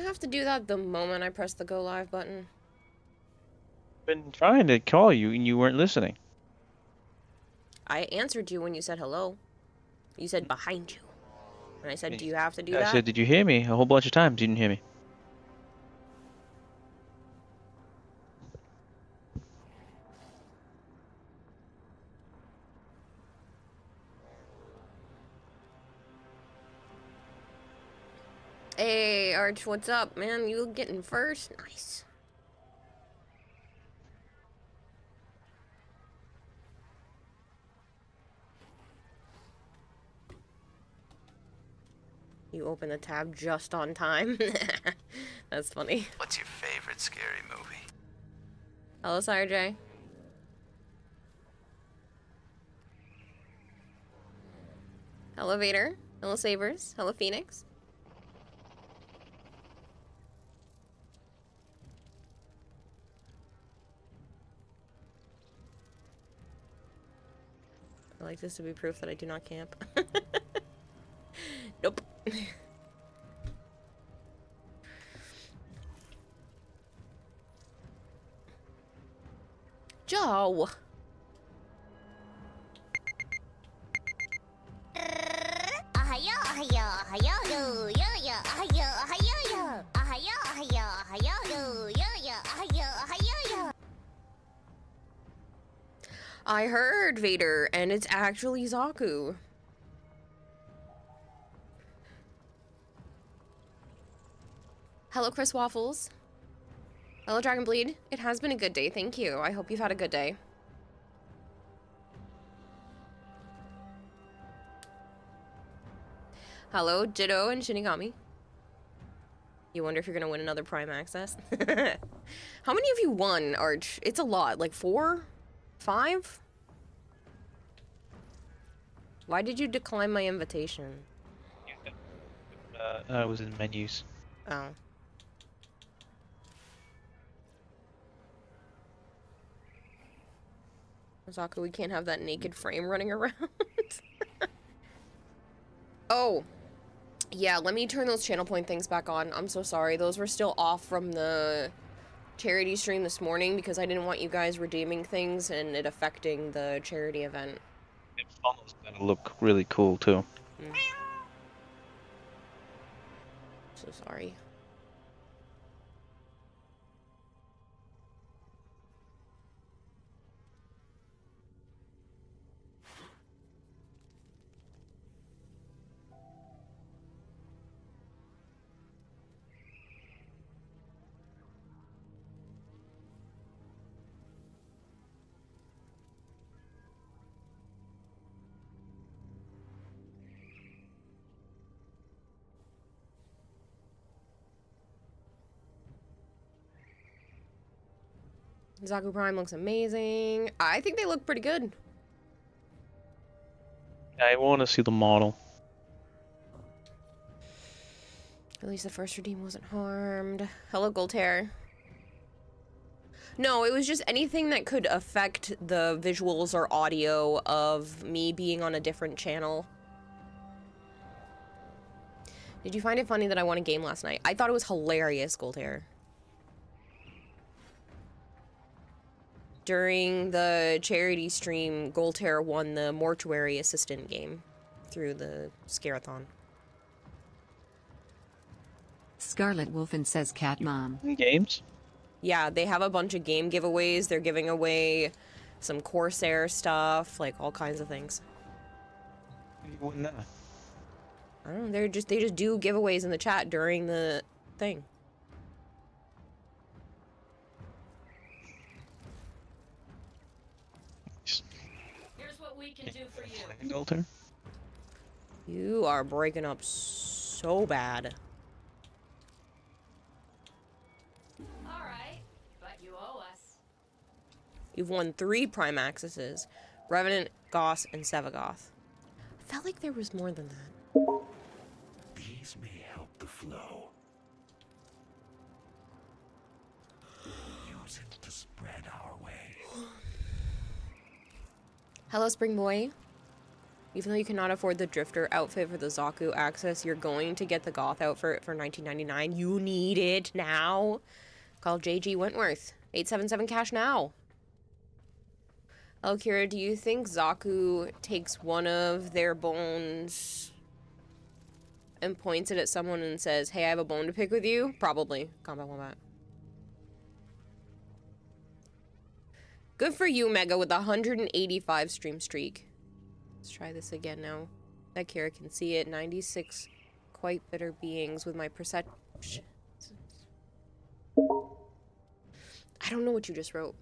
have to do that the moment I press the go live button? Been trying to call you and you weren't listening. I answered you when you said hello. You said behind you. And I said, do you have to do I that? said, did you hear me? A whole bunch of times you didn't hear me. Hey, Arch, what's up, man? You getting first? Nice. You open the tab just on time. That's funny. What's your favorite scary movie? Hello, Sarjay. Hello, Vader. Hello, Sabers. Hello, Phoenix. I like this to be proof that I do not camp. Nope. Joe. I heard, Vader, and it's actually Zaku. Hello, Chris Waffles. Hello, Dragonbleed. It has been a good day, thank you. I hope you've had a good day. Hello, Jiddo and Shinigami. You wonder if you're gonna win another Prime Access? How many of you won, Arch? It's a lot. Like 4? 5? Why did you decline my invitation? I was in menus. Oh. Zaku, we can't have that naked frame running around. Oh. Yeah, let me turn those channel point things back on. I'm so sorry. Those were still off from the charity stream this morning because I didn't want you guys redeeming things and it affecting the charity event. The funnel's gonna look really cool too. So sorry. Zaku Prime looks amazing. I think they look pretty good. I want to see the model. At least the first redeem wasn't harmed. Hello, Goldhair. No, it was just anything that could affect the visuals or audio of me being on a different channel. Did you find it funny that I won a game last night? I thought it was hilarious, Goldhair. During the charity stream, Goldhair won the mortuary assistant game through the Scarathon. Scarlet Wolfen says cat mom. Games? Yeah, they have a bunch of game giveaways. They're giving away some Corsair stuff, like all kinds of things. You wouldn't know. I don't know, they just do giveaways in the chat during the thing. Here's what we can do for you. Alter? You are breaking up so bad. Alright, but you owe us. You've won 3 Prime Accesses. Revenant, Goss, and Sevagoth. I felt like there was more than that. These may help the flow. Use it to spread our way. Hello, Spring Boy. Even though you cannot afford the Drifter outfit for the Zaku access, you're going to get the Goth outfit for $19.99. You need it now. Call JG Wentworth. 877 cash now. Kira, do you think Zaku takes one of their bones and points it at someone and says, hey, I have a bone to pick with you? Probably. Combat Wombat. Good for you, Mega, with a 185 stream streak. Let's try this again now. That Kira can see it. 96 quite bitter beings with my perception. I don't know what you just wrote.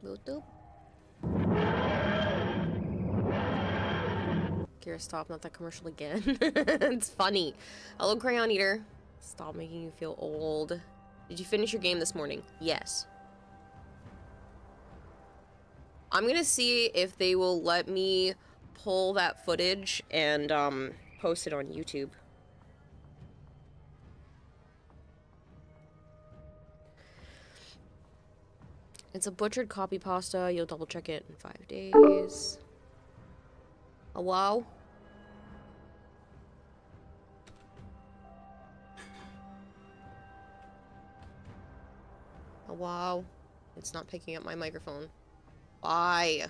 Boop, boop. Kira, stop, not that commercial again. It's funny. Hello, Crayon Eater. Stop making you feel old. Did you finish your game this morning? Yes. I'm gonna see if they will let me pull that footage and post it on YouTube. It's a butchered copy pasta. You'll double check it in 5 days. Oh, wow. Oh, wow. It's not picking up my microphone. Why?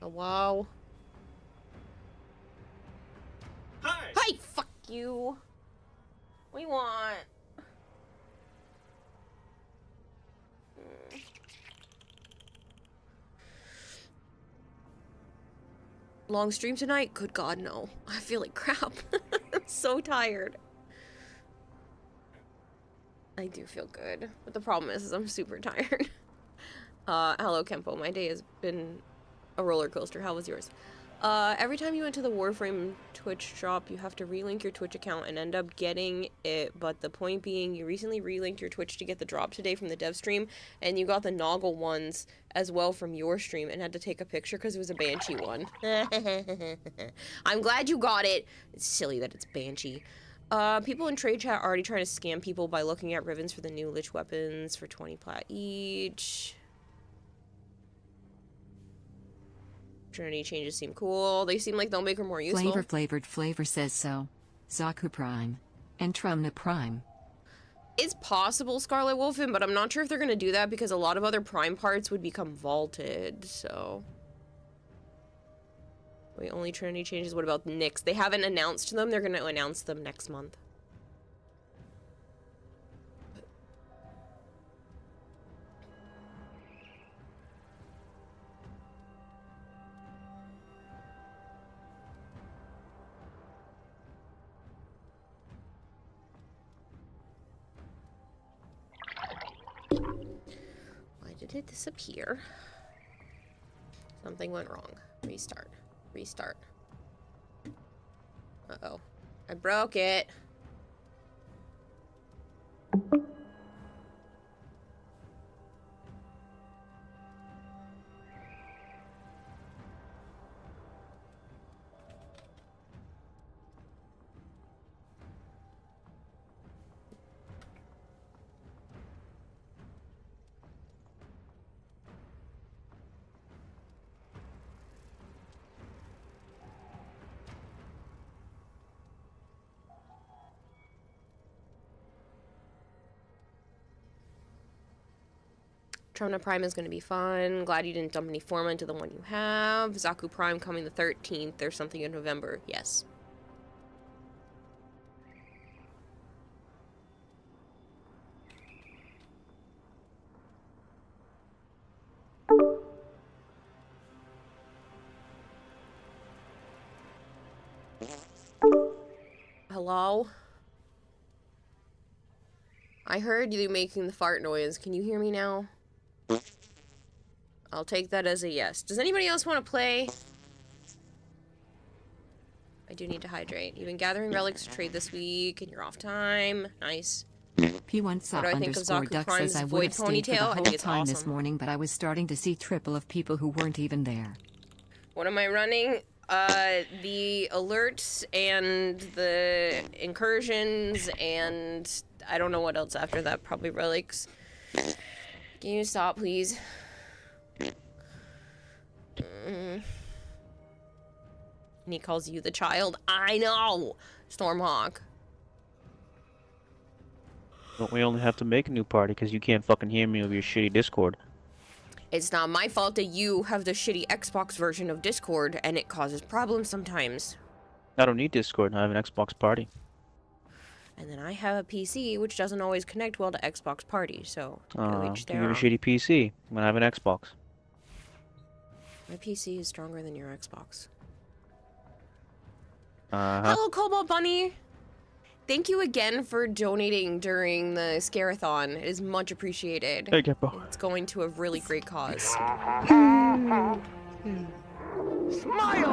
Oh, wow. Hi! Hey, fuck you. What do you want? Long stream tonight? Good God, no. I feel like crap. I'm so tired. I do feel good. But the problem is I'm super tired. Hello, Kempo. My day has been a roller coaster. How was yours? Every time you went to the Warframe Twitch shop, you have to relink your Twitch account and end up getting it, but the point being, you recently relinked your Twitch to get the drop today from the dev stream, and you got the Noggle ones as well from your stream, and had to take a picture because it was a Banshee one. I'm glad you got it. It's silly that it's Banshee. People in trade chat are already trying to scam people by looking at ribbons for the new Lich weapons for 20 plat each. Trinity changes seem cool. They seem like they'll make her more useful. Flavor says so. Zaku Prime. And Trumna Prime. It's possible, Scarlet Wolfen, but I'm not sure if they're gonna do that because a lot of other Prime parts would become vaulted, so... Wait, only Trinity changes? What about Nyx? They haven't announced them. They're gonna announce them next month. Why did it disappear? Something went wrong. Restart. Restart. Uh-oh. I broke it. Trumna Prime is going to be fun. Glad you didn't dump any Forma into the one you have. Zaku Prime coming the 13th. There's something in November. Yes. Hello? I heard you making the fart noise. Can you hear me now? I'll take that as a yes. Does anybody else want to play? I do need to hydrate. You've been gathering relics to trade this week, and you're off time. Nice. P1SOP_duck says I would have stayed for the I whole think it's time awesome. this morning, but I was starting to see triple of people who weren't even there. What am I running? The alerts and the incursions and I don't know what else after that. Probably relics. Can you stop, please? And he calls you the child. I know! Stormhawk. Don't we only have to make a new party because you can't fucking hear me over your shitty Discord? It's not my fault that you have the shitty Xbox version of Discord and it causes problems sometimes. I don't need Discord. I have an Xbox party. And then I have a PC which doesn't always connect well to Xbox Party, so to each You their have a own. shitty PC when I have an Xbox. My PC is stronger than your Xbox. Uh-huh. Hello, Cobalt Bunny! Thank you again for donating during the Scarathon. It is much appreciated. Hey, Geppo. It's going to a really great cause. Smile,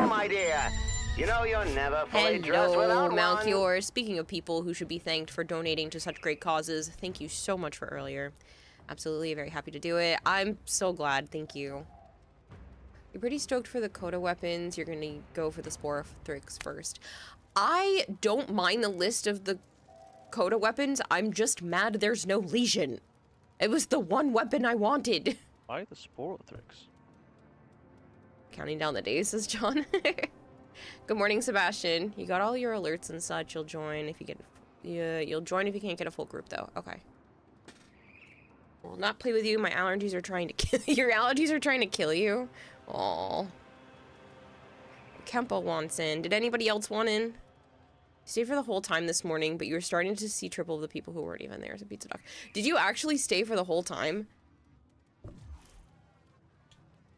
my dear. You know you're never fully dressed Hello, without one. Malchior. Speaking of people who should be thanked for donating to such great causes, thank you so much for earlier. Absolutely, very happy to do it. I'm so glad, thank you. You're pretty stoked for the Coda weapons. You're gonna go for the Sporothrix first. I don't mind the list of the Coda weapons. I'm just mad there's no Legion. It was the one weapon I wanted. Why the Sporothrix? Counting down the days, says John. Good morning, Sebastian. You got all your alerts and such. You'll join if you get... Yeah, you'll join if you can't get a full group, though. Okay. Will not play with you. My allergies are trying to kill... Your allergies are trying to kill you? Aww. Kempo wants in. Did anybody else want in? Stayed for the whole time this morning, but you were starting to see triple of the people who weren't even there as a pizza dog. Did you actually stay for the whole time?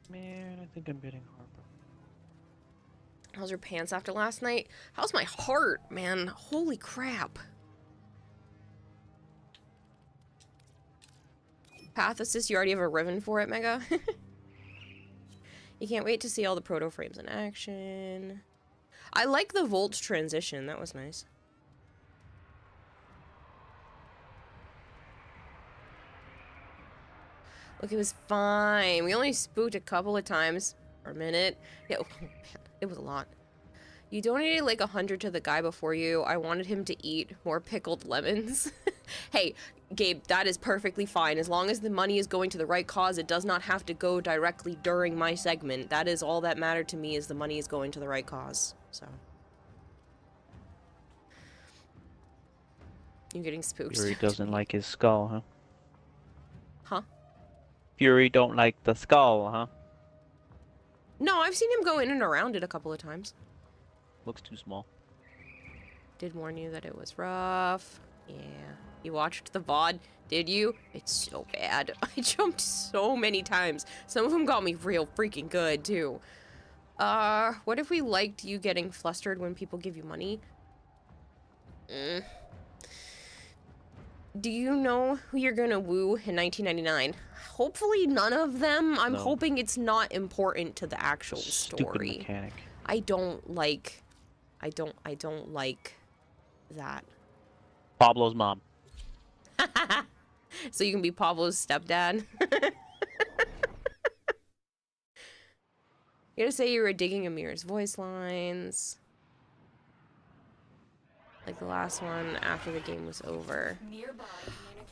Man, I think I'm getting heartbroken. How's your pants after last night? How's my heart, man? Holy crap. Path assist, you already have a ribbon for it, Mega? You can't wait to see all the proto frames in action. I like the Volt transition, that was nice. Look, it was fine. We only spooked a couple of times for a minute. Yeah, oh, man, it was a lot. You donated like 100 to the guy before you. I wanted him to eat more pickled lemons. Hey, Gabe, that is perfectly fine. As long as the money is going to the right cause, it does not have to go directly during my segment. That is all that mattered to me, is the money is going to the right cause. So. You're getting spooked. Fury doesn't like his skull, huh? Huh? Fury don't like the skull, huh? No, I've seen him go in and around it a couple of times. Looks too small. Did warn you that it was rough. Yeah. You watched the VOD, did you? It's so bad. I jumped so many times. Some of them got me real freaking good, too. What if we liked you getting flustered when people give you money? Do you know who you're gonna woo in 1999? Hopefully none of them. I'm hoping it's not important to the actual Stupid story. mechanic. I don't like that. Pablo's mom. So you can be Pablo's stepdad. You gotta say you were digging Amir's voice lines. Like the last one after the game was over. Nearby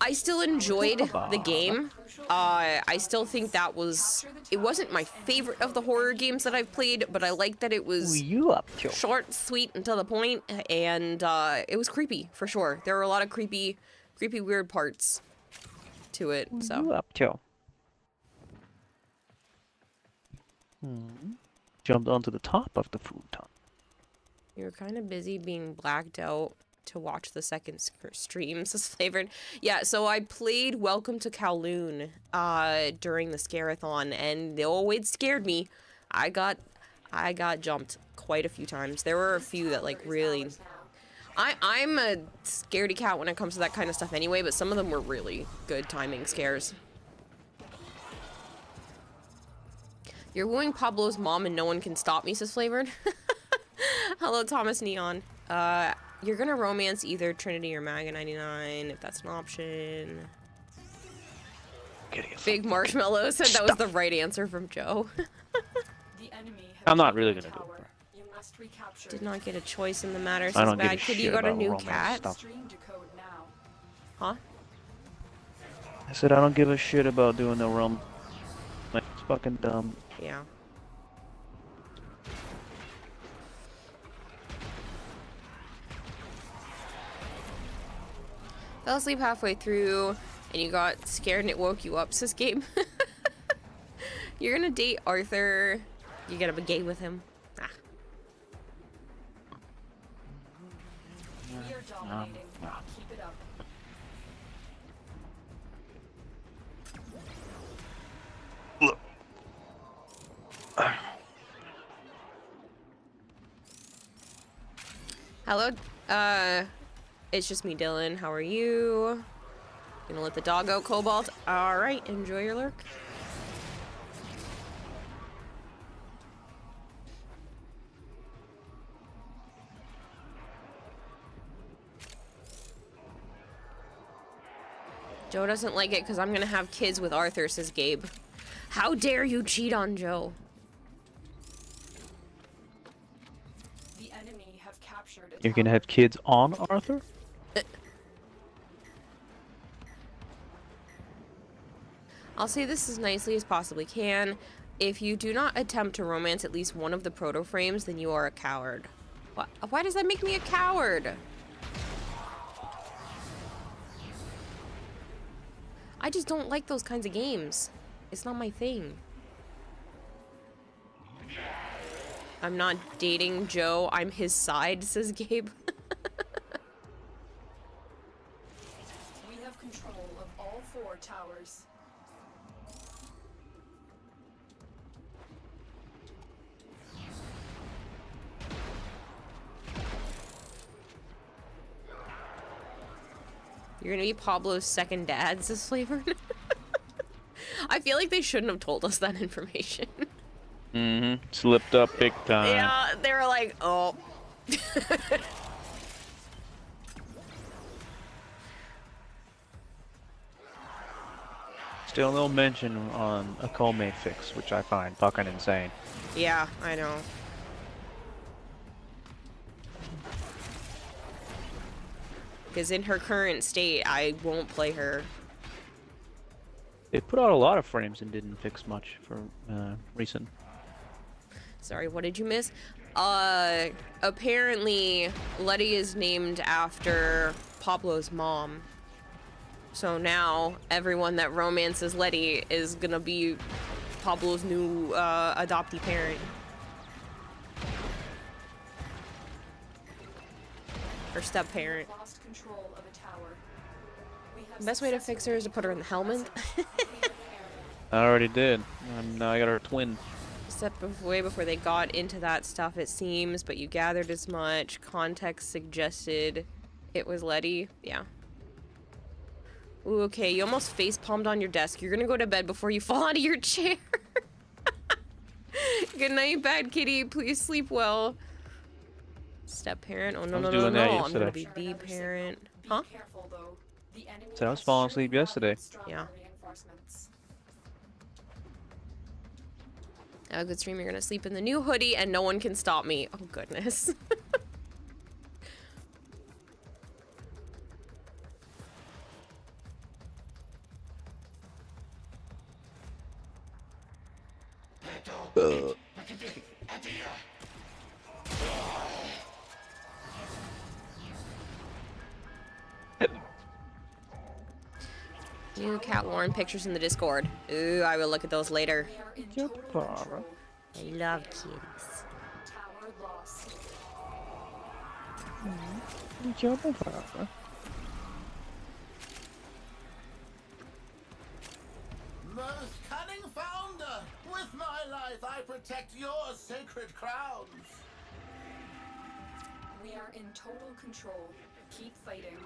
I still enjoyed the game. I still think that was... It wasn't my favorite of the horror games that I've played, but I liked that it was you up to? short, sweet, and to the point, and it was creepy, for sure. There were a lot of creepy, weird parts to it, so... You up to? Jumped onto the top of the futon. You were kind of busy being blacked out to watch the second stream, says Flavored. Yeah, so I played Welcome to Kowloon during the Scarathon, and oh, it scared me. I got jumped quite a few times. There were a few that like really... I'm a scaredy cat when it comes to that kind of stuff anyway, but some of them were really good timing scares. You're wooing Pablo's mom and no one can stop me, says Flavored. Hello, Thomas Neon. You're gonna romance either Trinity or Maga 99, if that's an option. Big Marshmallow said that was the right answer from Joe. The enemy I'm not really gonna do Tower. it. You must recapture Did not get a choice in the matter, I says don't give a Bad Kid. You shit got a about new romance cat? stuff. stream decode now. Huh? I said I don't give a shit about doing the realm. Like, it's fucking dumb. Yeah. Fell asleep halfway through, and you got scared and it woke you up, says Gabe. You're gonna date Arthur. You're gonna be gay with him. Ah. We are dominating. Keep it up. Hello, it's just me, Dylan. How are you? Gonna let the dog out, Cobalt. Alright, enjoy your lurk. Joe doesn't like it because I'm gonna have kids with Arthur, says Gabe. How dare you cheat on Joe? The enemy have captured a You're gonna tower. have kids on Arthur? I'll say this as nicely as possibly can. If you do not attempt to romance at least one of the proto frames, then you are a coward. Why does that make me a coward? I just don't like those kinds of games. It's not my thing. I'm not dating Joe. I'm his side, says Gabe. We have control of all 4 towers. You're gonna be Pablo's second dad, says Flavor. I feel like they shouldn't have told us that information. Mm-hmm. Slipped up big time. Yeah, they were like, oh. Still no mention on a Kome fix, which I find fucking insane. Yeah, I know. Because in her current state, I won't play her. They put out a lot of frames and didn't fix much for recent. Sorry, what did you miss? Apparently, Letty is named after Pablo's mom. So now, everyone that romances Letty is gonna be Pablo's new adoptee parent. Or step-parent. Lost control of a tower. We have The best way to fix her is to put her in the helmet. I already did. Now I got her twin. Stepped way before they got into that stuff, it seems, but you gathered as much. Context suggested it was Letty. Yeah. Ooh, okay, you almost face-palmed on your desk. You're gonna go to bed before you fall out of your chair. Good night, Bad Kitty. Please sleep well. Step-parent? Oh, no, I was no, no, doing no. that I'm gonna yesterday. be B-parent. Be Huh? careful, though. The enemy So I was has falling asleep surely yesterday. mounted stronger Yeah. reinforcements. Have a good stream. You're gonna sleep in the new hoodie and no one can stop me. Oh, goodness. New cat Lauren pictures in the Discord. Ooh, I will look at those later. We are in Yep, total control. I love kids. Tower lost. Most cunning founder, with my life I protect your sacred crowns. We are in total control. Keep fighting.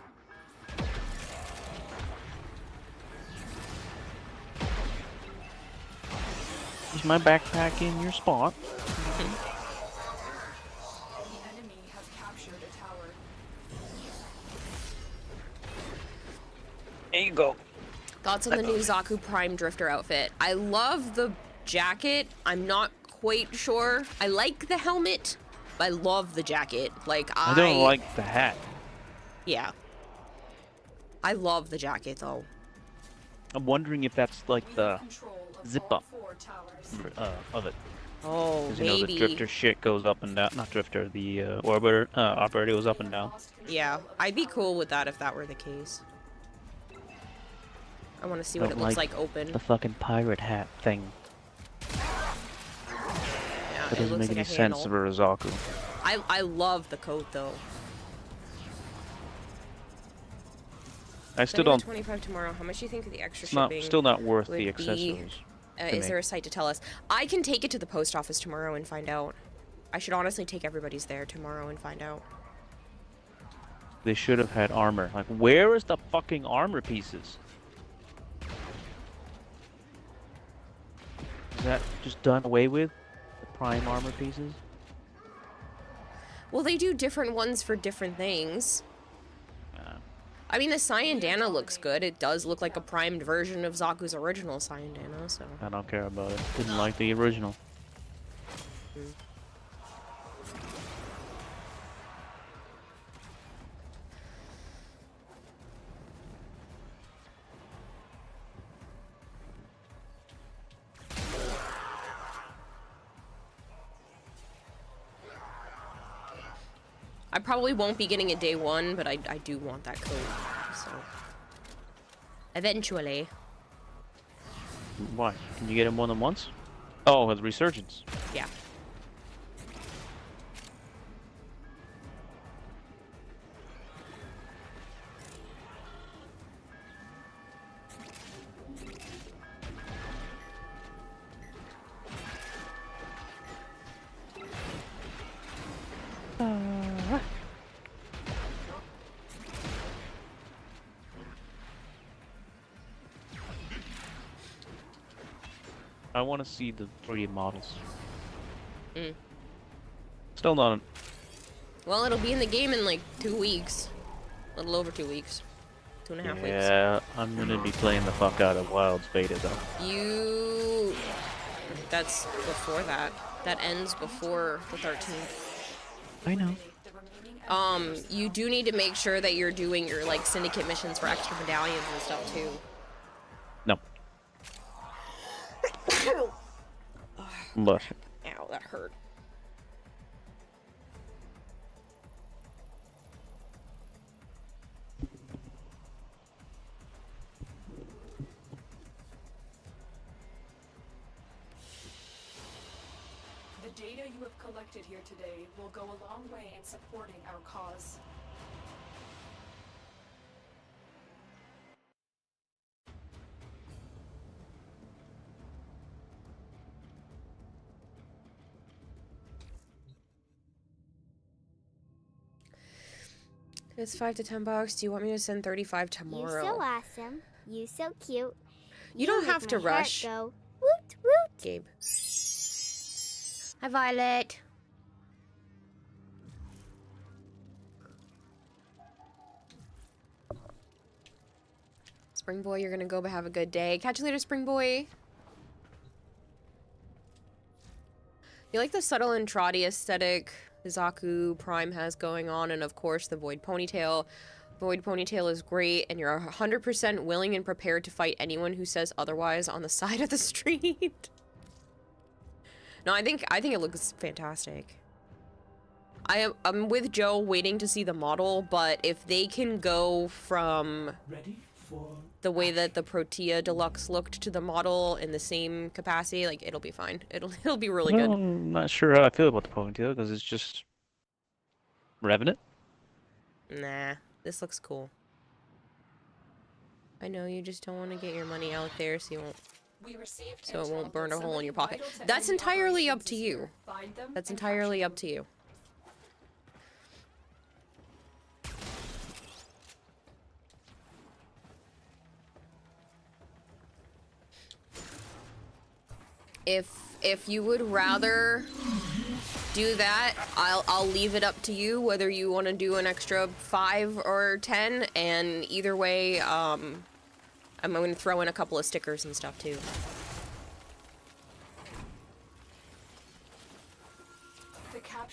Is my backpack in your spot? The enemy has captured a tower. There you go. Thoughts on the new Zaku Prime Drifter outfit? I love the jacket. I'm not quite sure. I like the helmet. I love the jacket. Like, I don't like the hat. Yeah. I love the jacket, though. I'm wondering if that's like We the have control of zip all up 4 towers. of it. Oh, Because you know the maybe. drifter shit goes up and down. Not drifter, the orbiter operator goes up and down. Yeah, I'd be cool with that if that were the case. I want to see what it Don't looks like open. The fucking pirate hat thing. Yeah, That it doesn't looks make like any a sense handle. for a Zaku. I love the coat though. I still Sending don't. the 25 tomorrow. How much do you think of the extra It's not shipping? still not worth would the be- accessories. to Is me. there a site to tell us? I can take it to the post office tomorrow and find out. I should honestly take everybody's there tomorrow and find out. They should have had armor. Like, where is the fucking armor pieces? Is that just done away with? The prime armor pieces? Well, they do different ones for different things. I mean, the Cyandana looks good. It does look like a primed version of Zaku's original Cyandana, so... I don't care about it. Didn't like the original. I probably won't be getting it day one, but I do want that coat, so... Eventually. Why? Can you get it more than once? Oh, it's Resurgence. Yeah. I want to see the 3D models. Mm. Still not. Well, it'll be in the game in like 2 weeks. A little over 2 weeks. 2.5 weeks. Yeah, I'm gonna be playing the fuck out of Wilds beta though. You... That's before that. That ends before the 13th. I know. You do need to make sure that you're doing your, like, syndicate missions for extra medallions and stuff, too. No. But Ow, that hurt. The data you have collected here today will go a long way in supporting our cause. It's $5 to $10. Do you want me to send 35 tomorrow? You so awesome. You so cute. You don't make have to my heart rush. Go woot woot. Gabe. Hi, Violet. Spring Boy, you're gonna go, but have a good day. Catch you later, Spring Boy. You like the subtle and trotty aesthetic Zaku Prime has going on, and of course the Void Ponytail. Void Ponytail is great, and you're 100% willing and prepared to fight anyone who says otherwise on the side of the street. No, I think it looks fantastic. I'm with Joe waiting to see the model, but if they can go from Ready for the way that the Protea Deluxe looked to the model in the same capacity, like, it'll be fine. It'll be really well, good. I'm not sure how I feel about the ponytail because it's just Revenant. Nah, this looks cool. I know you just don't want to get your money out there, so you won't. We received So it intel won't burn a that hole in your somebody pocket. vital to That's enemy entirely up operations to is you. here. Find them That's and entirely capture up to you. If you would rather do that, I'll leave it up to you whether you want to do an extra 5 or 10, and either way, I'm going to throw in a couple of stickers and stuff too.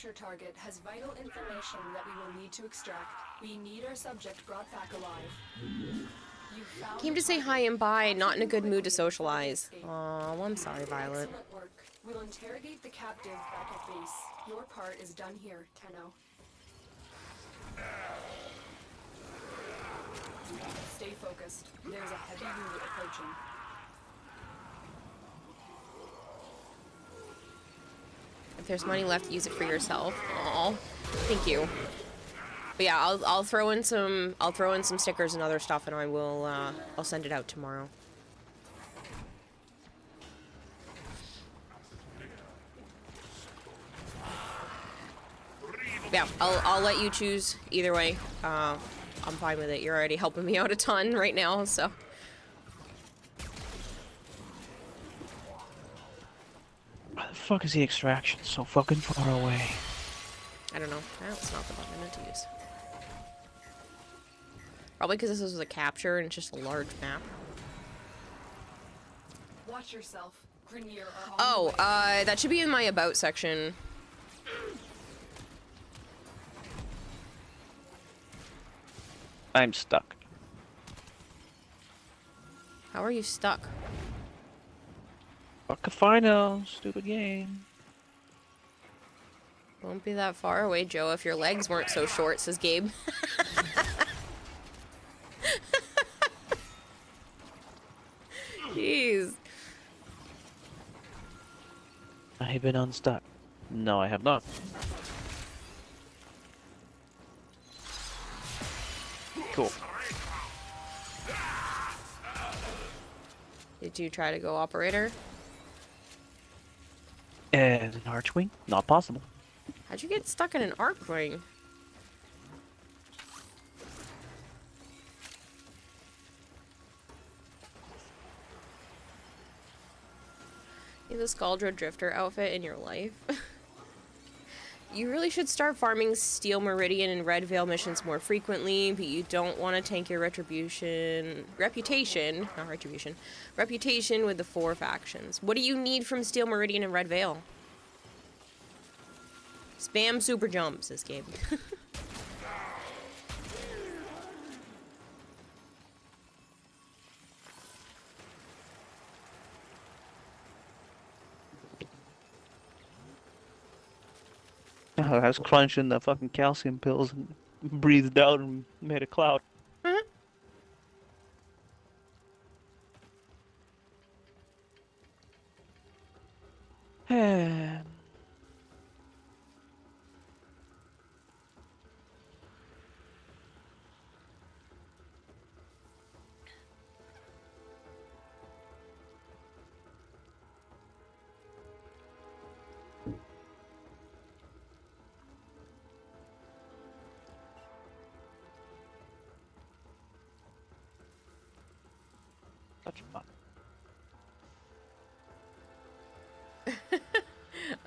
capture target has vital information that we will need to extract. We need our subject brought back alive. You found Came the to say target. hi and bye, not in a good Capture mood to quickly before they socialize. escape. Aw, well, I'm sorry, Violet. Excellent work. We'll interrogate the captive back at base. Your part is done here, Tenno. Stay focused. There's a heavy unit approaching. If there's money left, use it for yourself. Aw, thank you. But yeah, I'll throw in some stickers and other stuff, and I'll send it out tomorrow. Yeah, I'll let you choose either way. I'm fine with it. You're already helping me out a ton right now, so. Why the fuck is the extraction so fucking far away? I don't know. That's not the button I meant to use. Probably because this was a capture and it's just a large map. Watch yourself. Grenier are on Oh, the way. that should be in my about section. I'm stuck. How are you stuck? Fuck if I know, stupid game. Won't be that far away, Joe, if your legs weren't so short, says Gabe. Jeez. I have been unstuck. No, I have not. Cool. Did you try to go operator? As an archwing? Not possible. How'd you get stuck in an arc ring? You have the Scaldra Drifter outfit in your life? You really should start farming Steel Meridian and Red Veil missions more frequently, but you don't want to tank your reputation with the 4 factions. What do you need from Steel Meridian and Red Veil? Spam super jumps, this game. I was crunching the fucking calcium pills and breathed out and made a cloud. Such fun.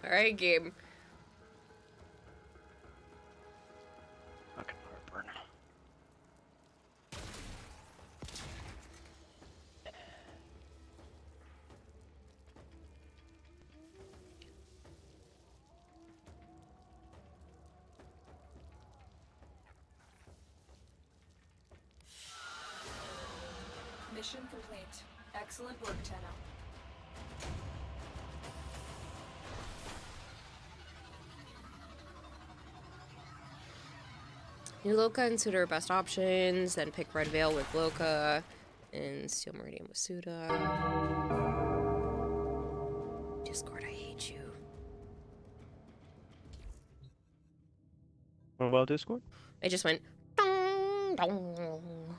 Alright, game. Fucking heartburn. Mission complete. Excellent work, Tenno. New Loka and Suda are best options, then pick Red Veil with Loka, and Steel Meridian with Suda. Discord, I hate you. What about Discord? I just went dong, dong.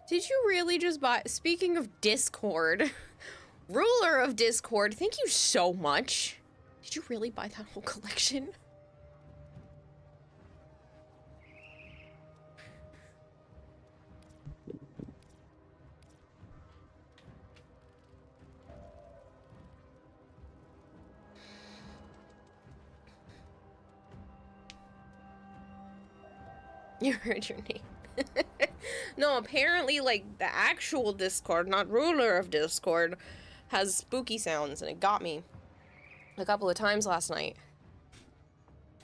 Did you really just buy... Speaking of Discord, ruler of Discord, thank you so much. Did you really buy that whole collection? You heard your name. No, apparently, like, the actual Discord, not ruler of Discord, has spooky sounds, and it got me a couple of times last night.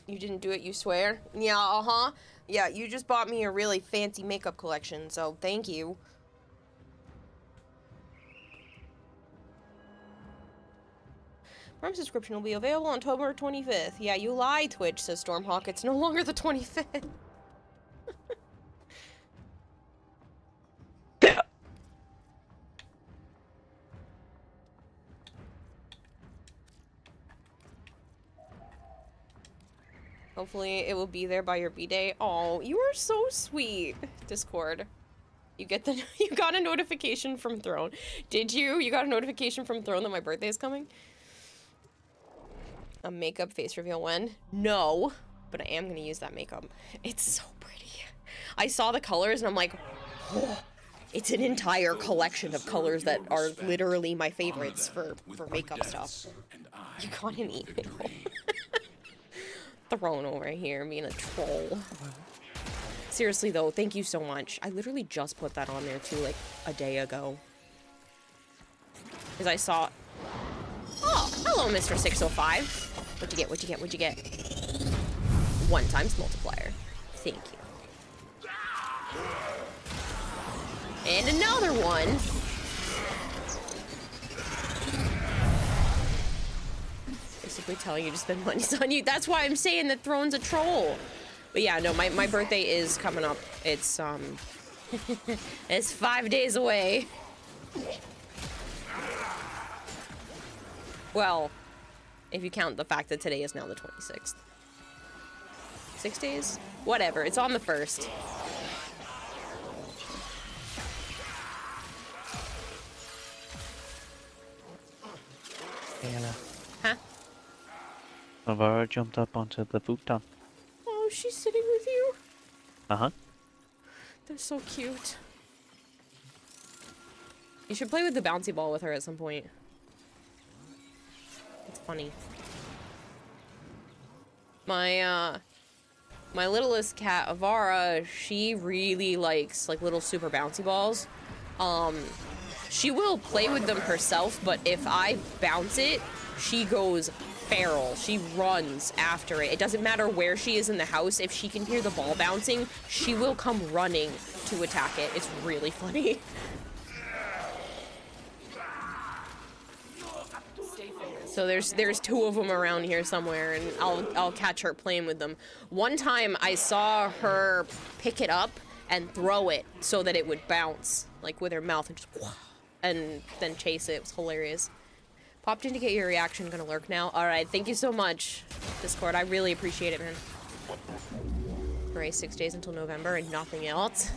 You didn't do it, you swear? Yeah, uh-huh. Yeah, you just bought me a really fancy makeup collection, so thank you. Prime subscription will be available on October 25th. Yeah, you lie, Twitch, says Stormhawk. It's no longer the 25th. Hopefully it will be there by your B-Day. Oh, you are so sweet, Discord. You got a notification from Throne. Did you? You got a notification from Throne that my birthday is coming? A makeup face reveal when? No, but I am gonna use that makeup. It's so pretty. I saw the colors and I'm like, oh, it's an entire collection of colors that are literally my favorites for makeup stuff. You got an email. Thrown over here being a troll. Seriously though, thank you so much. I literally just put that on there too, like a day ago. Because I saw... Oh, hello, Mr. 605. What'd you get? What'd you get? What'd you get? 1 times multiplier. Thank you. And another one. Basically telling you to spend money on you. That's why I'm saying that Throne's a troll. But yeah, no, my birthday is coming up. It's, it's 5 days away. Well, if you count the fact that today is now the 26th. 6 days? Whatever, it's on the 1st. Anna. Huh? Navarra jumped up onto the futon. Oh, she's sitting with you? Uh-huh. They're so cute. You should play with the bouncy ball with her at some point. It's funny. My littlest cat, Avara, she really likes, like, little super bouncy balls. She will play with them herself, but if I bounce it, she goes feral. She runs after it. It doesn't matter where she is in the house. If she can hear the ball bouncing, she will come running to attack it. It's really funny. So there's 2 of them around here somewhere, and I'll catch her playing with them. One time I saw her pick it up and throw it so that it would bounce, like with her mouth, and just and then chase it. It was hilarious. Popped in to get your reaction. Gonna lurk now. All right, thank you so much, Discord. I really appreciate it, man. Hooray, 6 days until November and nothing else.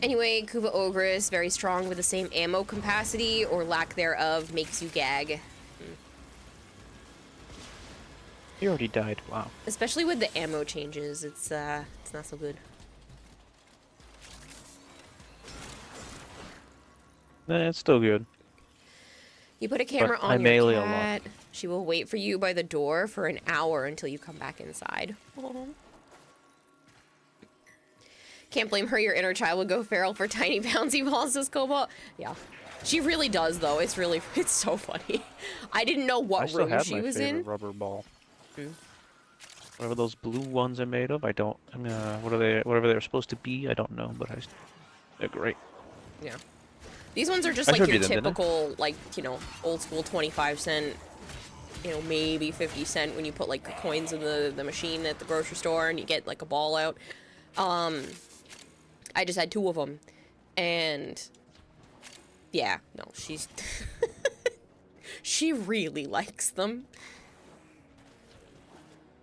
Anyway, Kuva Ogress, very strong with the same ammo capacity or lack thereof, makes you gag. He already died. Wow. Especially with the ammo changes, it's not so good. It's still good. You put a camera But I on melee your a lot. cat. She will wait for you by the door for an hour until you come back inside. Aww. Can't blame her, your inner child would go feral for tiny bouncy balls, says Cobalt. Yeah. She really does, though. It's so funny. I didn't know I what still room have she my was favorite in. rubber ball. Hmm. Whatever those blue ones are made of, I mean, what are they? Whatever they're supposed to be, I don't know, but they're great. Yeah. These ones are just I like showed your you them, didn't I? typical, like, you know, old school 25-cent, you know, maybe 50-cent when you put, like, the coins in the machine at the grocery store and you get, like, a ball out. I just had 2 of them. And, yeah, no, she's... she really likes them.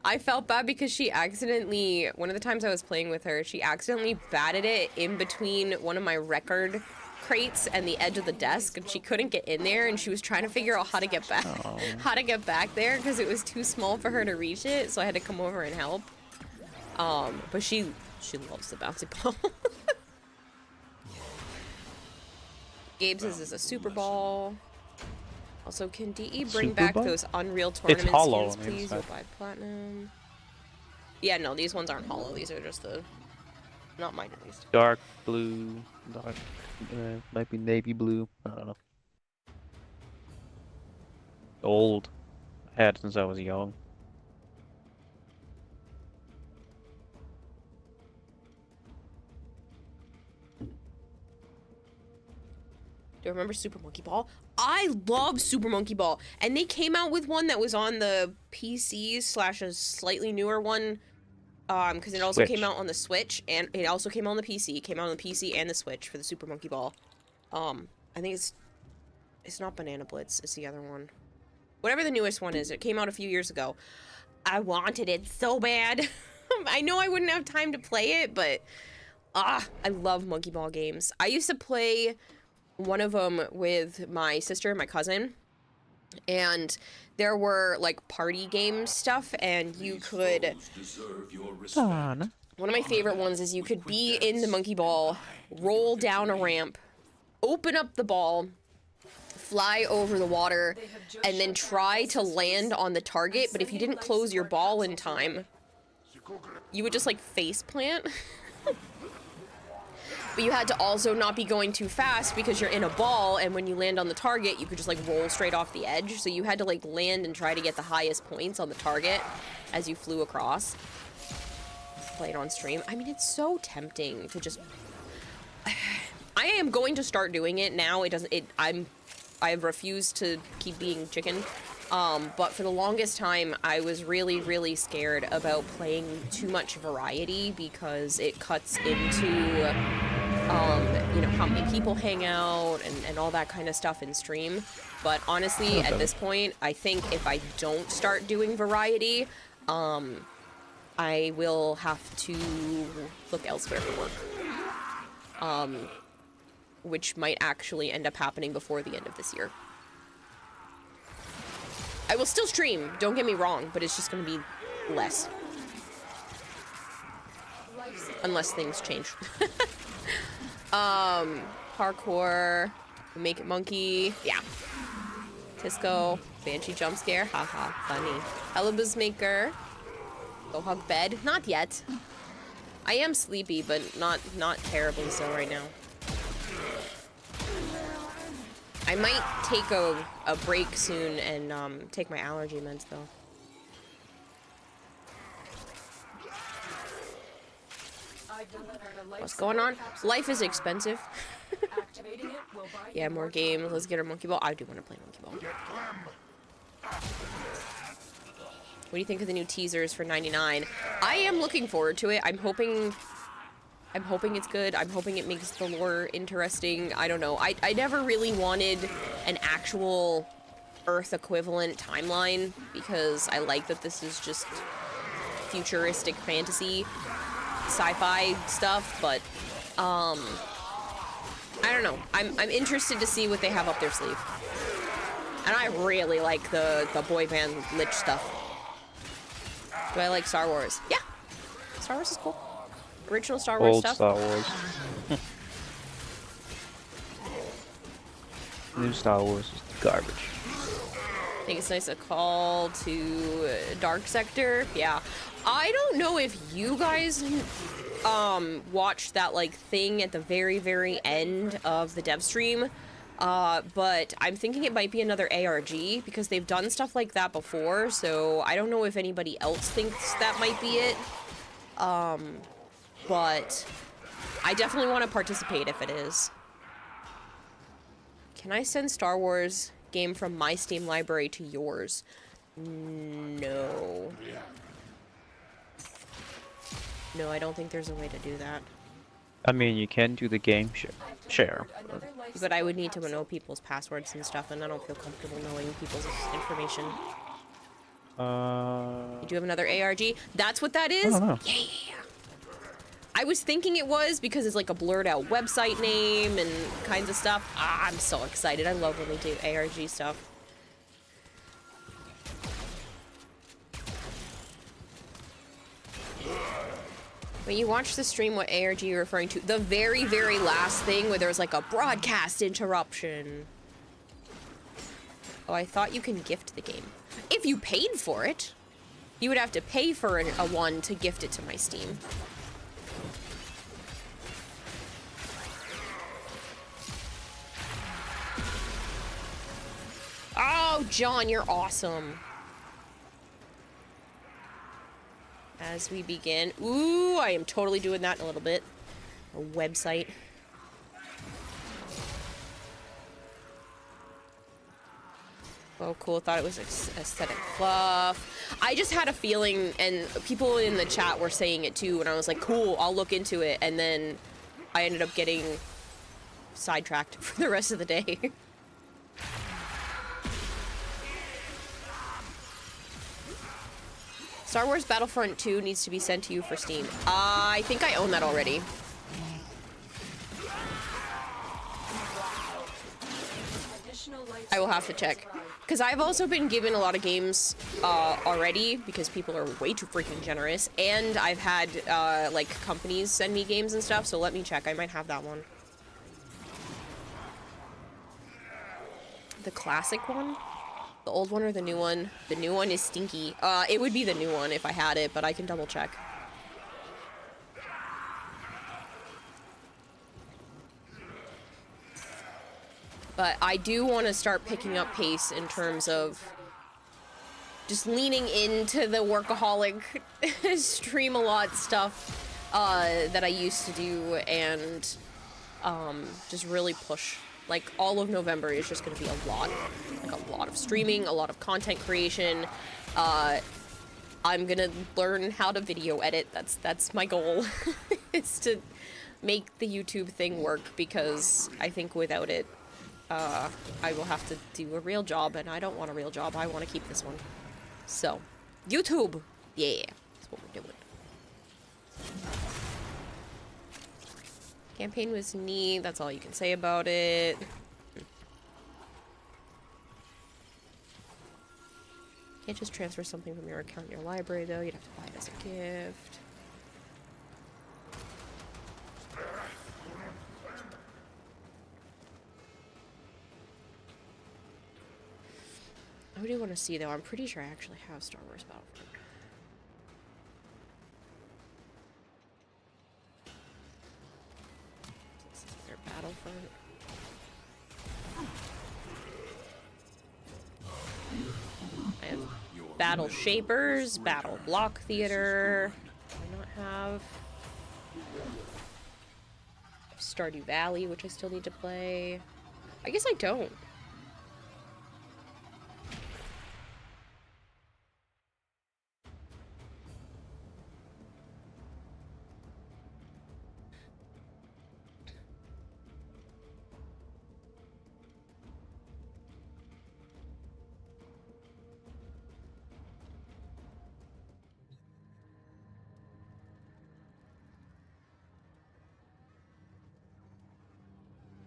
I felt bad because she accidentally, one of the times I was playing with her, she accidentally batted it in between one of my record crates and the edge of the desk, and she couldn't get in there, and she was trying to figure out how to get back, how to get back there because it was too small for her to reach it, so I had to come over and help. But she loves the bouncy ball. Gabe says is a Super Ball. Also, can DE bring Super back Ball? those Unreal Tournament hollow skins, on the please? You'll inside. buy platinum. Yeah, no, these ones aren't hollow. These are just the... Not mine, at least. Dark blue, dark, might be navy blue. I don't know. Old. I had it since I was young. Do you remember Super Monkey Ball? I love Super Monkey Ball. And they came out with one that was on the PC / a slightly newer one. Because it also came Switch. out on the Switch, and it also came out on the PC. It came out on the PC and the Switch for the Super Monkey Ball. I think it's not Banana Blitz, it's the other one. Whatever the newest one is, it came out a few years ago. I wanted it so bad. I know I wouldn't have time to play it, but I love Monkey Ball games. I used to play one of them with my sister and my cousin, and there were like party game stuff, and you could... Fun. One of my favorite ones is you could be in the monkey ball, roll down a ramp, open up the ball, fly over the water, and then try to land on the target, but if you didn't close your ball in time, you would just like face plant. But you had to also not be going too fast because you're in a ball, and when you land on the target, you could just like roll straight off the edge. So you had to like land and try to get the highest points on the target as you flew across. Play it on stream. I mean, it's so tempting to just... I am going to start doing it now. I've refused to keep being chicken. But for the longest time, I was really, really scared about playing too much variety because it cuts into, you know, how many people hang out and all that kind of stuff in stream. But honestly, at this point, I think if I don't start doing variety, I will have to look elsewhere for work. Which might actually end up happening before the end of this year. I will still stream, don't get me wrong, but it's just gonna be less. Unless things change. Parkour, Make It Monkey, yeah. Tisco, Banshee Jump Scare, haha, funny. Elibus Maker, Go Hug Bed, not yet. I am sleepy, but not terribly so right now. I might take a break soon and take my allergy meds though. What's going on? Life is expensive. Yeah, more games. Let's get our monkey ball. I do want to play monkey ball. What do you think of the new teasers for 99? I am looking forward to it. I'm hoping it's good. I'm hoping it makes the lore interesting. I don't know. I never really wanted an actual Earth equivalent timeline because I like that this is just futuristic fantasy, sci-fi stuff, but I don't know. I'm interested to see what they have up their sleeve. And I really like the boy band Lich stuff. Do I like Star Wars? Yeah. Star Wars is cool. Original Star Wars Old stuff. Star Wars. New Star Wars is garbage. I think it's nice a call to Dark Sector. Yeah. I don't know if you guys watched that like thing at the very, very end of the dev stream. But I'm thinking it might be another ARG because they've done stuff like that before, so I don't know if anybody else thinks that might be it. But I definitely want to participate if it is. Can I send Star Wars game from my Steam library to yours? No. No, I don't think there's a way to do that. I mean, you can do the game share. But I would need to know people's passwords and stuff, and I don't feel comfortable knowing people's information. You do have another ARG? That's what that is? I don't know. Yeah. I was thinking it was because it's like a blurred out website name and kinds of stuff. I'm so excited. I love when they do ARG stuff. When you watch the stream, what ARG are you referring to? The very, very last thing where there's like a broadcast interruption. Oh, I thought you can gift the game. If you paid for it, you would have to pay for a one to gift it to my Steam. Oh, John, you're awesome. As we begin. Ooh, I am totally doing that in a little bit. A website. Oh, cool. Thought it was aesthetic fluff. I just had a feeling, and people in the chat were saying it too, and I was like, cool, I'll look into it. And then I ended up getting sidetracked for the rest of the day. Star Wars Battlefront 2 needs to be sent to you for Steam. I think I own that already. I will have to check. Because I've also been given a lot of games already, because people are way too freaking generous. And I've had, like, companies send me games and stuff, so let me check. I might have that one. The classic one? The old one or the new one? The new one is stinky. It would be the new one if I had it, but I can double check. But I do want to start picking up pace in terms of just leaning into the workaholic stream a lot stuff that I used to do, and just really push. Like, all of November is just going to be a lot. Like, a lot of streaming, a lot of content creation. I'm going to learn how to video edit. That's my goal, is to make the YouTube thing work, because I think without it, I will have to do a real job, and I don't want a real job. I want to keep this one. So, YouTube! Yeah, that's what we're doing. Campaign was neat, that's all you can say about it. Can't just transfer something from your account in your library, though. You'd have to buy it as a gift. What do you want to see, though? I'm pretty sure I actually have Star Wars Battlefront. Battlefront. I have Battle Shapers, Battle Block Theater. Do I not have Stardew Valley, which I still need to play? I guess I don't.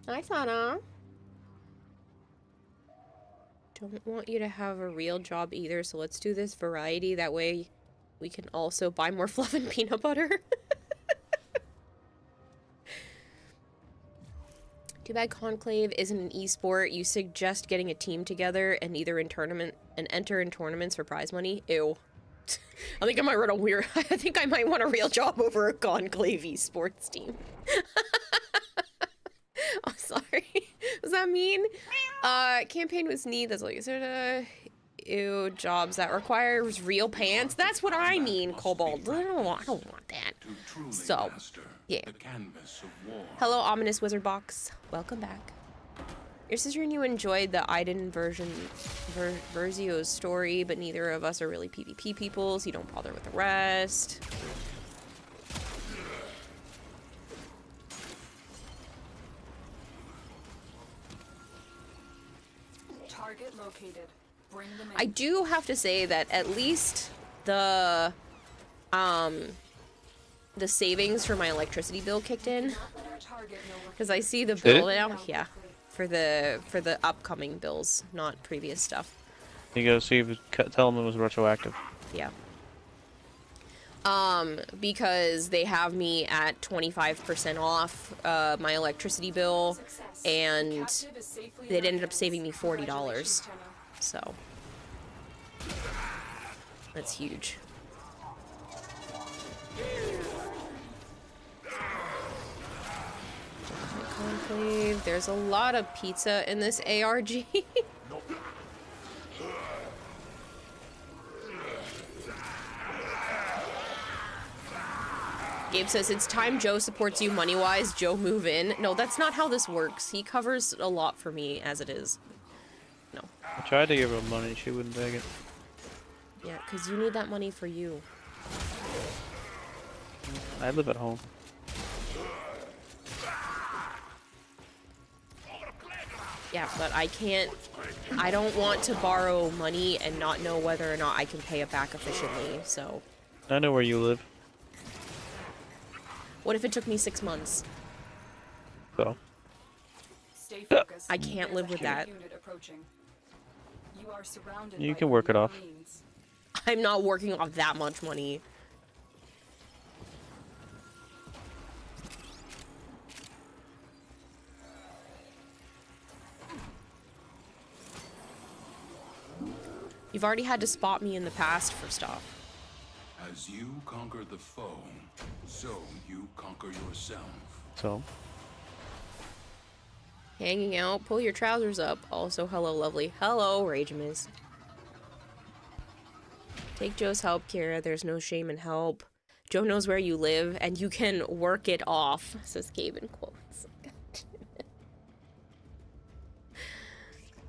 Hi, Sana. Don't want you to have a real job either, so let's do this variety. That way we can also buy more fluff and peanut butter. Too bad Conclave isn't an esport. You suggest getting a team together and either enter in tournaments for prize money. Ew. I think I might run a weird. I think I might want a real job over a Conclave esports team. Oh, sorry. Was that mean? Campaign was neat. That's all you said. Ew, jobs that requires real pants. That's what I mean, Kobold. I don't want that. So, yeah. Hello, Ominous Wizard Box. Welcome back. Your sister and you enjoyed the Aiden Versio's story, but neither of us are really PvP people, so you don't bother with the rest. Target located. Bring them in. I do have to say that at least the savings for my electricity bill kicked in, because I see the bill now. Yeah, for the upcoming bills, not previous stuff. You gotta see if tell them it was retroactive. Yeah. Because they have me at 25% off my electricity bill, Success. and Captive is safely they in our ended up hands. saving me $40. Congratulations, Tenno. So that's huge. Conclave. There's a lot of pizza in this ARG. Gabe says, it's time Joe supports you money-wise. Joe, move in. No, that's not how this works. He covers a lot for me as it is. No. I tried to give her money, she wouldn't take it. Yeah, because you need that money for you. I live at home. Yeah, but I can't... I don't want to borrow money and not know whether or not I can pay it back efficiently, so... I know where you live. What if it took me 6 months? So. Stay focused. I can't live with that. Unit approaching. You are surrounded You by can work it off. Marines. I'm not working off that much money. You've already had to spot me in the past for stuff. As you conquer the foe, so you conquer yourself. So. Hanging out, pull your trousers up. Also, hello, lovely. Hello, Ragemis. Take Joe's help, Kira. There's no shame in help. Joe knows where you live, and you can work it off, says Gabe in quotes.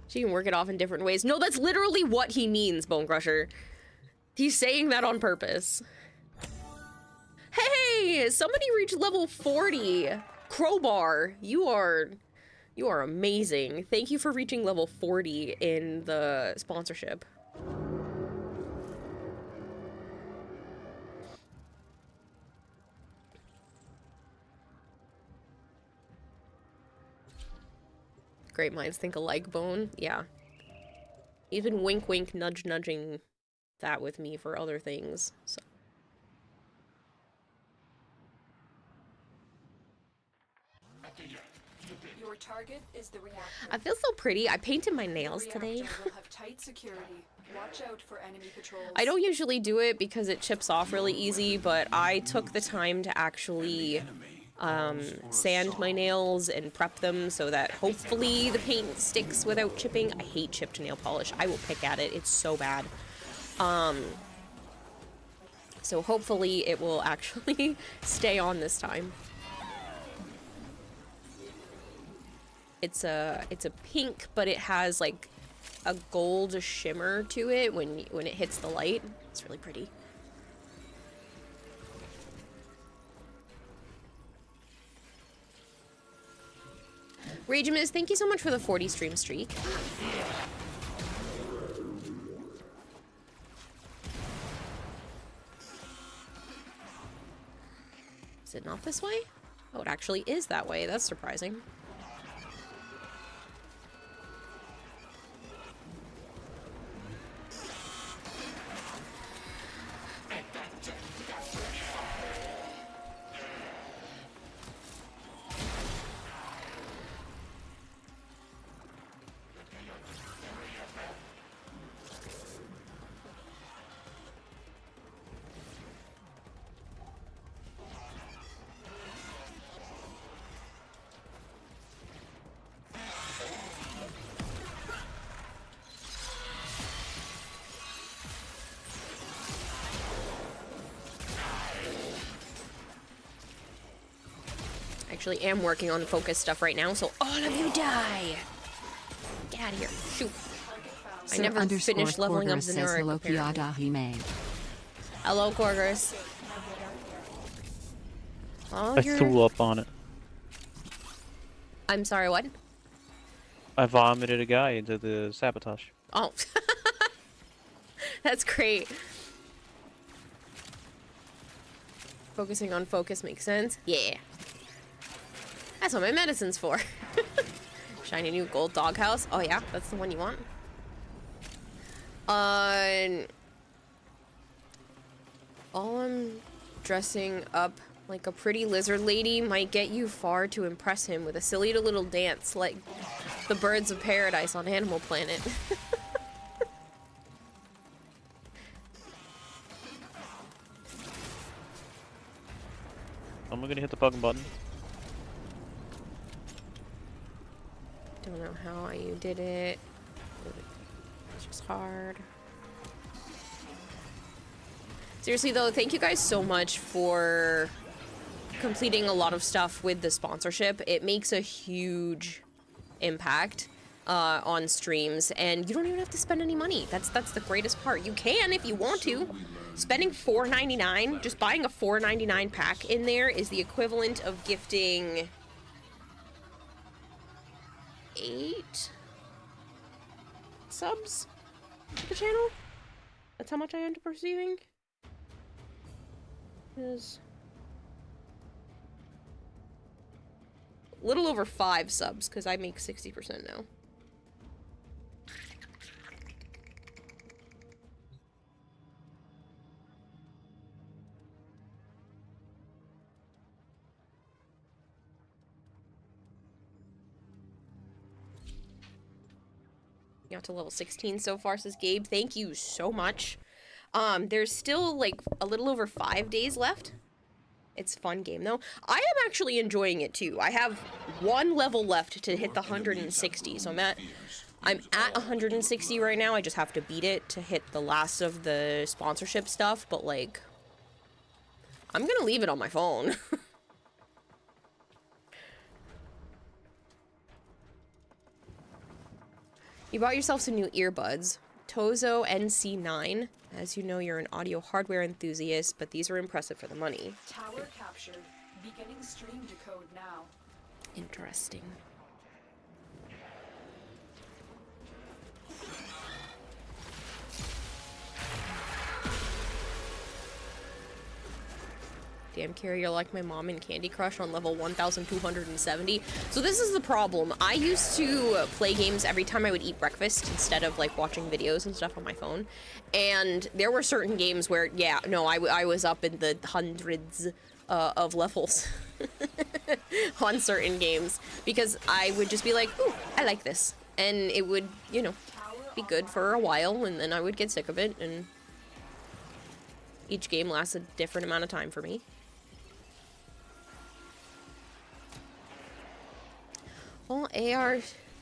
She can work it off in different ways. No, that's literally what he means, Bone Crusher. He's saying that on purpose. Hey, somebody reached level 40. Crowbar, you are amazing. Thank you for reaching level 40 in the sponsorship. Great minds think alike, Bone. Yeah. Even wink wink nudge nudging that with me for other things. So. Your target is the reactor. I feel so pretty. I painted my nails The today. reactor will have tight security. Watch out for enemy patrols. I don't usually do it because it chips off really easy, but I took the time to actually sand my nails and prep them so that hopefully the paint sticks without chipping. I hate chipped nail polish. I will pick at it. It's so bad. So hopefully it will actually stay on this time. It's a pink, but it has like a gold shimmer to it when it hits the light. It's really pretty. Ragemis, thank you so much for the 40 stream streak. Is it not this way? Oh, it actually is that way. That's surprising. Actually am working on focus stuff right now, so all of you die! Get out of here. Shoot. I never finished leveling up Zenuric, Hello, apparently. Kirarahime. Hello, Corgers. Oh, I threw up on it. I'm sorry, what? I vomited a guy into the sabotage. Oh. That's great. Focusing on focus makes sense. Yeah. That's what my medicine's for. Shiny new gold doghouse. Oh yeah, that's the one you want. All I'm dressing up like a pretty lizard lady might get you far to impress him with a silly little dance like the birds of paradise on Animal Planet. I'm gonna hit the fucking button. Don't know how you did it. It's just hard. Seriously though, thank you guys so much for completing a lot of stuff with the sponsorship. It makes a huge impact on streams, and you don't even have to spend any money. That's the greatest part. You can if you want to. Spending $4.99, just buying a $4.99 pack in there is the equivalent of gifting 8 subs to the channel. That's how much I end up receiving. Is a little over 5 subs because I make 60% now. Got to level 16 so far, says Gabe. Thank you so much. There's still like a little over 5 days left. It's a fun game though. I am actually enjoying it too. I have 1 level left to hit the 160, so I'm at 160 right now. I just have to beat it to hit the last of the sponsorship stuff, but like, I'm gonna leave it on my phone. You bought yourself some new earbuds. Tozo NC9. As you know, you're an audio hardware enthusiast, but these are impressive for the money. Tower captured. Beginning stream decode now. Interesting. Damn, Carrie, you're like my mom in Candy Crush on level 1270. So this is the problem. I used to play games every time I would eat breakfast instead of like watching videos and stuff on my phone. And there were certain games where, yeah, no, I was up in the hundreds of levels on certain games because I would just be like, ooh, I like this. And it would, you know, be good for a while and then I would get sick of it, and each game lasts a different amount of time for me.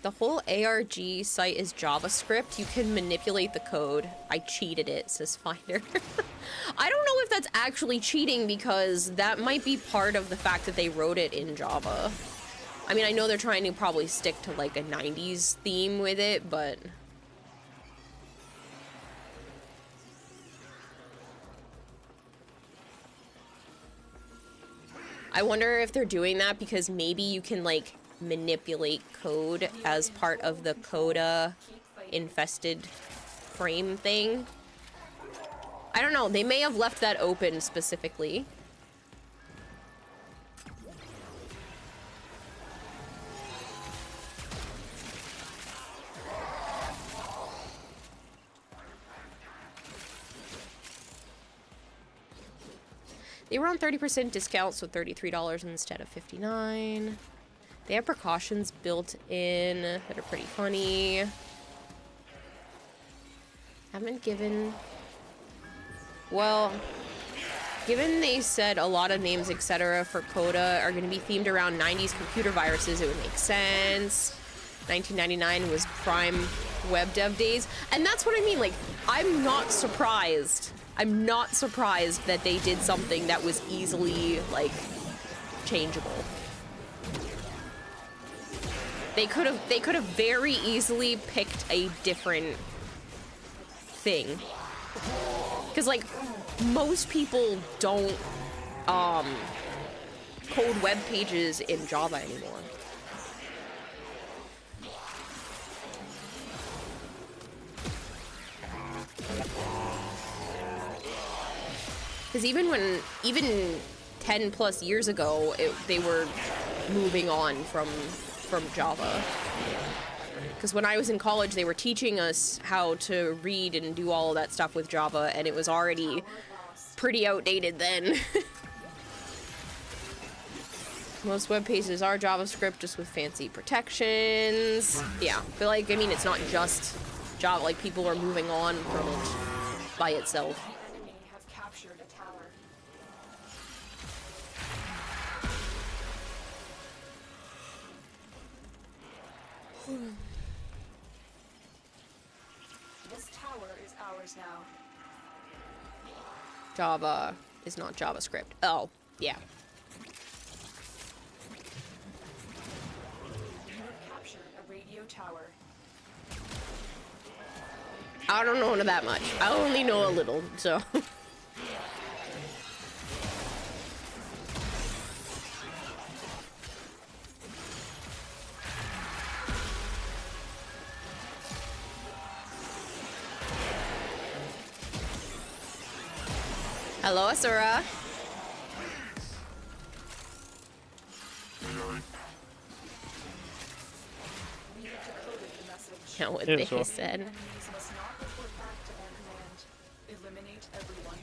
The whole ARG site is JavaScript. You can manipulate the code. I cheated it, says Finder. I don't know if that's actually cheating because that might be part of the fact that they wrote it in Java. I mean, I know they're trying to probably stick to like a 90s theme with it, but... I wonder if they're doing that because maybe you can like manipulate code as part of the Coda infested frame thing. I don't know, they may have left that open specifically. They were on 30% discount, so $33 instead of $59. They have precautions built in that are pretty funny. Haven't given... Well, given they said a lot of names, etc. for Coda are going to be themed around 90s computer viruses, it would make sense. 1999 was prime web dev days. And that's what I mean, like, I'm not surprised. I'm not surprised that they did something that was easily, like, changeable. They could have very easily picked a different thing. Because, like, most people don't, code web pages in Java anymore. Because even 10 plus years ago, they were moving on from Java. Because when I was in college, they were teaching us how to read and do all of that stuff with Java, and it was already pretty outdated then. Most web pages are JavaScript, just with fancy protections. Yeah, but like, I mean, it's not just Java. Like, people are moving on from it by itself. The enemy have captured a tower. This tower is ours now. Java is not JavaScript. Oh, yeah. You have captured a radio tower. I don't know that much. I only know a little, so. Hello, Asura. We have decoded the message. Know what Yeah, they so- said. Enemies must not report back to their command. Eliminate everyone.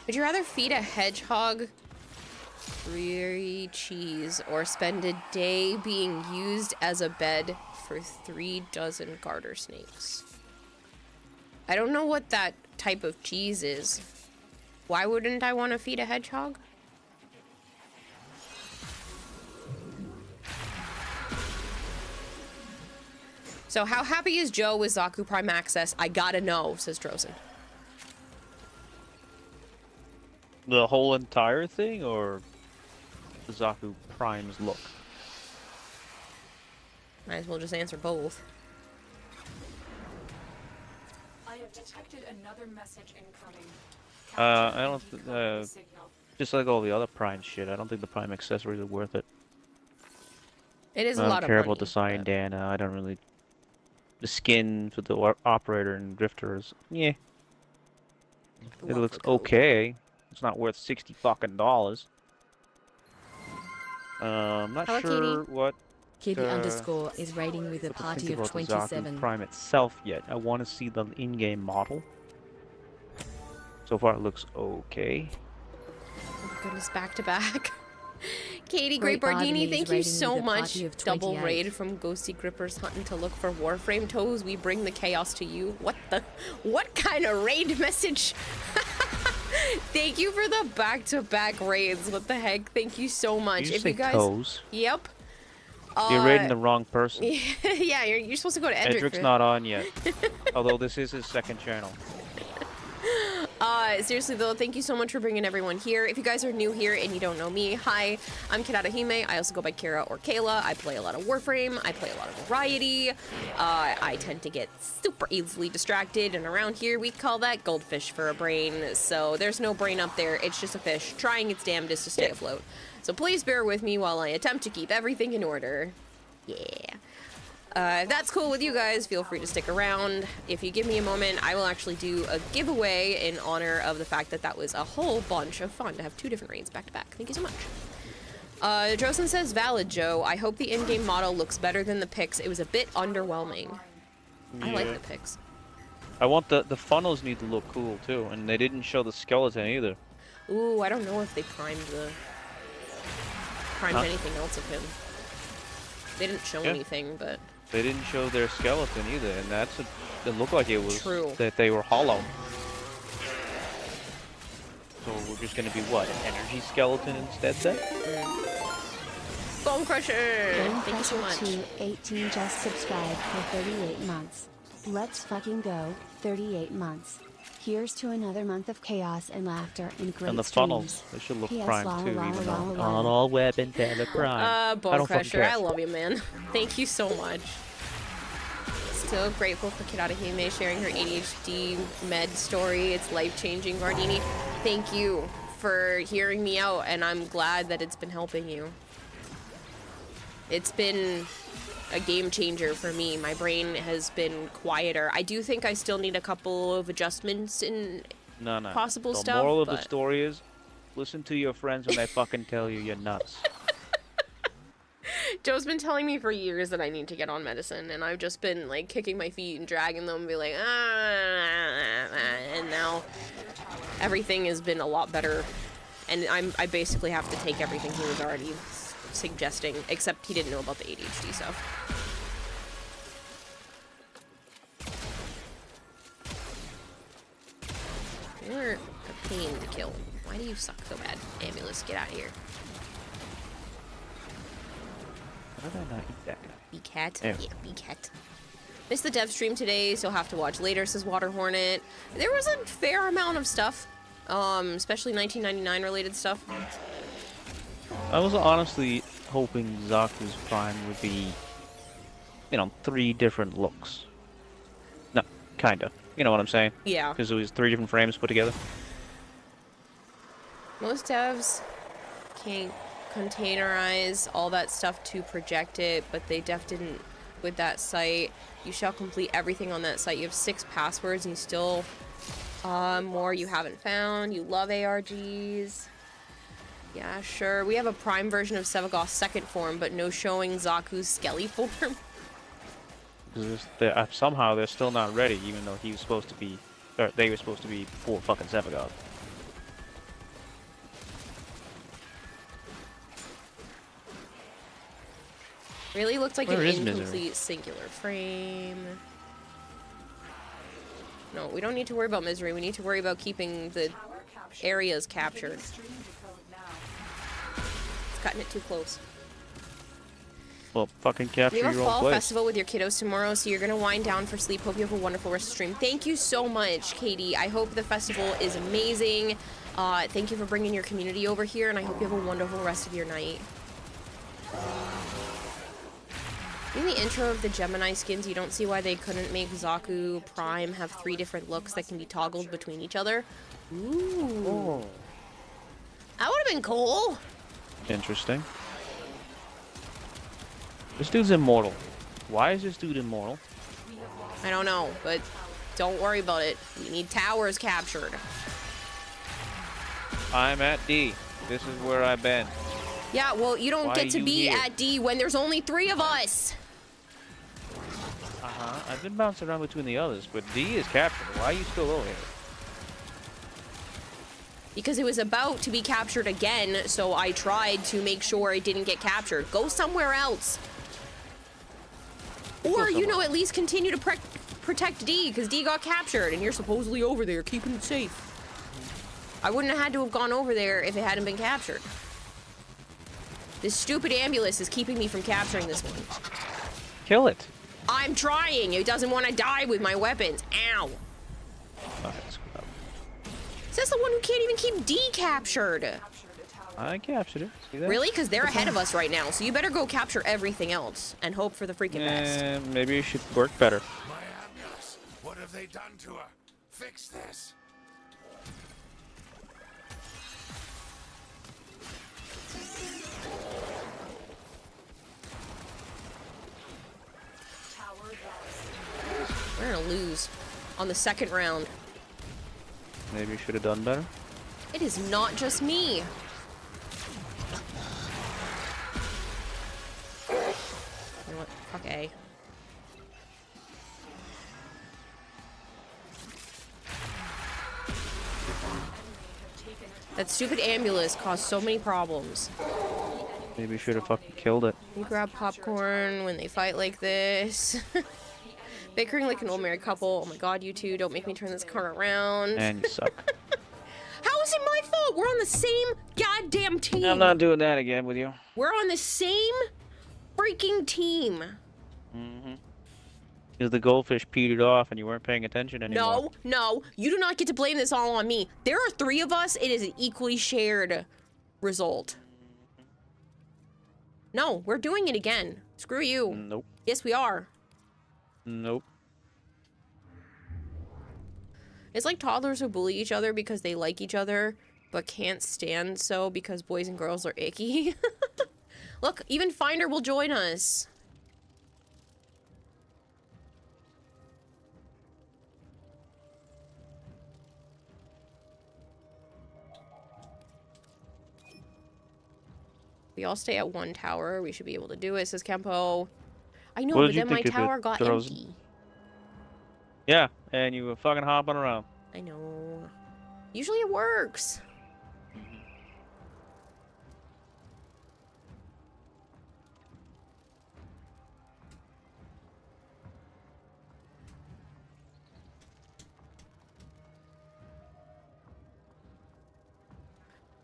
Would you rather feed a hedgehog free cheese or spend a day being used as a bed for 3 dozen garter snakes? I don't know what that type of cheese is. Why wouldn't I want to feed a hedgehog? So how happy is Joe with Zaku Prime Access? I gotta know, says Drozen. The whole entire thing, or the Zaku Prime's look? Might as well just answer both. I have detected another message incoming. I don't Capture and th- decode the signal. Just like all the other Prime shit, I don't think the Prime accessories are worth it. It is I a don't lot of care money. about the Cyan-Dana. I don't really. The skin for the operator and drifters, yeah, it Love looks the code. okay. It's not worth $60 fucking dollars. I'm not Hello, sure what. Kitty underscore is raiding with a what to party think of about the 27. Zaku Prime itself yet. I want to see the in-game model. So far, it looks okay. Oh my goodness, back to back. Katie Great Great Bardini, Bardinis thank you raiding so with a much. party of Double 28. raid from Ghosty Grippers hunting to look for Warframe toes. We bring the chaos to you. What kind of raid message? Thank you for the back-to-back raids. What the heck? Thank you so much. Did you If say you guys, toes? yep. You're raiding the wrong person. Yeah, you're supposed to go to Edric. Edric's not on yet. Although this is his second channel. Seriously though, thank you so much for bringing everyone here. If you guys are new here and you don't know me, hi, I'm Kirarahime. I also go by Kira or Kayla. I play a lot of Warframe. I play a lot of variety. I tend to get super easily distracted, and around here we call that goldfish for a brain. So there's no brain up there. It's just a fish trying its damnedest to stay afloat. So please bear with me while I attempt to keep everything in order. Yeah. If that's cool with you guys, feel free to stick around. If you give me a moment, I will actually do a giveaway in honor of the fact that that was a whole bunch of fun to have 2 different raids back to back. Thank you so much. Drosen says, valid, Joe. I hope the in-game model looks better than the pics. It was a bit underwhelming. I like the pics. I want the funnels need to look cool too, and they didn't show the skeleton either. Ooh, I don't know if they primed Huh? anything else of him. They didn't show Yeah. anything, but They didn't show their skeleton either, and it looked like it was True. that they were hollow. So we're just gonna be what, an energy skeleton instead then? Bone Crusher! Bone Thank you so much. Crusher 218 just subscribed for 38 months. Let's fucking go, 38 months. Here's to another month of chaos and laughter and great And the streams. funnels, they should look P.S. prime la too, la even la though la not la. all weapons have a prime. I Bone don't fucking Crusher, care. I love you, man. Thank you so much. Still grateful for Kirarahime sharing her ADHD med story. It's life-changing, Gardini. Thank you for hearing me out, and I'm glad that it's been helping you. It's been a game changer for me. My brain has been quieter. I do think I still need a couple of adjustments in No. possible The stuff. moral of but... the story is, listen to your friends when they fucking tell you you're nuts. Joe's been telling me for years that I need to get on medicine, and I've just been like kicking my feet and dragging them and be like, and now everything has been a lot better, and I basically have to take everything he was already suggesting, except he didn't know about the ADHD stuff. You're a pain to kill. Why do you suck so bad? Ambulance, get out of here. Why did I not eat that guy? Be cat? Yeah. Yeah, be cat. Missed the dev stream today, so have to watch later, says Water Hornet. There was a fair amount of stuff, especially 1999 related stuff. I was honestly hoping Zaku's Prime would be, 3 different looks. No, kinda. You know what I'm saying? Yeah. Because it was 3 different frames put together. Most devs can't containerize all that stuff to project it, but they didn't with that site. You shall complete everything on that site. You have 6 passwords and you still more you haven't found. You love ARGs. Yeah, sure. We have a prime version of Sevagoth's second form, but no showing Zaku's Skelly form. Because somehow they're still not ready, even though he was supposed to be, or they were supposed to be full fucking Sevagoth. Really looked like Where an is incomplete Misery? singular frame. No, we don't need to worry about Misery. We need to worry about keeping the areas captured. It's cutting it too close. Well, fucking capture We have a your own fall place. festival with your kiddos tomorrow, so you're gonna wind down for sleep. Hope you have a wonderful rest of the stream. Thank you so much, Katie. I hope the festival is amazing. Thank you for bringing your community over here, and I hope you have a wonderful rest of your night. In the intro of the Gemini skins, you don't see why they couldn't make Zaku Prime have 3 different looks that can be toggled between each other. Ooh. Oh. That would have been cool. Interesting. This dude's immortal. Why is this dude immortal? I don't know, but don't worry about it. We need towers captured. I'm at D. This is where I've been. Yeah, well, you don't Why get are to you be here? at D when there's only 3 of us. I've been bouncing around between the others, but D is captured. Why are you still over here? Because it was about to be captured again, so I tried to make sure it didn't get captured. Go somewhere else. Or, at least continue to protect D, because D got captured, and you're supposedly over there keeping it safe. I wouldn't have had to have gone over there if it hadn't been captured. This stupid ambulance is keeping me from capturing this one. Kill it. I'm trying. It doesn't want to die with my weapons. Ow. Okay, screw up. Says the one who can't even keep D captured. I captured it. See that? Really? Because they're ahead of us right now, so you better go capture everything else and hope for the freaking best. Maybe it should work better. My Amulus, what have they done to her? Fix this. We're gonna lose on the second round. Maybe you should have done better. It is not just me. You know what? Fuck A. That stupid ambulance caused so many problems. Maybe you should have fucking killed it. You grab popcorn when they fight like this. Bickering like an old married couple. Oh my god, you two, don't make me turn this car around. And you suck. How is it my fault? We're on the same goddamn team. I'm not doing that again with you. We're on the same freaking team. Because the goldfish petered off and you weren't paying attention anymore. No, you do not get to blame this all on me. There are 3 of us. It is an equally shared result. No, we're doing it again. Screw you. Nope. Yes, we are. Nope. It's like toddlers who bully each other because they like each other, but can't stand so because boys and girls are icky. Look, even Finder will join us. We all stay at one tower. We should be able to do it, says Campo. I know, What but did you then my think of it, tower got Throws? empty. Yeah, and you were fucking hopping around. I know. Usually it works.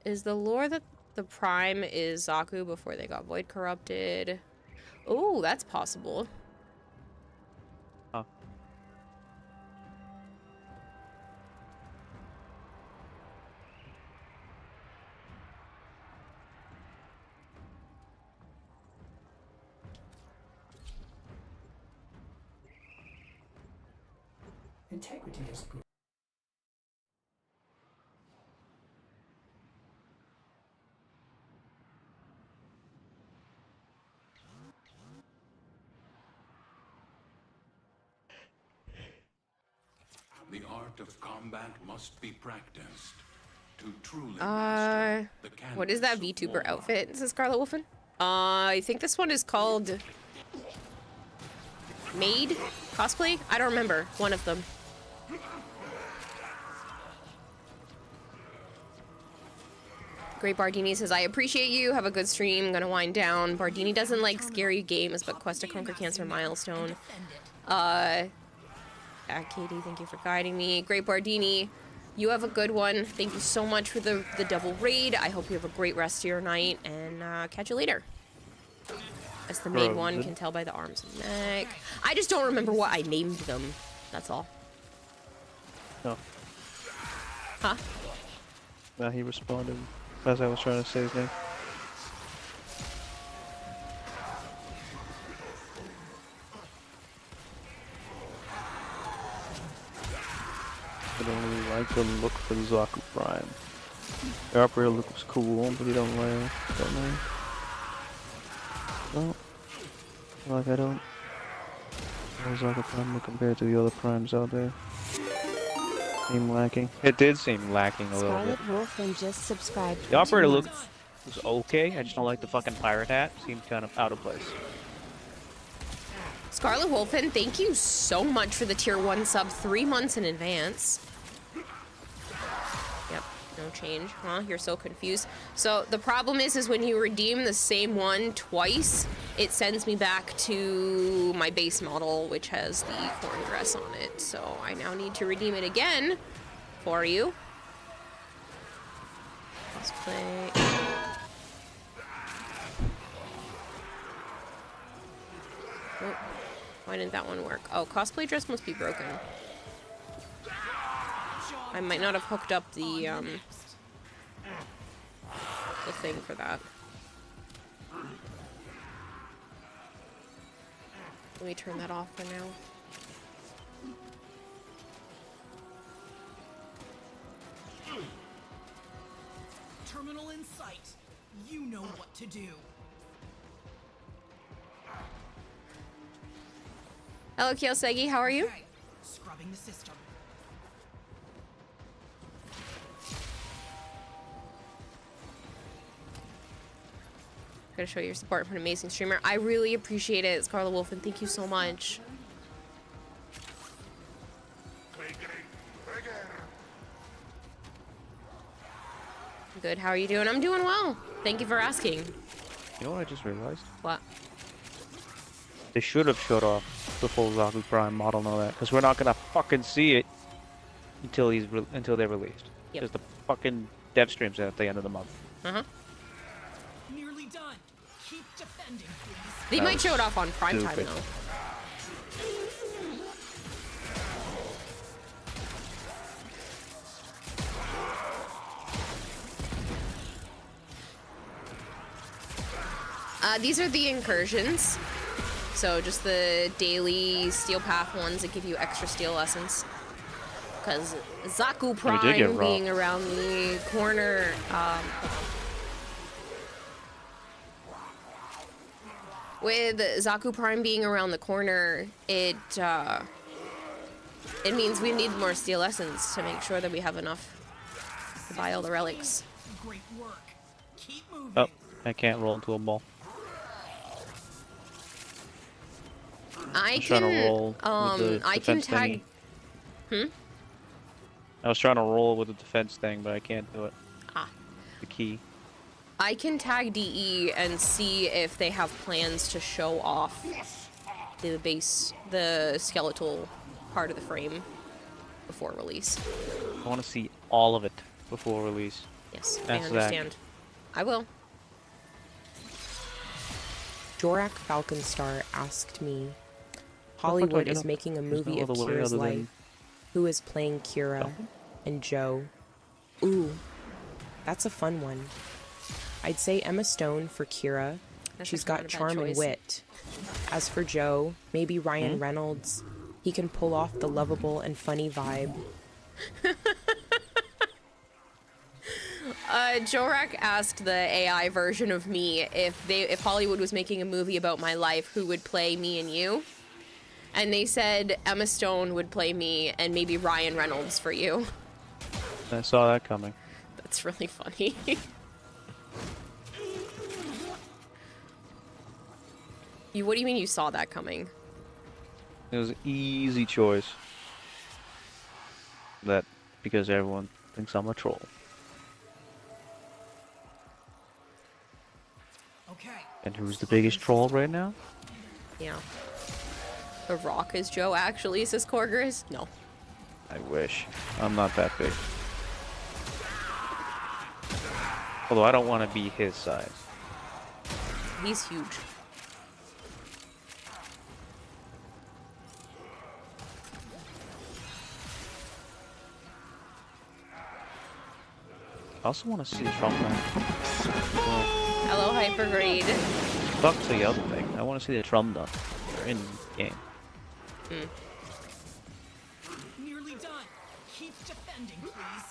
Is the lore that the Prime is Zaku before they got Void corrupted? Oh, that's possible. Huh. Integrity is good. The art of combat must be practiced to truly master the what is that canvas of VTuber war. outfit? Says Scarlet Wolfen. I think this one is called Maid Cosplay? I don't remember. One of them. Great Bardini says, I appreciate you. Have a good stream. Gonna wind down. Bardini doesn't like scary games, but Quest to Conquer Cancer Milestone. Katie, thank you for guiding me. Great Bardini, you have a good one. Thank you so much for the double raid. I hope you have a great rest of your night, and catch you later. As the main one can tell by the arms and neck. I just don't remember what I named them. That's all. No. Huh? Well, he responded as I was trying to say his name. I don't really like the look for the Zaku Prime. The operator look was cool, but you don't like it. No. Like I don't. How Zaku Prime look compared to the other primes out there? Seem lacking. It did seem lacking a little bit. Scarlet Wolfen just subscribed. The for operator 2 look months. was okay. I just don't like the fucking pirate hat. Seemed kind of out of place. Scarlet Wolfen, thank you so much for the tier 1 sub 3 months in advance. Yep, no change. Huh? You're so confused. So the problem is when you redeem the same one twice, it sends me back to my base model, which has the corn dress on it. So I now need to redeem it again for you. Let's play. Oh. Why didn't that one work? Oh, cosplay dress must be broken. I might not have hooked up the thing for that. Let me turn that off for now. Terminal in sight. You know what to do. Hello, Kiyosegi, how are you? Okay, scrubbing the system. Gotta show your support for an amazing streamer. I really appreciate it, Scarlet Wolfen. Thank you so much. Good, how are you doing? I'm doing well. Thank you for asking. You know what I just realized? What? They should have showed off the full Zaku Prime model and all that, because we're not gonna fucking see it until until they're released. Yep. Because the fucking dev streams at the end of the month. Uh-huh. Nearly done. Keep defending, please. They might show it off on prime time, stupid. though. These are the incursions. So just the daily steel path ones that give you extra steel essence. Because Zaku Prime being around the corner, With Zaku Prime being around the corner, it means we need more steel essence to make sure that we have enough to buy all the relics. Great work. Keep moving. Oh, I can't roll into a ball. I I'm trying to roll with the I can defense tag. thingy. I was trying to roll with the defense thing, but I can't do it. Ah. The key. I can tag DE and see if they have plans to show off the skeletal part of the frame before release. I want to see all of it before release. Yes, I That's understand. I will. Jorak Falconstar asked me, Hollywood is making a movie of Kira's life. Who is playing Kira and Joe? Ooh, that's a fun one. I'd say Emma Stone for Kira. She's got charm and wit. As for Joe, maybe Ryan Reynolds. He can pull off the lovable and funny vibe. Jorak asked the AI version of me if Hollywood was making a movie about my life, who would play me and you? And they said Emma Stone would play me and maybe Ryan Reynolds for you. I saw that coming. That's really funny. What do you mean you saw that coming? It was an easy choice. That because everyone thinks I'm a troll. Okay. And who's the biggest troll right now? Yeah. The Rock is Joe actually, says Corgris? No. I wish. I'm not that big. Although I don't want to be his size. He's huge. I also want to see Trump now. Hello, Hypergrade. Fuck the other thing. I want to see the Trump done. They're in game. Nearly done. Keep defending, please.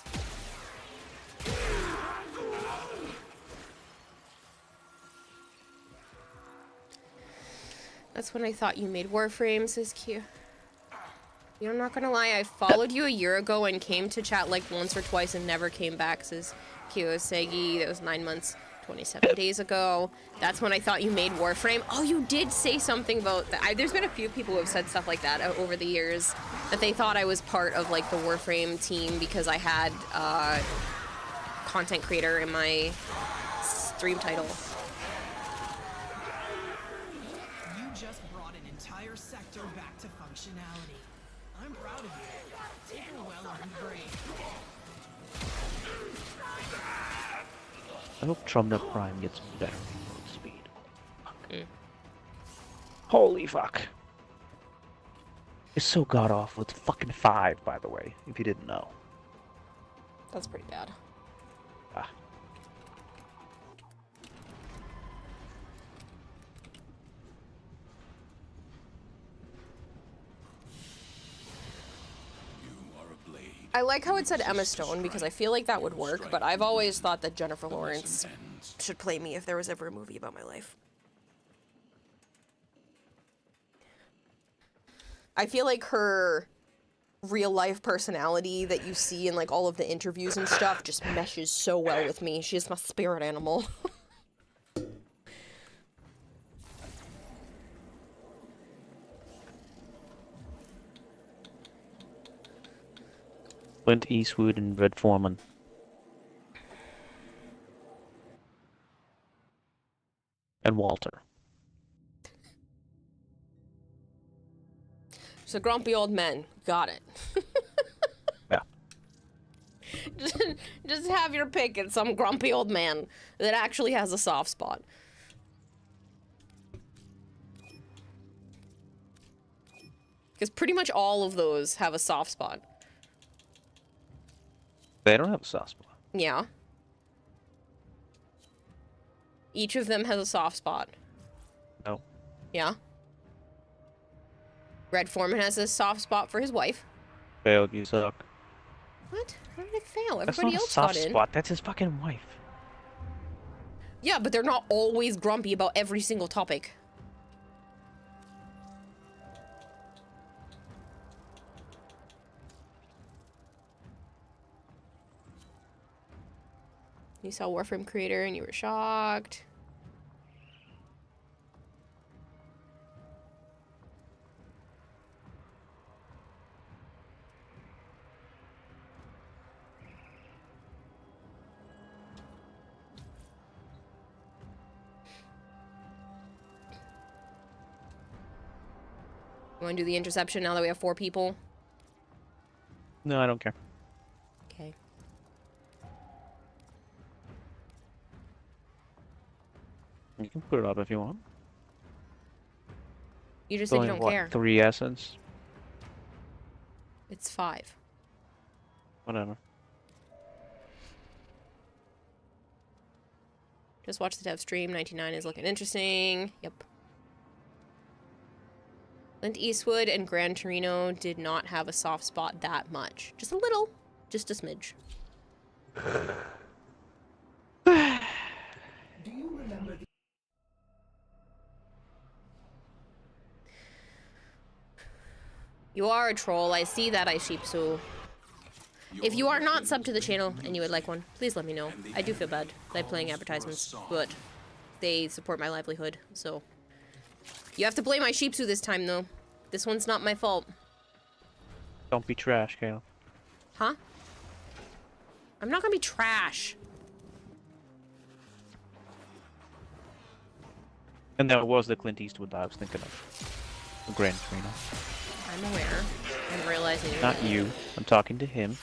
That's when I thought you made Warframe, says Q. You know, I'm not gonna lie, I followed you a year ago and came to chat like once or twice and never came back, says Q. Segi. That was 9 months, 27 days ago. That's when I thought you made Warframe. Oh, you did say something about that. There's been a few people who have said stuff like that over the years, that they thought I was part of like the Warframe team because I had content creator in my stream title. You just brought an entire sector back to functionality. I'm proud of you. Take a well-earned break. I hope Trump Prime gets better reload speed. Fuck. Holy fuck. It's so god awful. It's fucking 5, by the way, if you didn't know. That's pretty bad. Ah. I like how it said Emma Stone because I feel like that would work, but I've always thought that Jennifer Lawrence should play me if there was ever a movie about my life. I feel like her real life personality that you see in like all of the interviews and stuff just meshes so well with me. She's my spirit animal. Clint Eastwood and Red Foreman. And Walter. So grumpy old men. Got it. Yeah. Just have your pick at some grumpy old man that actually has a soft spot. Because pretty much all of those have a soft spot. They don't have a soft spot. Yeah. Each of them has a soft spot. No. Yeah. Red Foreman has a soft spot for his wife. Failed, you suck. What? How did it fail? That's Everybody not a else soft got in. spot. That's his fucking wife. Yeah, but they're not always grumpy about every single topic. You saw Warframe Creator and you were shocked. You want to do the interception now that we have 4 people? No, I don't care. Okay. You can put it up if you want. You just It's said you only, don't what, care. 3 essence? It's 5. Whatever. Just watch the dev stream. 99 is looking interesting. Yep. Clint Eastwood and Gran Torino did not have a soft spot that much. Just a little. Just a smidge. Do you remember the You are a troll. I see that, Aishipsu. If you are not subbed to the channel and you would like one, please let me know. I do feel bad that I'm playing advertisements, but they support my livelihood, so... You have to blame Aishipsu this time, though. This one's not my fault. Don't be trash, Kayla. Huh? I'm not gonna be trash. And that was the Clint Eastwood that I was thinking of. The Gran Torino. I'm aware. I'm realizing... Not you. I'm talking to him.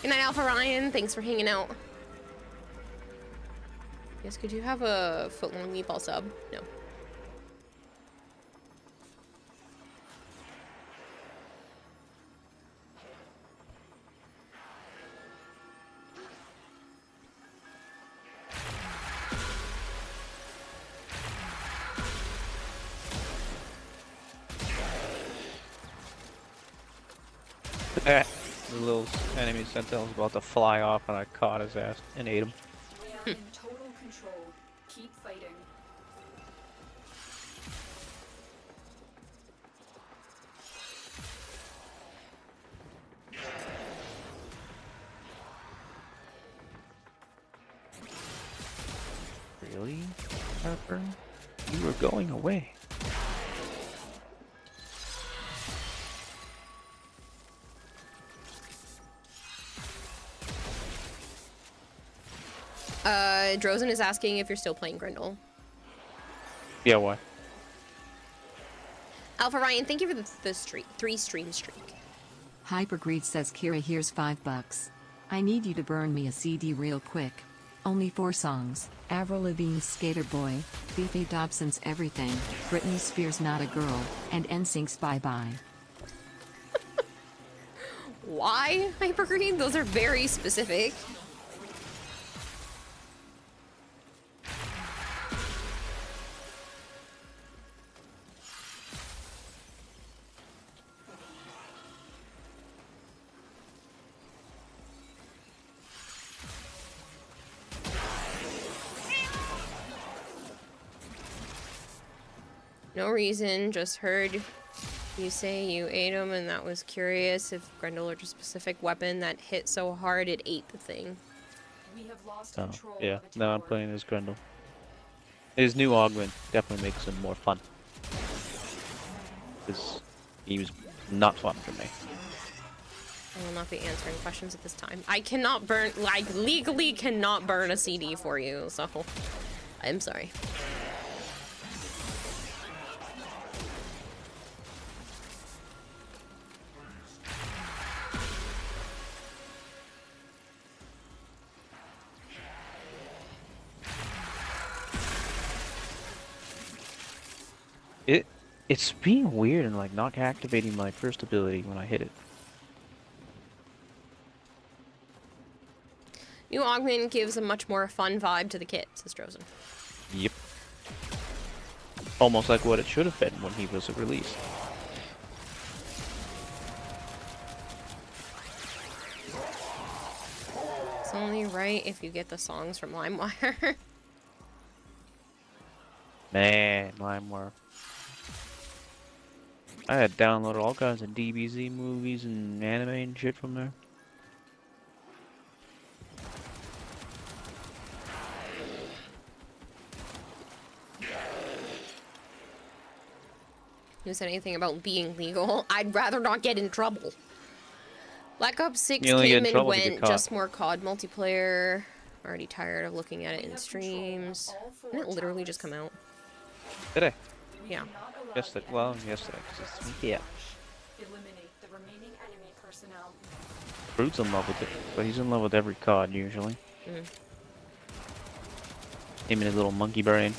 Good night, Alpha Ryan. Thanks for hanging out. Yes, could you have a foot-long meatball sub? No. The little enemy sentinel was about to fly off and I caught his ass and ate him. We are in total control. Keep fighting. Really, Harper? You were going away. Drozen is asking if you're still playing Grendel. Yeah, why? Alpha Ryan, thank you for the 3 stream streak. Hypergreed says, Kira, here's $5. I need you to burn me a CD real quick. Only 4 songs. Avril Lavigne's Skater Boy, Fifi Dobson's Everything, Britney Spears' Not a Girl, and NSYNC's Bye Bye. Why, Hypergreen? Those are very specific. No reason, just heard you say you ate him and that was curious if Grendel or a specific weapon that hit so hard it ate the thing. We have lost Oh, control yeah. of the Now I'm tower. playing as Grendel. His new augment definitely makes him more fun. Because he was not fun for me. I will not be answering questions at this time. I cannot burn, like, legally cannot burn a CD for you, so I'm sorry. It's being weird and like not activating my first ability when I hit it. New augment gives a much more fun vibe to the kit, says Drozen. Yep. Almost like what it should have been when he was released. It's only right if you get the songs from LimeWire. Man, LimeWire. I had downloaded all kinds of DBZ movies and anime and shit from there. Who said anything about being legal? I'd rather not get in trouble. Black Ops 6 You only get came in and trouble if you get went, caught. just more COD multiplayer. Already tired of looking at it in streams. Didn't it literally just come out? Did I? Yeah. Yesterday. Well, yesterday. 'Cause it's, yeah. Eliminate the remaining enemy personnel. Fruit's in love with it, but he's in love with every COD usually. Mm. Him and his little monkey brain.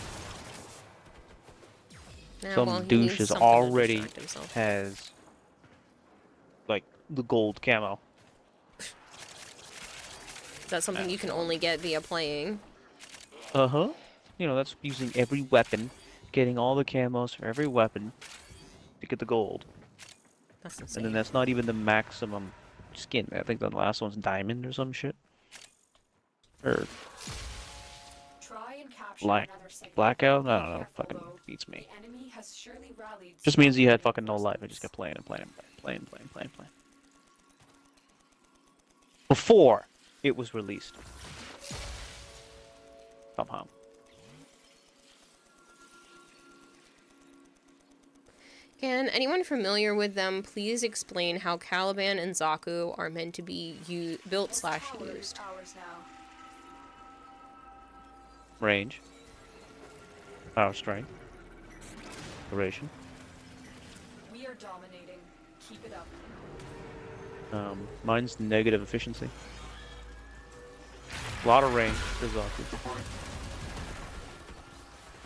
Nah, Some well, he douche needs is something to already distract himself. has like the gold camo. That's something you can only get via playing. Uh-huh. You know, that's using every weapon, getting all the camos for every weapon to get the gold. That's And insane. then that's not even the maximum skin. I think the last one's diamond or some shit. Or Try and capture black. another signal. Blackout? I Be don't know. careful, Fucking though. beats me. The enemy has surely rallied Just means you had some fucking no life. I just reinforcements. kept playing and playing and playing. Before it was released. Somehow. Can anyone familiar with them please explain how Caliban and Zaku are meant to be built slash used? Ours now. Range. Power strength. Duration. We are dominating. Keep it up. Mine's negative efficiency. A lot of range for Zaku.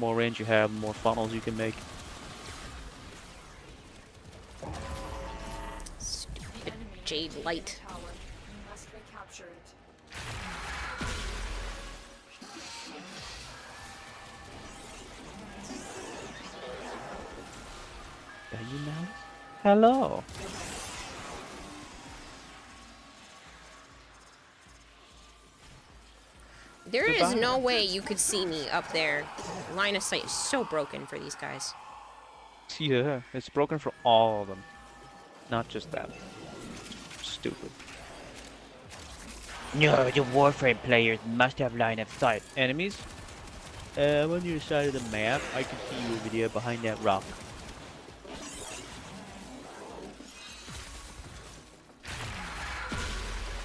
More range you have, more funnels you can make. Stupid Jade Light. Tower. You must recapture it. Are you now? Hello. There is Goodbye. no way you could see me up there. Line of sight is so broken for these guys. Yeah, it's broken for all of them. Not just that. Stupid. No, the Warframe players must have line of sight. Enemies? On your side of the map, I can see you over there behind that rock.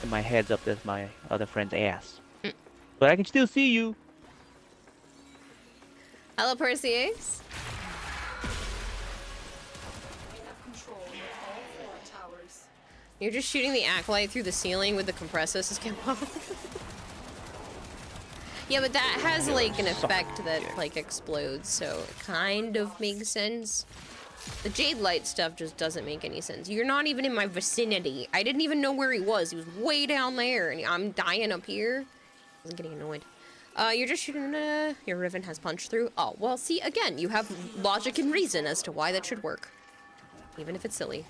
And my head's up as my other friend's ass. But I can still see you. Hello, Perseus. We have control of all 4 towers. You're just shooting the acolyte through the ceiling with the compressor system. Yeah, but that has like an effect that like explodes, so it kind of makes sense. The Jade Light stuff just doesn't make any sense. You're not even in my vicinity. I didn't even know where he was. He was way down there, and I'm dying up here. I was getting annoyed. You're just shooting, your Riven has punched through. Oh, well, see, again, you have logic and reason as to why that should work. Even if it's silly.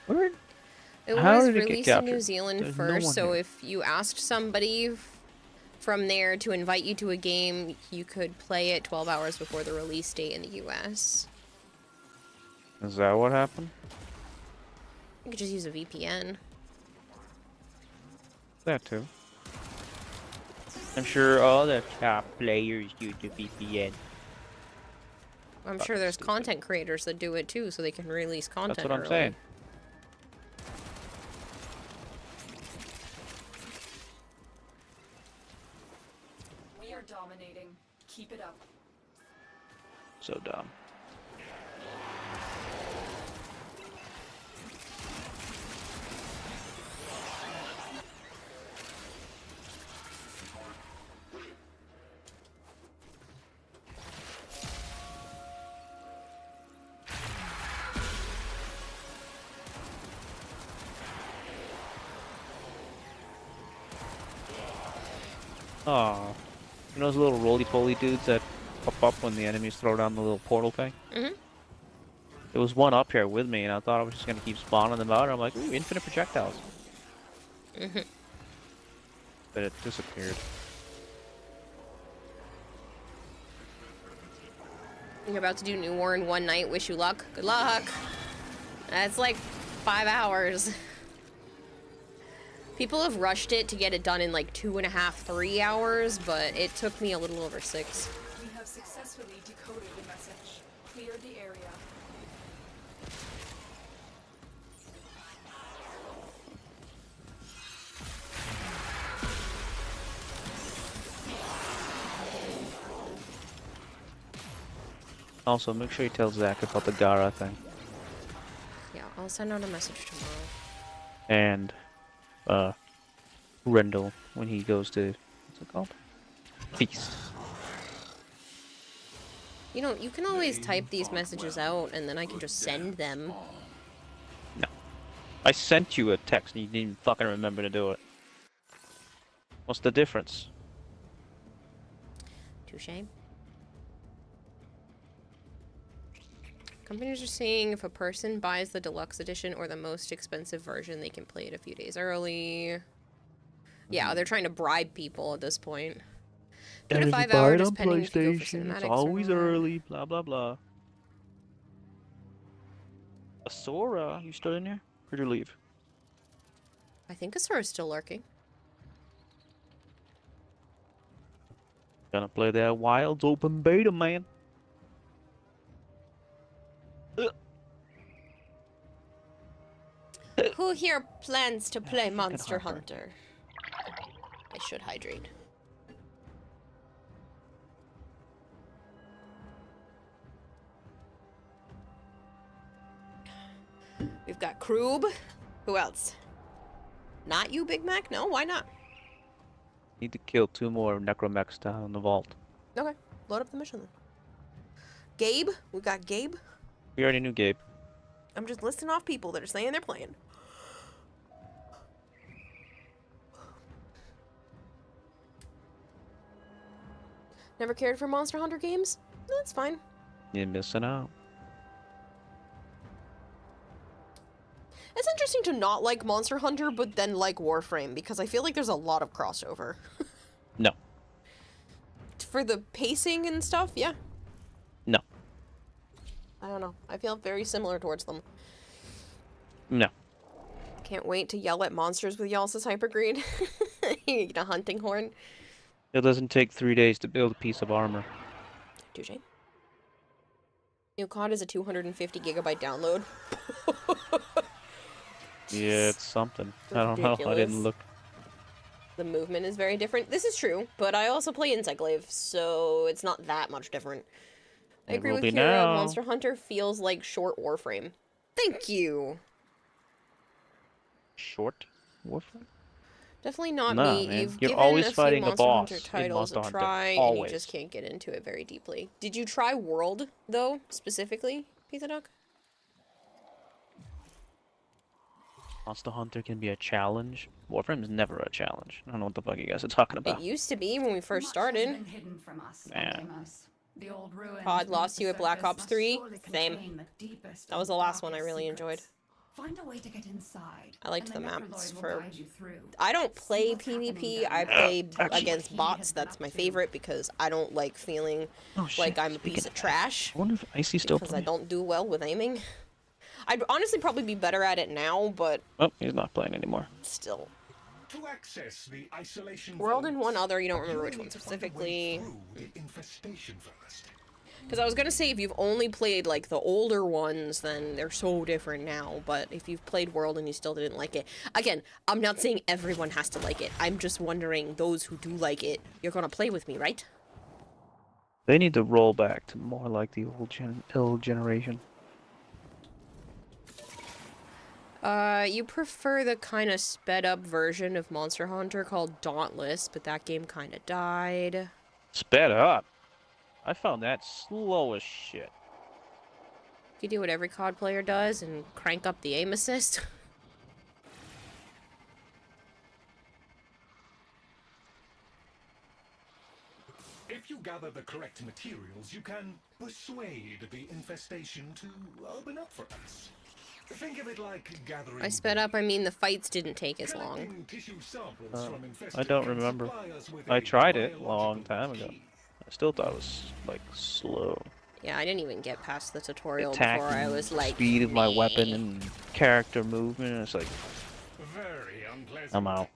Where? It How was did it get released in New captured? Zealand There's no first, one so here. if you asked somebody from there to invite you to a game, you could play it 12 hours before the release date in the US. Is that what happened? You could just use a VPN. That too. I'm sure all the top players use the VPN. I'm Fucking sure there's stupid. content creators that do it too, so they can release content That's what I'm early. saying. We are dominating. Keep it up. So dumb. Oh, you know those little roly-poly dudes that pop up when the enemies throw down the little portal thing? Mm-hmm. There was one up here with me, and I thought I was just gonna keep spawning them out. I'm like, ooh, infinite projectiles. Mm-hmm. But it disappeared. You're about to do New War in one night. Wish you luck. Good luck. That's like 5 hours. People have rushed it to get it done in like 2.5, 3 hours, but it took me a little over 6. We have successfully decoded the message. Clear the area. Also, make sure you tell Zach about the Gara thing. Yeah, I'll send out a message tomorrow. And, Rendell, when he goes to, what's it called? Feast. You know, you can always type these messages out, and then I can just send them. No. I sent you a text and you didn't even fucking remember to do it. What's the difference? Touché. Companies are saying if a person buys the deluxe edition or the most expensive version, they can play it a few days early. Yeah, they're trying to bribe people at this point. 2 to 5 hours depending if you go for cinematics. It's always early, blah blah blah. Asura, you still in here? Or did you leave? I think Asura's still lurking. Gonna play that Wilds open beta, man. Who here plans to play Monster Hunter? I should hydrate. We've got Kroob. Who else? Not you, Big Mac? No, why not? Need to kill 2 more necromechs down in the vault. Okay, load up the mission then. Gabe? We got Gabe? We already knew Gabe. I'm just listing off people that are saying they're playing. Never cared for Monster Hunter games? That's fine. You're missing out. It's interesting to not like Monster Hunter, but then like Warframe, because I feel like there's a lot of crossover. No. For the pacing and stuff, yeah. No. I don't know. I feel very similar towards them. No. Can't wait to yell at monsters with y'all, says Hypergreed. You get a hunting horn. It doesn't take 3 days to build a piece of armor. Touché. New COD is a 250 gigabyte download. Yeah, it's something. I don't know. I didn't look. The movement is very different. This is true, but I also play Insectlave, so it's not that much different. I agree with Kira. Monster Hunter feels like short Warframe. Thank you. Short Warframe? Definitely not Nah, me. man. You've You're given always a few fighting a Monster boss Hunter in titles Monster a Hunter. try, and you Always. just can't get into it very deeply. Did you try World, though, specifically, Pizza Duck? Monster Hunter can be a challenge. Warframe is never a challenge. I don't know what the fuck you guys are talking about. It used to be when we first started. Yeah. COD lost you at Black Ops 3. Same. That was the last one I really enjoyed. Find a way to get inside. I liked the maps for... I don't play PvP, I play against bots. That's my favorite because I don't like feeling like I'm a piece of trash. I wonder if Icy's still because I playing. don't do well with aiming. I'd honestly probably be better at it now, but... Oh, he's not playing anymore. Still. To access the isolation World and one other, you don't remember which one specifically. infestation first. Because I was going to say, if you've only played, like, the older ones, then they're so different now. But if you've played World and you still didn't like it... Again, I'm not saying everyone has to like it. I'm just wondering, those who do like it, you're going to play with me, right? They need to roll back to more like the old generation. You prefer the kind of sped-up version of Monster Hunter called Dauntless, but that game kind of died. Sped up? I found that slow as shit. You do what every COD player does and crank up the aim assist. If you gather the correct materials, you can persuade the infestation to open up for us. Think of it like gathering. I sped up, I mean the fights didn't take as long. I don't remember. I tried it a long time ago. I still thought it was, like, slow. Yeah, I didn't even get past the tutorial Attacking, before I was like, speed of my weapon and character movement, and it's like, I'm out.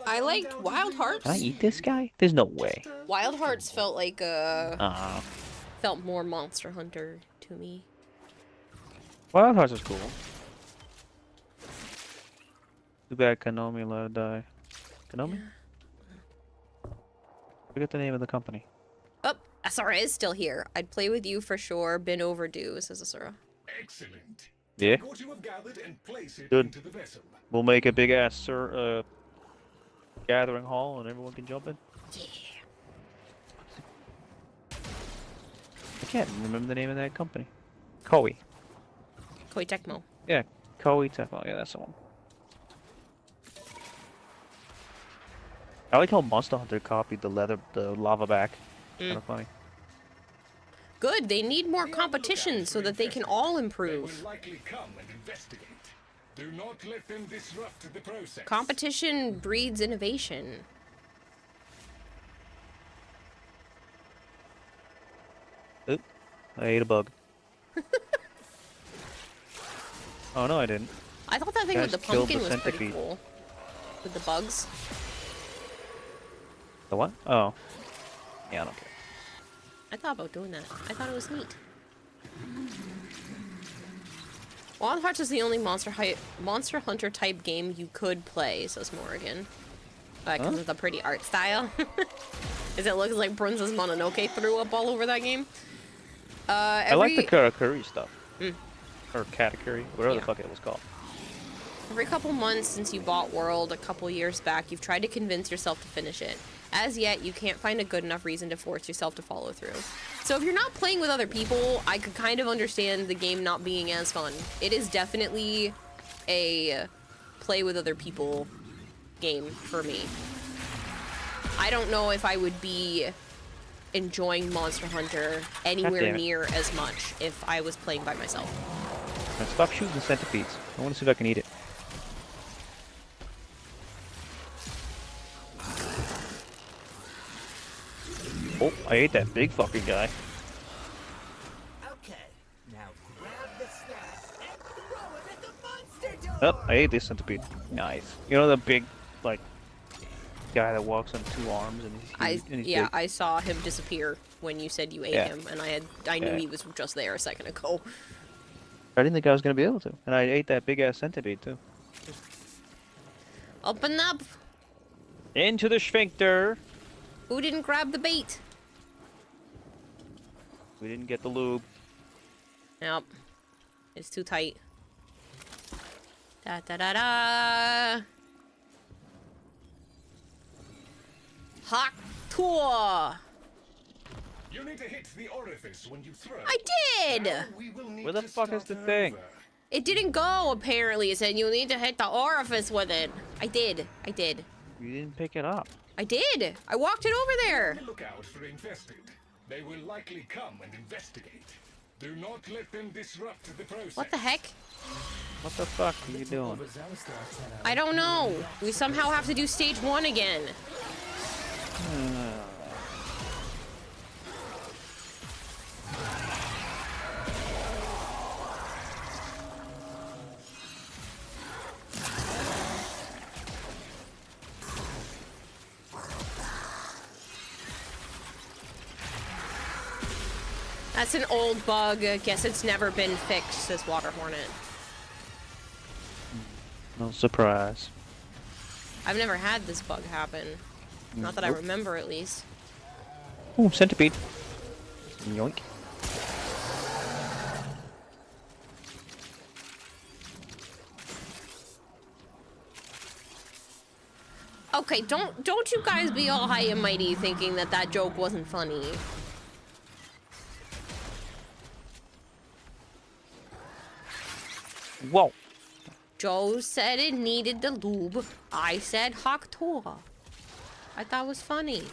I liked Wild Hearts. Can I eat this guy? There's no way. Wild Hearts felt like felt more Monster Hunter to me. Wild Hearts is cool. Too bad Konami let it die. Konami? Forget the name of the company. Oh, Asura is still here. I'd play with you for sure. Been overdue, says Asura. Excellent. Yeah. What you have gathered and place it Good. into the vessel. We'll make a big ass gathering hall and everyone can jump in. Yeah. I can't remember the name of that company. Koei. Koei Tecmo. Yeah, Koei Tecmo. Yeah, that's the one. I like how Monster Hunter copied the lava back. Kind of funny. Good, they need more competition so that they can all improve. Do not let them disrupt the process. Competition breeds innovation. Oop, I ate a bug. Oh no, I didn't. I thought that thing with the Guys killed pumpkin the was pretty centipede. cool. With the bugs. The what? Oh. Yeah, I don't care. I thought about doing that. I thought it was neat. Wild Hearts is the only Monster Hunter type game you could play, says Morrigan. Because of the pretty art style. Because it looks like Princess Mononoke threw up all over that game. I like the Karakuri stuff. Or Katakuri, whatever the fuck it was called. Every couple months since you bought World a couple years back, you've tried to convince yourself to finish it. As yet, you can't find a good enough reason to force yourself to follow through. So if you're not playing with other people, I could kind of understand the game not being as fun. It is definitely a play with other people game for me. I don't know if I would be enjoying Monster Hunter anywhere near as much if I was playing by myself. Now stop shooting the centipedes. I want to see if I can eat it. Oh, I ate that big fucking guy. Okay, now grab the staff and throw it at the monster door. Oh, I ate this centipede. Nice. You know the big, like, guy that walks on two arms and he's huge, Yeah, big? I saw him disappear when you said you ate him, and I knew he was just there a second ago. I didn't think I was gonna be able to, and I ate that big ass centipede too. Open up! Into the sphincter. Who didn't grab the bait? We didn't get the lube. Nope. It's too tight. Da da da da! Hawk tour! You need to hit the orifice when you throw. I did! Where the fuck is the thing? It didn't go, apparently. It said you need to hit the orifice with it. I did. I did. You didn't pick it up. I did! I walked it over there! Look out for infested. They will likely come and investigate. Do not let them disrupt the process. What the heck? What the fuck are you doing? I don't know. We somehow have to do stage 1 again. That's an old bug. I guess it's never been fixed, says Water Hornet. No surprise. I've never had this bug happen. Not that I remember, at least. Ooh, centipede. Yoink. Okay, don't you guys be all high and mighty thinking that that joke wasn't funny. Whoa. Joe said it needed the lube. I said Hawk tour. I thought it was funny.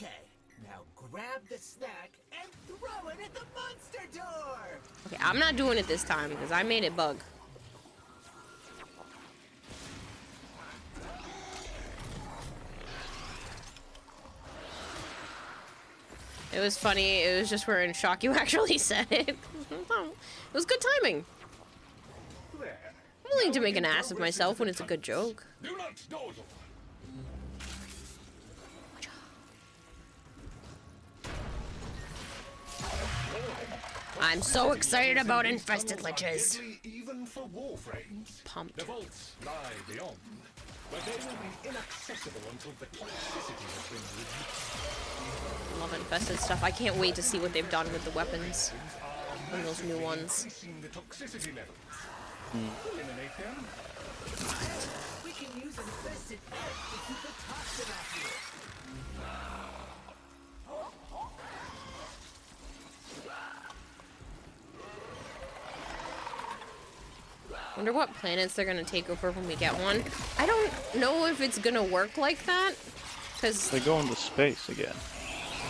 Okay, now grab the snack and throw it at the monster door! Okay, I'm not doing it this time because I made it bug. It was funny. It was just we're in shock you actually said it. It was good timing. I'm willing to make an ass of myself when it's a good joke. Do not dawdle. I'm so excited about infested liches. Even for warframes. Pumped. The vaults lie beyond, where they will be inaccessible until the toxicity has been removed. Love infested stuff. I can't wait to see what they've done with the weapons and those new ones. The toxicity levels. Eliminate them. We can use infested eggs to keep the toxin off you. Wonder what planets they're gonna take over when we get one. I don't know if it's gonna work like that, because They go into space again.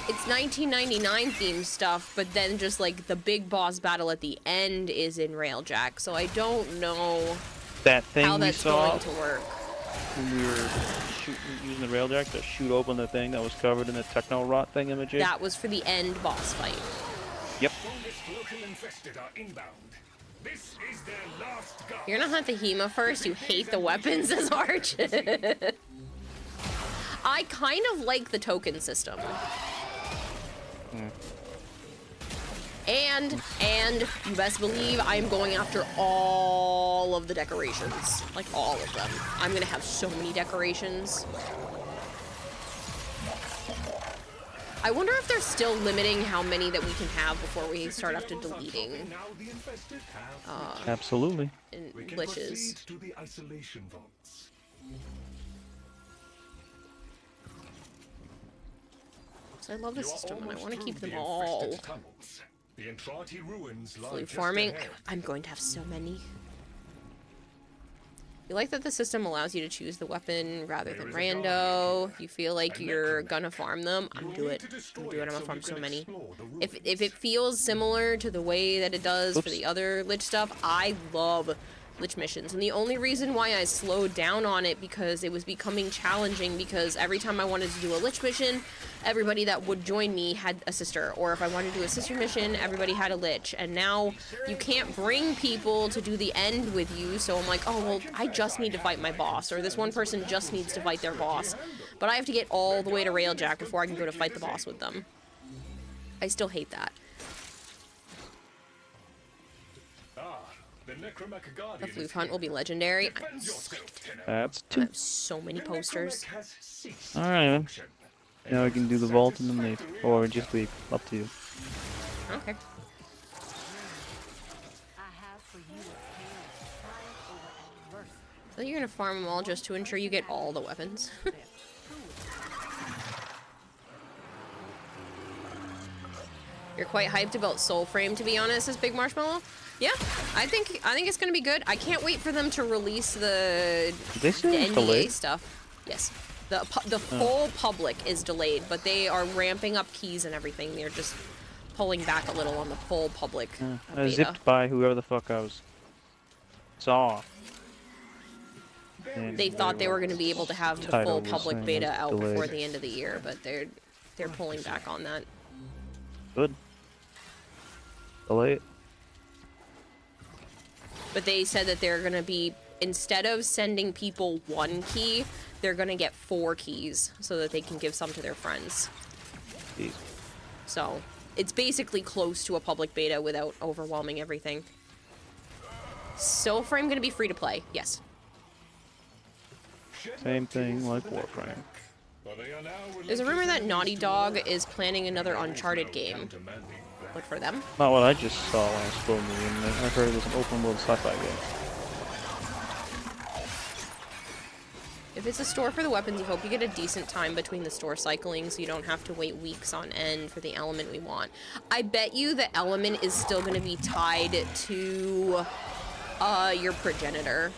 it's 1999 themed stuff, but then just like the big boss battle at the end is in Railjack, so I don't know That thing how we that's saw going to work. when we were using the railjack to shoot open the thing that was covered in the techno rot thingamajig. That was for the end boss fight. Yep. Local infested are inbound. This is their last go. You're gonna hunt the Hema first. You hate the weapons as Arch. I kind of like the token system. And you best believe I'm going after all of the decorations. Like all of them. I'm gonna have so many decorations. I wonder if they're still limiting how many that we can have before we start after deleting Absolutely. liches. To the isolation vaults. So I love this system and I want to keep them all. The Entrati ruins lie Flute just farming. ahead. I'm going to have so many. You like that the system allows you to choose the weapon rather than rando. You feel like you're gonna farm them. I'm do it. I'm do it. I'm gonna farm so many. If it feels similar to the way that it does for the other Lich stuff, I love Lich missions. And the only reason why I slowed down on it because it was becoming challenging because every time I wanted to do a Lich mission, everybody that would join me had a sister. Or if I wanted to do a sister mission, everybody had a Lich. And now you can't bring people to do the end with you, so I'm like, oh, well, I just need to fight my boss. Or this one person just needs to fight their boss. But I have to get all the way to Railjack before I can go to fight the boss with them. I still hate that. The flute hunt will be legendary. I'm psyched. That's I two. have so many posters. Alright, then. Now we can do the vault and then leave. Or just leave. Up to you. Okay. So you're gonna farm them all just to ensure you get all the weapons. You're quite hyped about Soulframe, to be honest, as Big Marshmallow. Yeah, I think it's gonna be good. I can't wait for them to release the NDA delayed? stuff. Yes, the full public is delayed, but they are ramping up keys and everything. They're just pulling back a little on the full public I beta. zipped by whoever the fuck I saw. And They thought they were going to be able to have the Title full was public saying beta it's out delayed. before the end of the year, but they're pulling back on that. Good. Delay it. But they said that they're going to be, instead of sending people 1 key, they're going to get 4 keys so that they can give some to their friends. Jeez. So it's basically close to a public beta without overwhelming everything. Soulframe going to be free to play? Yes. Same thing like Warframe. There's a rumor that Naughty Dog is planning another Uncharted game. But for them? Not what I just saw when I was scrolling the internet. I heard it was an open world sci-fi game. If it's a store for the weapons, you hope you get a decent time between the store cycling so you don't have to wait weeks on end for the element we want. I bet you the element is still going to be tied to your progenitor.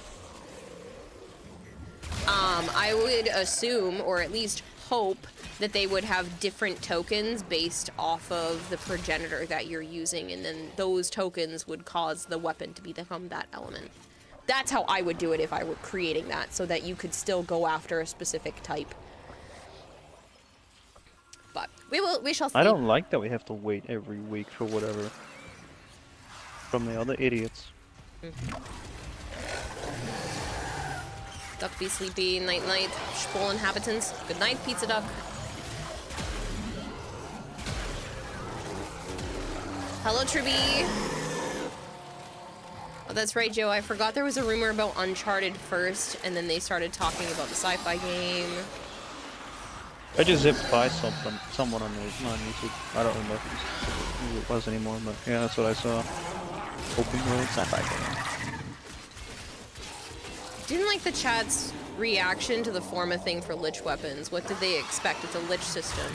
I would assume, or at least hope that they would have different tokens based off of the progenitor that you're using, and then those tokens would cause the weapon to become that element. That's how I would do it if I were creating that, so that you could still go after a specific type. But we shall see. I don't like that we have to wait every week for whatever from the other idiots. Duck be sleepy, night night, Spool inhabitants. Good night, pizza duck. Hello, Tribby. Oh, that's right, Joe. I forgot there was a rumor about Uncharted first, and then they started talking about the sci-fi game. I just zipped by someone on YouTube. I don't remember who it was anymore, but yeah, that's what I saw. Open world sci-fi game. Didn't like the chat's reaction to the Forma thing for Lich weapons. What did they expect? It's a Lich system.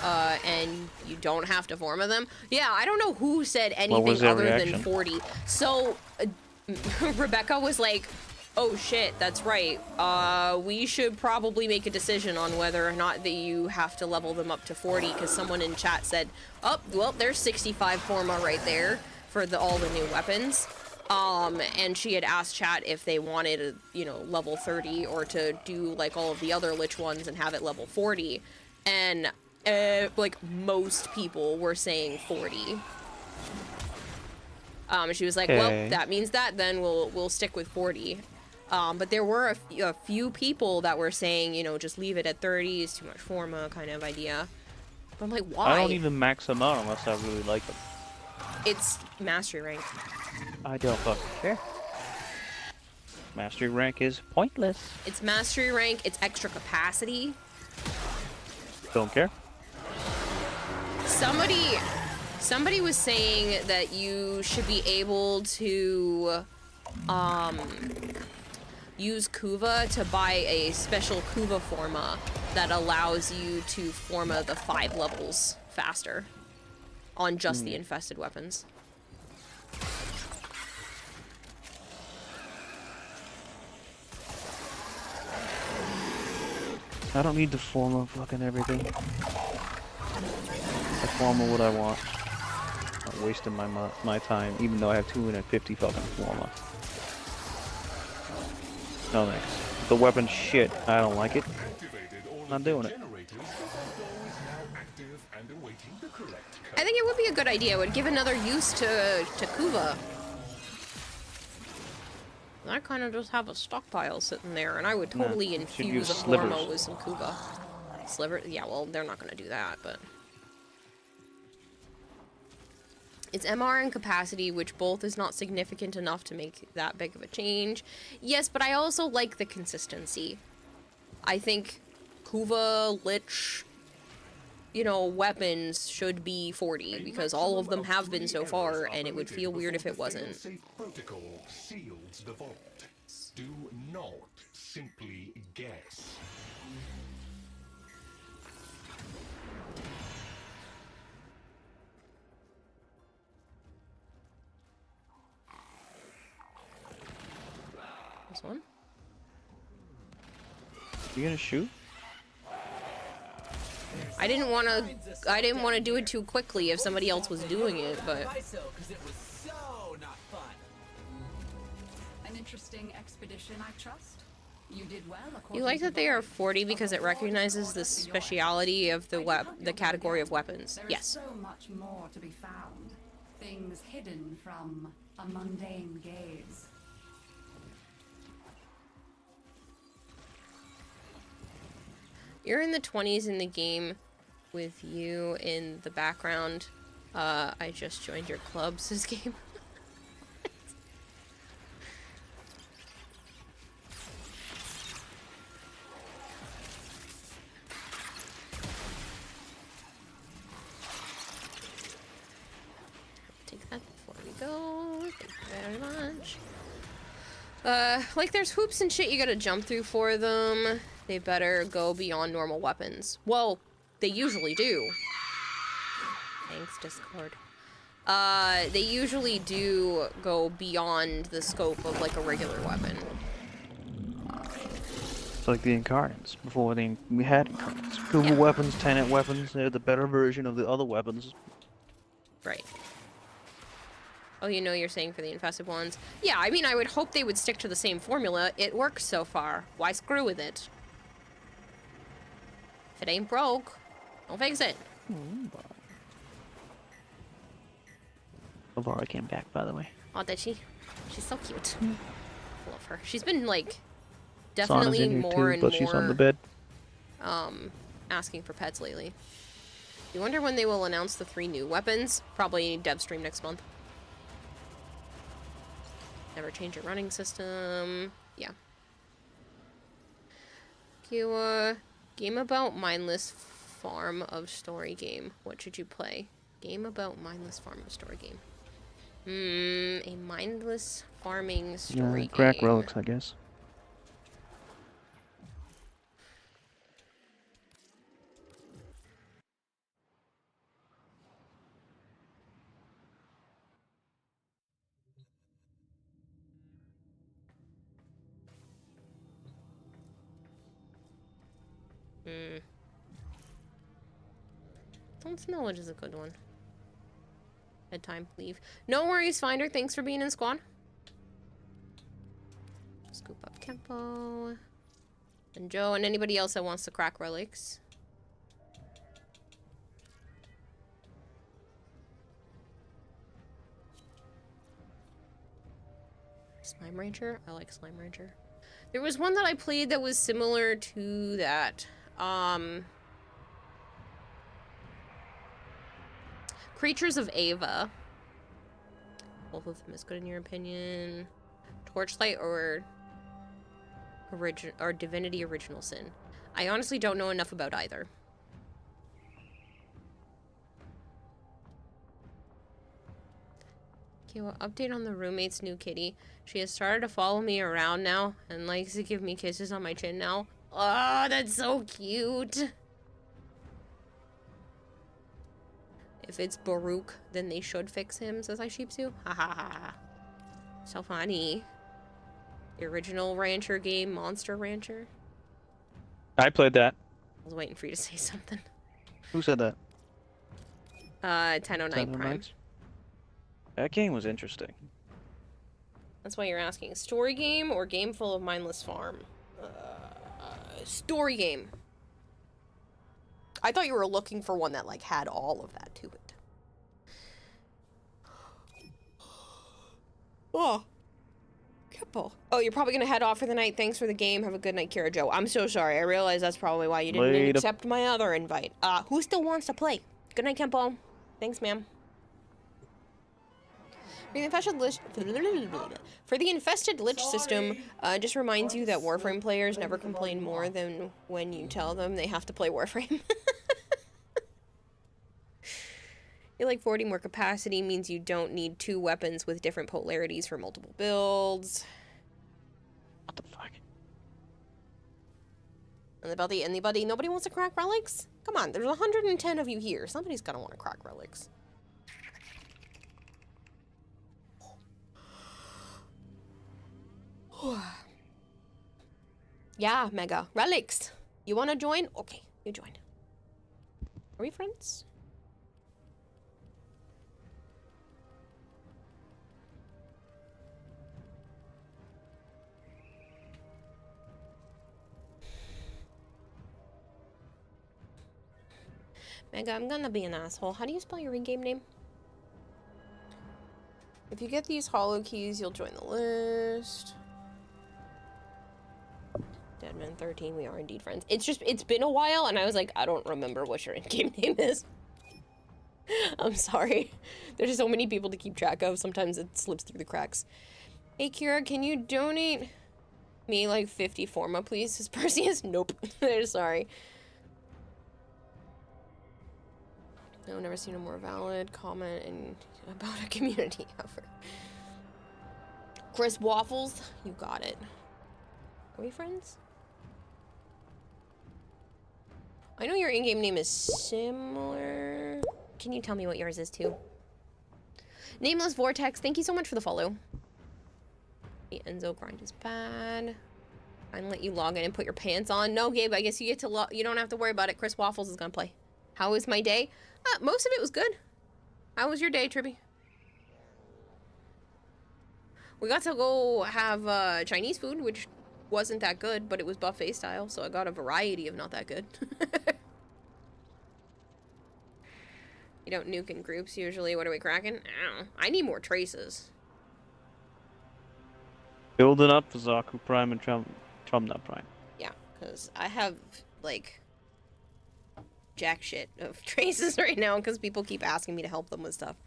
And you don't have to Forma them. Yeah, I don't know who said anything other than 40. So, Rebecca was like, oh shit, that's right. We should probably make a decision on whether or not that you have to level them up to 40, because someone in chat said, oh, well, there's 65 Forma right there for all the new weapons. And she had asked chat if they wanted, level 30 or to do like all of the other Lich ones and have it level 40. And, like, most people were saying 40. She was like, well, that means that, then we'll stick with 40. But there were a few people that were saying, just leave it at 30, is too much Forma kind of idea. But I'm like, why? I don't even max them out unless I really like them. It's mastery rank. I don't fucking care. Mastery rank is pointless. It's mastery rank, it's extra capacity. Don't care. Somebody was saying that you should be able to use Kuva to buy a special Kuva Forma that allows you to Forma the 5 levels faster on just the infested weapons. I don't need to Forma fucking everything. I Forma what I want. Not wasting my time, even though I have 250 fucking Forma. No thanks. The weapon shit. I don't like it. Not doing it. I think it would be a good idea. It would give another use to Kuva. I kind of just have a stockpile sitting there, and I would totally infuse a Forma with some Kuva. Sliver? Yeah, well, they're not going to do that, but... It's MR and capacity, which both is not significant enough to make that big of a change. Yes, but I also like the consistency. I think Kuva, Lich, weapons should be 40, because all of them have been so far, and it would feel weird if it wasn't. Protocol seals the vault. Do not simply guess. This one? You gonna shoot? I didn't want to do it too quickly if somebody else was doing it, but an interesting expedition, I trust. You did well. You like that they are 40 because it recognizes the speciality of the category of weapons. Yes. There is so much more to be found. Things hidden from a mundane gaze. You're in the 20s in the game with you in the background. I just joined your club, says Game. Take that before we go. Thank you very much. Like there's hoops and shit you gotta jump through for them. They better go beyond normal weapons. Well, they usually do. Thanks, Discord. They usually do go beyond the scope of like a regular weapon. It's like the incarnates before we had incarnates. Cooler weapons, 10-hit weapons, they're the better version of the other weapons. Right. Oh, you know you're saying for the infested ones. Yeah, I mean, I would hope they would stick to the same formula. It works so far. Why screw with it? If it ain't broke, don't fix it. Laura came back, by the way. Oh, did she? She's so cute. Love her. She's been, like, definitely in here more too, and but more, she's on the bed. asking for pets lately. You wonder when they will announce the 3 new weapons? Probably dev stream next month. Never change your running system. Yeah. Game about mindless farm of story game. What should you play? Game about mindless farm of story game. A mindless farming story game. Crack relics, I guess. Don't Knowledge is a good one. Bedtime, leave. No worries, Finder. Thanks for being in squad. Scoop up Kempo. And Joe, and anybody else that wants to crack relics. Slime Rancher? I like Slime Rancher. There was one that I played that was similar to that. Creatures of Ava. Both of them is good in your opinion. Torchlight or Divinity Original Sin. I honestly don't know enough about either. Okay, well, update on the roommate's new kitty. She has started to follow me around now and likes to give me kisses on my chin now. Oh, that's so cute. If it's Baruch, then they should fix him, says I Sheepsu. Ha ha ha. So funny. The original Rancher game, Monster Rancher. I played that. I was waiting for you to say something. Who said that? 1009 Prime. That game was interesting. That's why you're asking. Story game or game full of mindless farm? Story game. I thought you were looking for one that, like, had all of that to it. Oh. Kipple. Oh, you're probably gonna head off for the night. Thanks for the game. Have a good night, Kira Joe. I'm so sorry. I realize that's probably why you didn't accept my other invite. Who still wants to play? Good night, Kempo. Thanks, ma'am. For the infested lich system, just reminds you that Warframe players never complain more than when you tell them they have to play Warframe. You're like 40 more capacity means you don't need 2 weapons with different polarities for multiple builds. What the fuck? Nobody wants to crack relics? Come on, there's 110 of you here. Somebody's gonna want to crack relics. Yeah, Mega. Relics! You wanna join? Okay, you join. Are we friends? Mega, I'm gonna be an asshole. How do you spell your in-game name? If you get these hollow keys, you'll join the list. Deadman13, we are indeed friends. It's been a while, and I was like, I don't remember what your in-game name is. I'm sorry. There's so many people to keep track of. Sometimes it slips through the cracks. Hey, Kira, can you donate me like 50 Forma, please? Says Perseus. Nope. Sorry. No, never seen a more valid comment about a community ever. Chris Waffles, you got it. Are we friends? I know your in-game name is similar. Can you tell me what yours is too? Nameless Vortex, thank you so much for the follow. The Enzo grind is bad. I let you log in and put your pants on. No, Gabe, I guess you get to you don't have to worry about it. Chris Waffles is gonna play. How was my day? Most of it was good. How was your day, Tribby? We got to go have Chinese food, which wasn't that good, but it was buffet style, so I got a variety of not that good. You don't nuke in groups usually. What are we cracking? I need more traces. Building up for Zaku Prime and Trumna Prime. Yeah, because I have, like, jack shit of traces right now because people keep asking me to help them with stuff.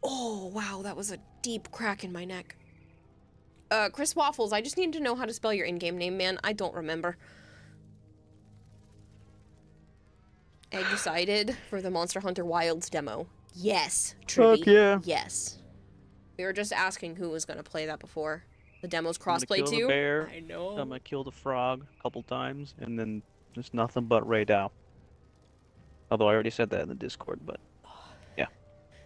Oh, wow, that was a deep crack in my neck. Chris Waffles, I just need to know how to spell your in-game name, man. I don't remember. Egg decided for the Monster Hunter Wilds demo. Yes, Tribby. Fuck yeah. Yes. We were just asking who was going to play that before. The demo's crossplay I'm gonna kill too? the bear, I know. I'm gonna kill the frog a couple times, and then just nothing but raid out. Although I already said that in the Discord, but yeah,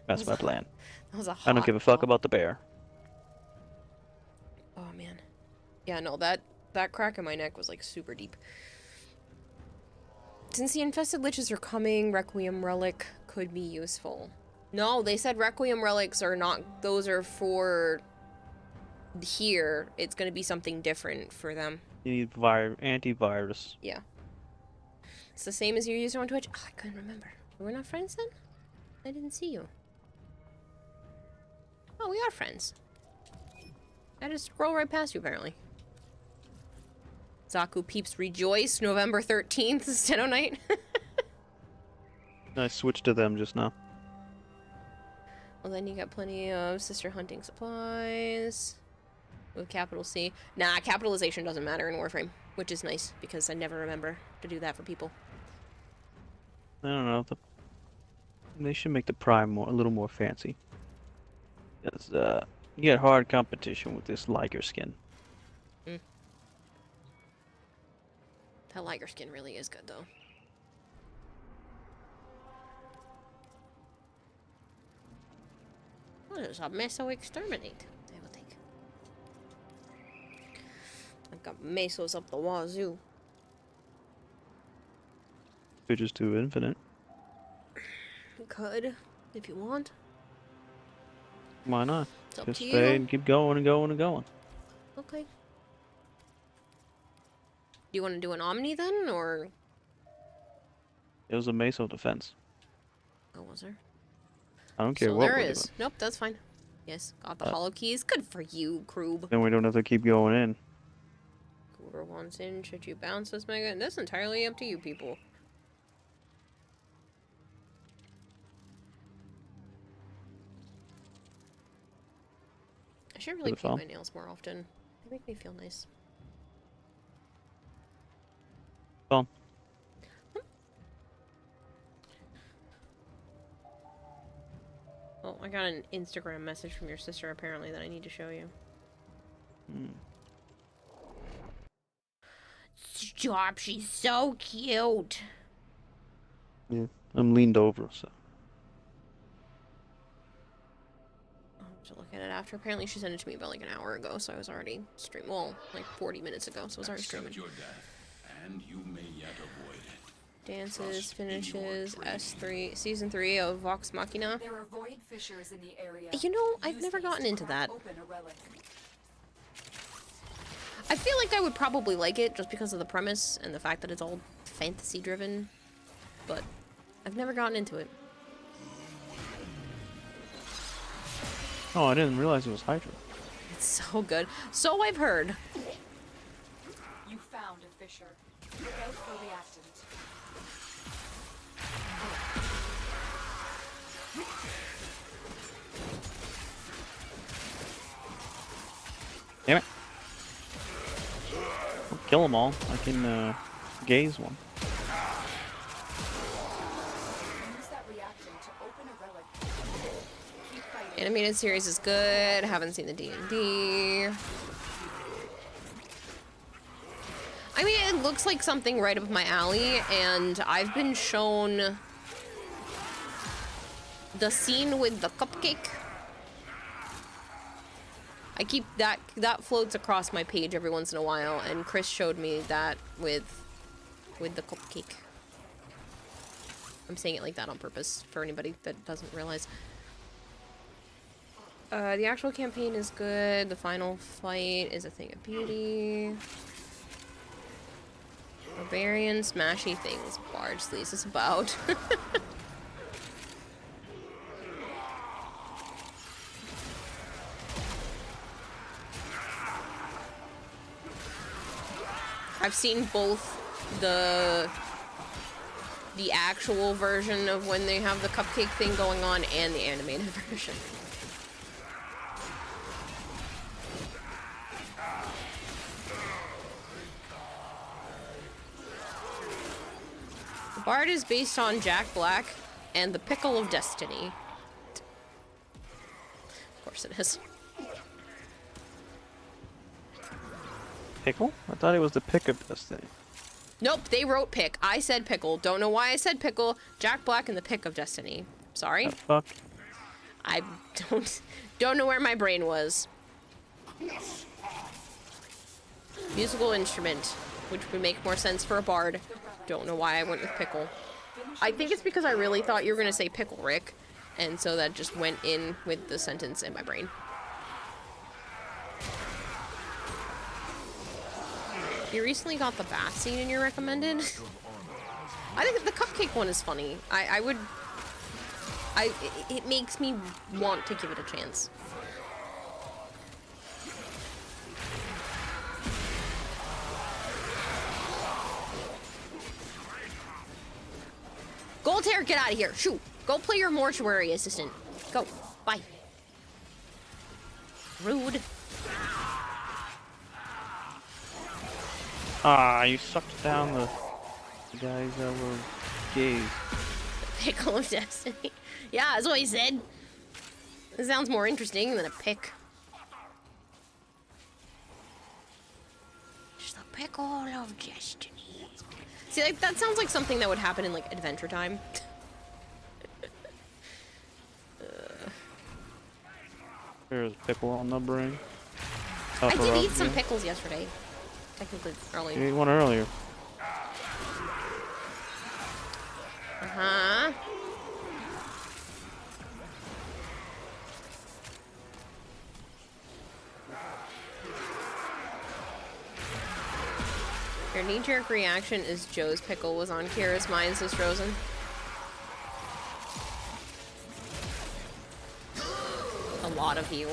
that's my plan. That was a hot I don't give a fuck about the bear. Oh man. Yeah, no, that crack in my neck was like super deep. Since the infested liches are coming, Requiem Relic could be useful. No, they said Requiem Relics are not, those are for here. It's gonna be something different for them. You need antivirus. Yeah. It's the same as your user on Twitch. Oh, I couldn't remember. We're not friends then? I didn't see you. Oh, we are friends. I just scroll right past you, apparently. Zaku Peeps Rejoice, November 13th, Steno Night. I switched to them just now. Well, then you got plenty of sister hunting supplies. With capital C. Nah, capitalization doesn't matter in Warframe, which is nice, because I never remember to do that for people. I don't know. They should make the Prime a little more fancy. Because, you get hard competition with this Liger skin. Mm. That Liger skin really is good, though. What is a Meso Exterminate? I will take. I've got Mesos up the wazoo. Could just do infinite. You could, if you want. Why not? It's up Just to stay you. and keep going and going and going. Okay. Do you want to do an Omni then, or? It was a Meso defense. Oh, was there? I don't care So what there we're is. doing. Nope, that's fine. Yes, got the hollow keys. Good for you, Kroob. Then we don't have to keep going in. Whoever wants in, should you bounce this mega? That's entirely up to you people. I should really paint my nails more often. They make me feel nice. Phone. Oh, I got an Instagram message from your sister apparently that I need to show you. Stop, she's so cute. Yeah, I'm leaned over, so. I'll have to look at it after. Apparently she sent it to me about like an hour ago, so I was already streaming. Well, like 40 minutes ago, so I was already streaming. Accept your death, and you may yet avoid it. Dances, finishes, S3, Season 3 of Vox Machina. There are void fissures in the area. You know, I've never gotten into that. I feel like I would probably like it just because of the premise and the fact that it's all fantasy driven, but I've never gotten into it. Oh, I didn't realize it was Hydra. It's so good. So I've heard. You found a fissure. Look out for reactant. Damn it. I'll kill them all. I can, gaze one. Use that reactant to open a relic. Keep fighting. Animated series is good. Haven't seen the D&D. I mean, it looks like something right up my alley, and I've been shown the scene with the cupcake. I keep that floats across my page every once in a while, and Chris showed me that with the cupcake. I'm saying it like that on purpose for anybody that doesn't realize. The actual campaign is good. The final fight is a thing of beauty. Barbarian, smashy things. Largely, this is about. I've seen both the actual version of when they have the cupcake thing going on and the animated version. The Bard is based on Jack Black and the Pickle of Destiny. Of course it is. Pickle? I thought it was the pick of Destiny. Nope, they wrote pick. I said pickle. Don't know why I said pickle. Jack Black and the Pick of Destiny. Sorry. The fuck? I don't know where my brain was. Musical instrument, which would make more sense for a bard. Don't know why I went with pickle. I think it's because I really thought you were gonna say pickle, Rick, and so that just went in with the sentence in my brain. You recently got the bath scene in your recommended? I think the cupcake one is funny. It makes me want to give it a chance. Goldhair, get out of here. Shoot. Go play your mortuary assistant. Go. Bye. Rude. Ah, you sucked down the guys that were gays. Pickle of Destiny. Yeah, that's what he said. It sounds more interesting than a pick. Just a pickle of destiny. See, like, that sounds like something that would happen in, like, Adventure Time. There's pickle on the brain. I did eat some pickles yesterday. Technically, early. You ate one earlier. Uh-huh. Your knee-jerk reaction is Joe's pickle was on Kira's mind, says Frozen. A lot of you.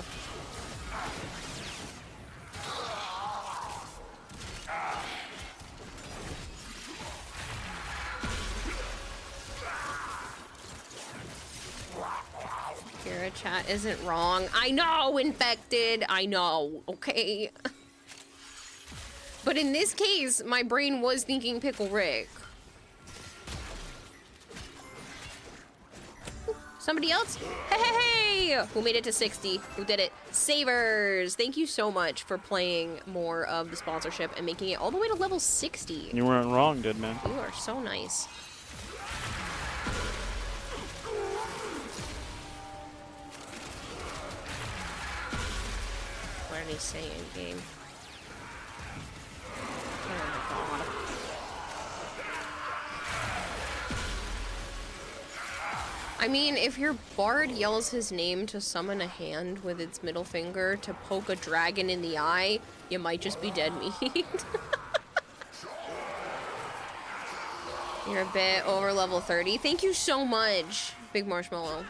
Kira chat isn't wrong. I know, infected. I know. Okay. But in this case, my brain was thinking Pickle Rick. Somebody else? Hey! Who made it to 60? Who did it? Savers! Thank you so much for playing more of the sponsorship and making it all the way to level 60. You weren't wrong, dude, man. You are so nice. What did he say in game? Oh my god. I mean, if your bard yells his name to summon a hand with its middle finger to poke a dragon in the eye, you might just be dead meat. You're a bit over level 30. Thank you so much, Big Marshmallow.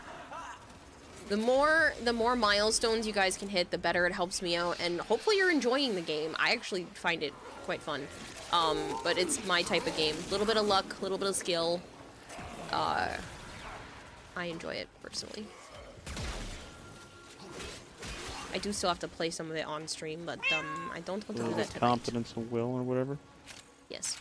The more milestones you guys can hit, the better it helps me out, and hopefully you're enjoying the game. I actually find it quite fun. But it's my type of game. A little bit of luck, a little bit of skill. I enjoy it, personally. I do still have to play some of it on stream, but I don't want to do that tonight. Confidence of will or whatever? Yes.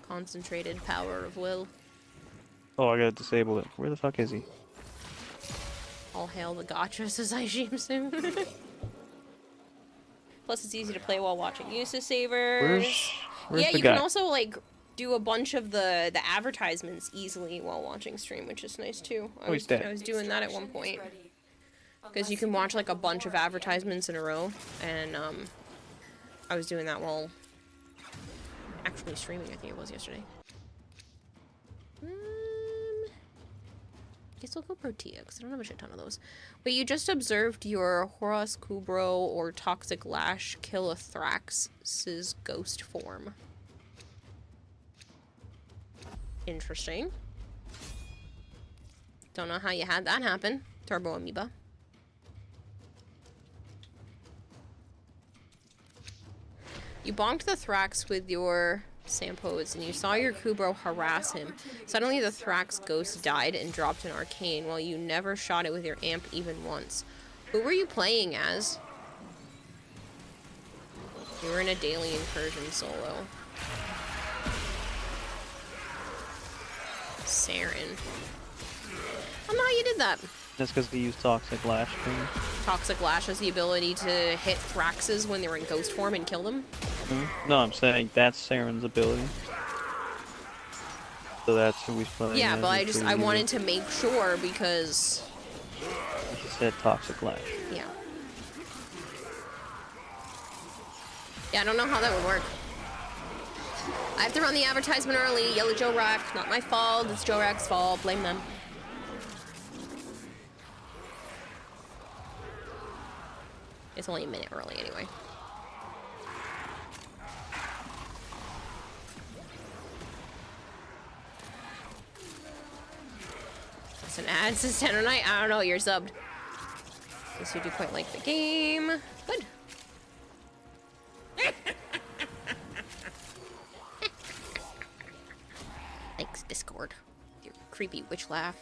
Concentrated power of will. Oh, I gotta disable it. Where the fuck is he? All hail the gotcha, says I soon. Plus, it's easy to play while watching Usa Savers. Where's yeah, the you guy? can also, like, do a bunch of the advertisements easily while watching stream, which is nice too. I was doing that at one point. Because you can watch like a bunch of advertisements in a row, and I was doing that while actually streaming, I think it was yesterday. Guess I'll go Protea, because I don't have a shit ton of those. But you just observed your Horos Kubro or Toxic Lash kill a Thrax's ghost form. Interesting. Don't know how you had that happen, Turbo Amoeba. You bonked the Thrax with your Sampos, and you saw your Kubro harass him. Suddenly the Thrax ghost died and dropped an arcane, while you never shot it with your amp even once. Who were you playing as? You were in a daily incursion solo. Saren. I don't know how you did that. That's because we use Toxic Lash. Toxic Lash has the ability to hit Thraxes when they're in ghost form and kill them? No, I'm saying that's Saren's ability. So that's who he's playing. Yeah, but I wanted to make sure because... He said Toxic Lash. Yeah. Yeah, I don't know how that would work. I have to run the advertisement early. Yellow Joe Rack. Not my fault. It's Joe Rack's fault. Blame them. It's only a minute early anyway. It's an ad since 10 at night. I don't know. You're subbed. Guess you do quite like the game. Good. Thanks, Discord. Your creepy witch laugh.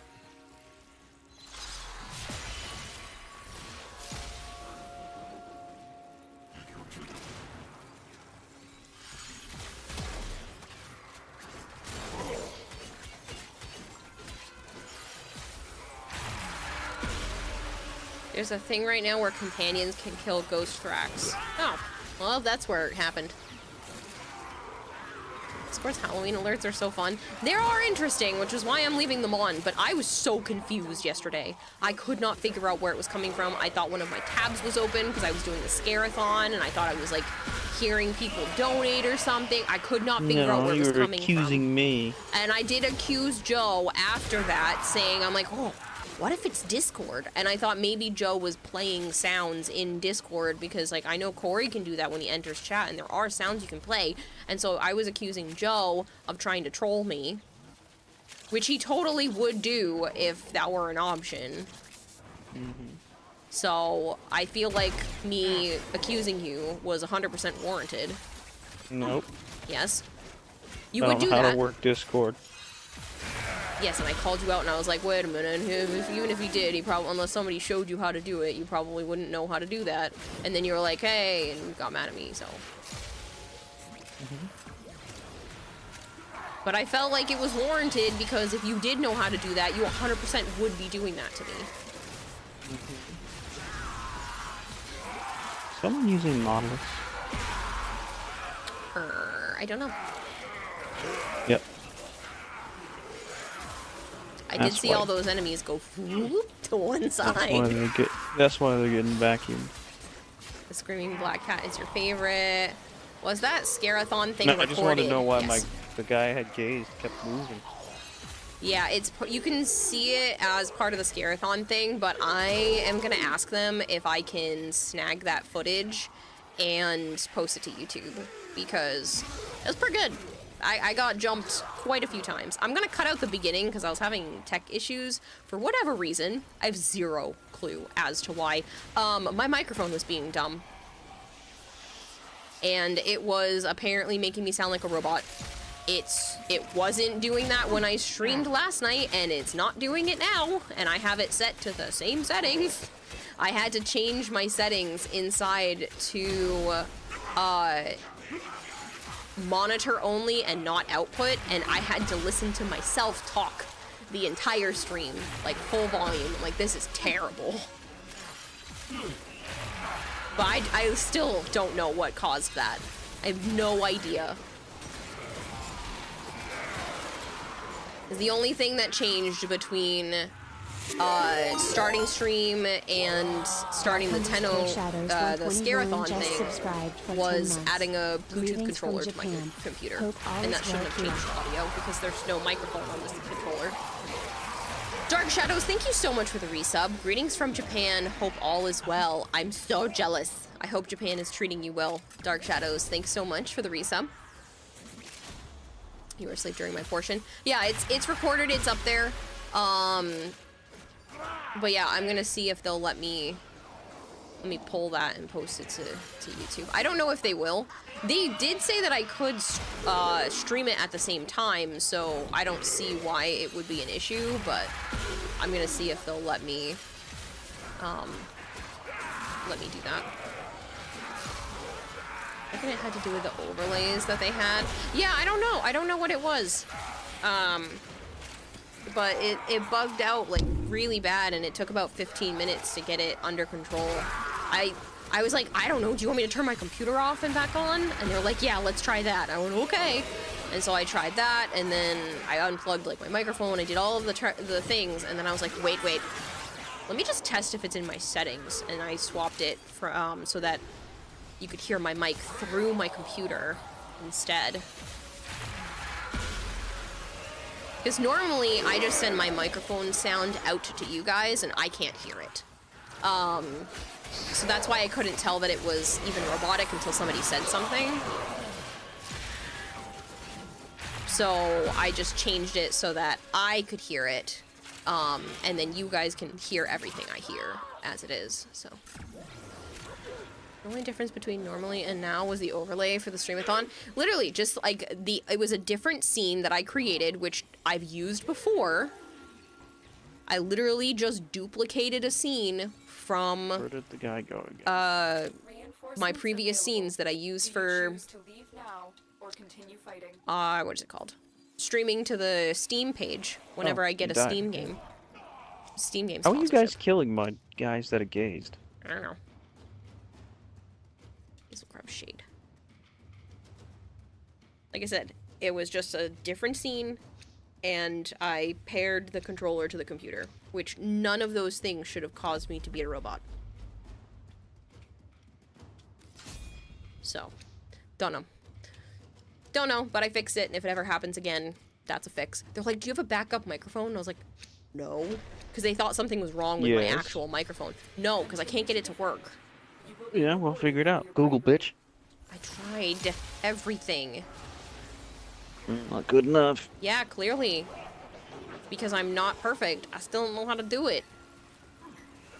There's a thing right now where companions can kill ghost Thrax. Oh, well, that's where it happened. Discord's Halloween alerts are so fun. They are interesting, which is why I'm leaving them on, but I was so confused yesterday. I could not figure out where it was coming from. I thought one of my tabs was open because I was doing the Scare-a-thon, and I thought I was, like, hearing people donate or something. I could not figure out where it was coming from. You were accusing me. And I did accuse Joe after that, saying, I'm like, oh, what if it's Discord? And I thought maybe Joe was playing sounds in Discord because, like, I know Corey can do that when he enters chat, and there are sounds you can play. And so I was accusing Joe of trying to troll me, which he totally would do if that were an option. So I feel like me accusing you was 100% warranted. Nope. Yes. You would do that. I don't know how to work Discord. Yes, and I called you out, and I was like, wait a minute, even if he did, he probably, unless somebody showed you how to do it, you probably wouldn't know how to do that. And then you were like, hey, and you got mad at me, so. But I felt like it was warranted, because if you did know how to do that, you 100% would be doing that to me. Someone using Nautilus? I don't know. Yep. I did see all those enemies go whoop to one side. That's why they're getting vacuumed. The Screaming Black Cat is your favorite. Was that Scare-a-thon thing recorded? I just wanted to know why the guy I had gazed kept moving. Yeah, you can see it as part of the Scare-a-thon thing, but I am gonna ask them if I can snag that footage and post it to YouTube, because it was pretty good. I got jumped quite a few times. I'm gonna cut out the beginning because I was having tech issues for whatever reason. I have zero clue as to why. My microphone was being dumb. And it was apparently making me sound like a robot. It wasn't doing that when I streamed last night, and it's not doing it now, and I have it set to the same settings. I had to change my settings inside to, monitor only and not output, and I had to listen to myself talk the entire stream, like full volume. Like, this is terrible. But I still don't know what caused that. I have no idea. The only thing that changed between starting stream and starting the the Scarathon thing was adding a Bluetooth controller to my computer, and that shouldn't have changed audio because there's no microphone on this controller. Dark Shadows, thank you so much for the resub. Greetings from Japan. Hope all is well. I'm so jealous. I hope Japan is treating you well. Dark Shadows, thanks so much for the resub. You were asleep during my portion. Yeah, it's recorded. It's up there. But yeah, I'm gonna see if they'll let me pull that and post it to YouTube. I don't know if they will. They did say that I could stream it at the same time, so I don't see why it would be an issue, but I'm gonna see if they'll let me do that. I think it had to do with the overlays that they had. Yeah, I don't know. I don't know what it was. But it bugged out like really bad, and it took about 15 minutes to get it under control. I was like, I don't know, do you want me to turn my computer off and back on? And they're like, yeah, let's try that. I went, okay. And so I tried that, and then I unplugged like my microphone. I did all of the things, and then I was like, wait. Let me just test if it's in my settings. And I swapped it for, so that you could hear my mic through my computer instead. Because normally I just send my microphone sound out to you guys and I can't hear it. So that's why I couldn't tell that it was even robotic until somebody said something. So I just changed it so that I could hear it. And then you guys can hear everything I hear as it is, so. The only difference between normally and now was the overlay for the streamathon. Literally, just like it was a different scene that I created, which I've used before. I literally just duplicated a scene from where did the guy go again? My previous scenes that I used for what is it called? Streaming to the Steam page whenever I get a Steam game. Steam game. How are you guys killing my guys that are gazed? I don't know. This will grab shade. Like I said, it was just a different scene, and I paired the controller to the computer, which none of those things should have caused me to be a robot. So, don't know. Don't know, but I fixed it, and if it ever happens again, that's a fix. They're like, do you have a backup microphone? And I was like, no. Because they thought something was wrong with my actual microphone. No, because I can't get it to work. Yeah, well, figure it out. Google, bitch. I tried everything. Not good enough. Yeah, clearly. Because I'm not perfect. I still don't know how to do it.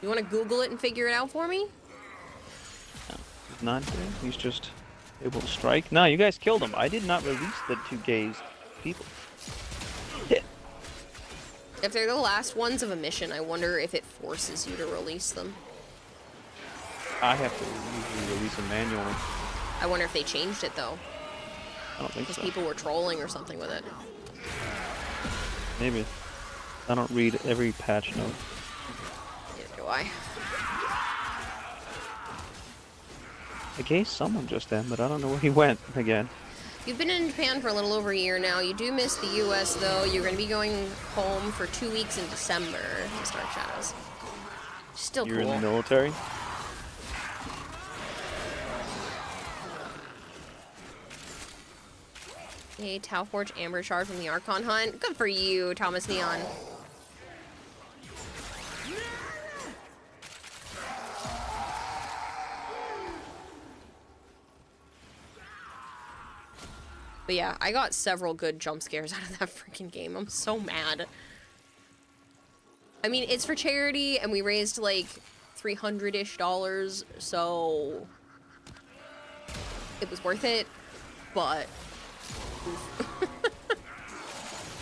You want to Google it and figure it out for me? No, he's not doing. He's just able to strike. No, you guys killed him. I did not release the two gazed people. Yeah. If they're the last ones of a mission, I wonder if it forces you to release them. I have to usually release them manually. I wonder if they changed it, though. I don't think so. Because people were trolling or something with it. Maybe. I don't read every patch note. Neither do I. I gazed someone just then, but I don't know where he went again. You've been in Japan for a little over a year now. You do miss the U.S., though. You're going to be going home for 2 weeks in December to start Shadows. Still cool. You're in the military? A Tau Forge Amber Shard from the Archon Hunt. Good for you, Thomas Neon. But yeah, I got several good jump scares out of that freaking game. I'm so mad. I mean, it's for charity, and we raised like $300-ish, so it was worth it, but it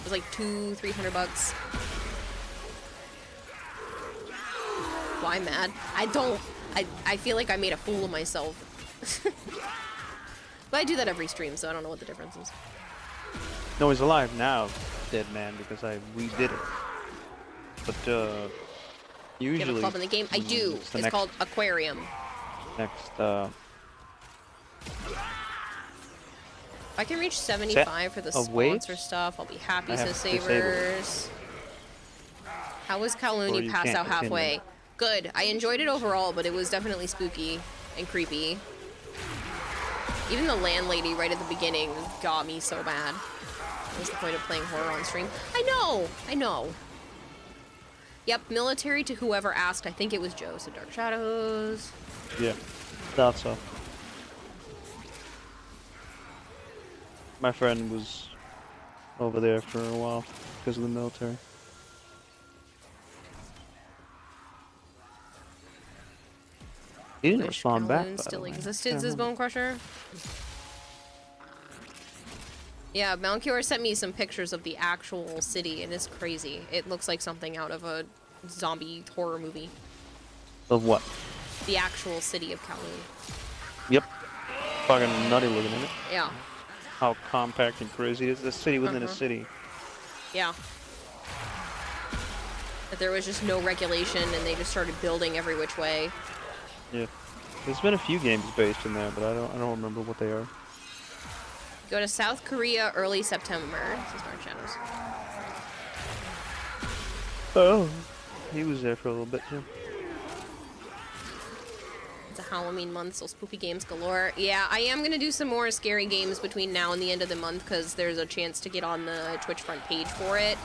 was like $200-300 bucks. Why mad? I feel like I made a fool of myself. But I do that every stream, so I don't know what the difference is. No, he's alive now, dead man, because I redid it. But usually. You have a club in the game? I do. It's called Aquarium. Next If I can reach 75 for the sponsor stuff, I'll be happy, says Savers. How was Kowloon? You passed out halfway. Good. I enjoyed it overall, but it was definitely spooky and creepy. Even the landlady right at the beginning got me so bad. What's the point of playing horror on stream? I know. Yep, military to whoever asked. I think it was Joe, so Dark Shadows. Yeah, thought so. My friend was over there for a while because of the military. He didn't respond back. Still existed, says Bone Crusher. Yeah, Malchior sent me some pictures of the actual city, and it's crazy. It looks like something out of a zombie horror movie. Of what? The actual city of Kowloon. Yep. Fucking nutty looking, isn't it? Yeah. How compact and crazy it is. The city within a city. Yeah. That there was just no regulation, and they just started building every which way. Yeah. There's been a few games based in there, but I don't remember what they are. Go to South Korea early September. This is Dark Shadows. Oh. He was there for a little bit too. It's a Halloween month, so spooky games galore. Yeah, I am gonna do some more scary games between now and the end of the month because there's a chance to get on the Twitch front page for it.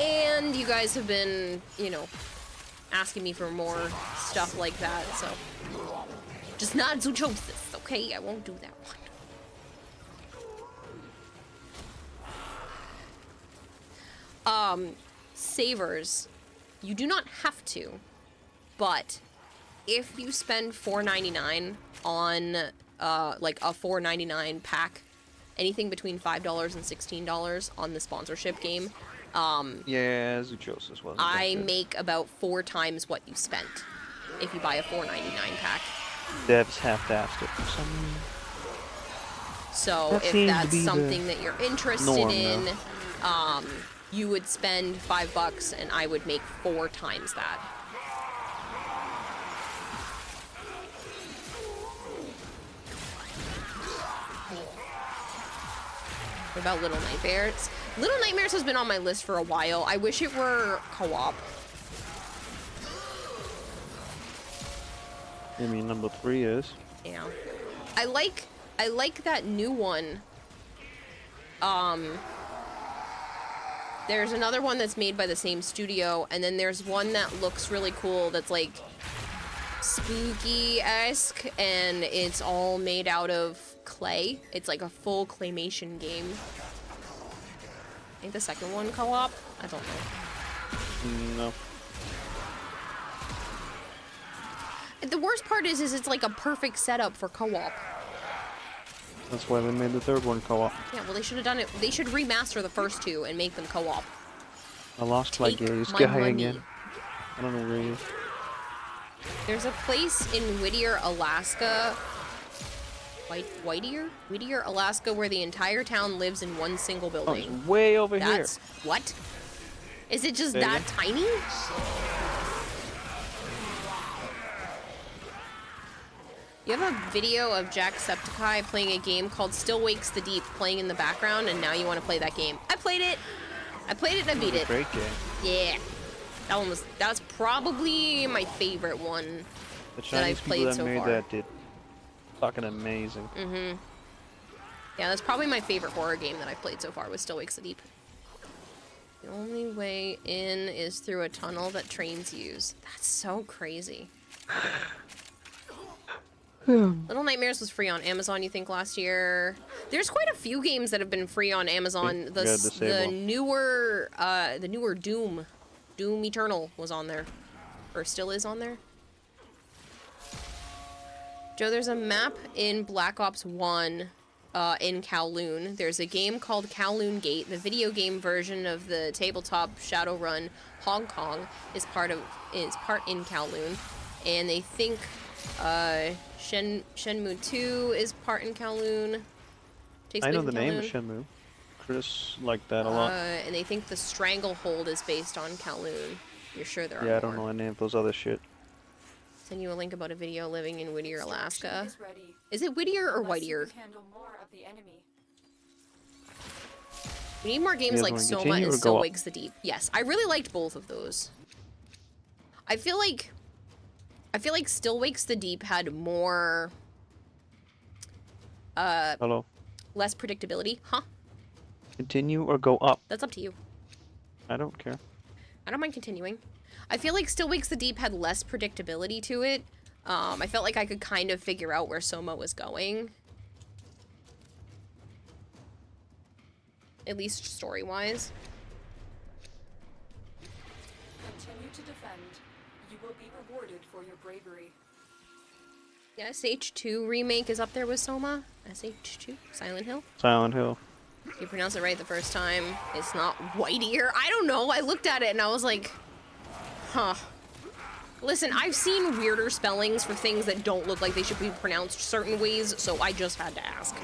And you guys have been, you know, asking me for more stuff like that, so just not Zoochosis, okay? I won't do that one. Savers, you do not have to, but if you spend $4.99 on like a $4.99 pack, anything between $5 and $16 on the sponsorship game, yeah, Zoochosis wasn't. I make about 4 times what you spent if you buy a $4.99 pack. Devs half-assed it for some reason. So That if seems to that's be something the that you're interested norm in, now. you would spend $5 and I would make 4 times that. What about Little Nightmares? Little Nightmares has been on my list for a while. I wish it were co-op. I mean, number 3 is. Yeah. I like that new one. There's another one that's made by the same studio, and then there's one that looks really cool that's like spooky-esque, and it's all made out of clay. It's like a full claymation game. I think the second one co-op? I don't know. No. The worst part is it's like a perfect setup for co-op. That's why they made the 3rd one co-op. Yeah, well, they should have done it. They should remaster the first 2 and make them co-op. I lost my gaze my guy money. again. I don't know where he is. There's a place in Whittier, Alaska. Whittier, Alaska, where the entire town lives in one single Oh, building. it's way over That's what? Is it just Say that again? tiny? You have a video of Jacksepticeye playing a game called Still Wakes the Deep playing in the background, and now you want to play that game. I played it and I beat it. Great game. Yeah. That's probably my favorite one The that Chinese I've people played that so made far. that did fucking amazing. Mm-hmm. Yeah, that's probably my favorite horror game that I've played so far, was Still Wakes the Deep. The only way in is through a tunnel that trains use. That's so crazy. Little Nightmares was free on Amazon, you think, last year? There's quite a few games that have been free on Amazon. The newer Doom Eternal was on there. Or still is on there. Joe, there's a map in Black Ops 1 in Kowloon. There's a game called Kowloon Gate. The video game version of the tabletop Shadowrun Hong Kong is part in Kowloon. And they think Shenmue 2 is part in Kowloon. I know the name of Shenmue. Chris liked that a lot. And they think the Stranglehold is based on Kowloon. You're sure there are Yeah, I more. don't know any of those other shit. Send you a link about a video living in Whittier, Alaska. Is ready. Is it Whittier or Whittier? Handle more of the enemy. We need more games like Soma and Still Wakes the Deep. Yes, I really liked both of those. I feel like Still Wakes the Deep had more Hello. less predictability. Huh? Continue or go up? That's up to you. I don't care. I don't mind continuing. I feel like Still Wakes the Deep had less predictability to it. I felt like I could kind of figure out where Soma was going. At least story-wise. Continue to defend. You will be rewarded for your bravery. Yeah, SH2 remake is up there with Soma. SH2? Silent Hill? Silent Hill. You pronounce it right the first time. It's not Whiteear. I don't know. I looked at it and I was like, huh. Listen, I've seen weirder spellings for things that don't look like they should be pronounced certain ways, so I just had to ask.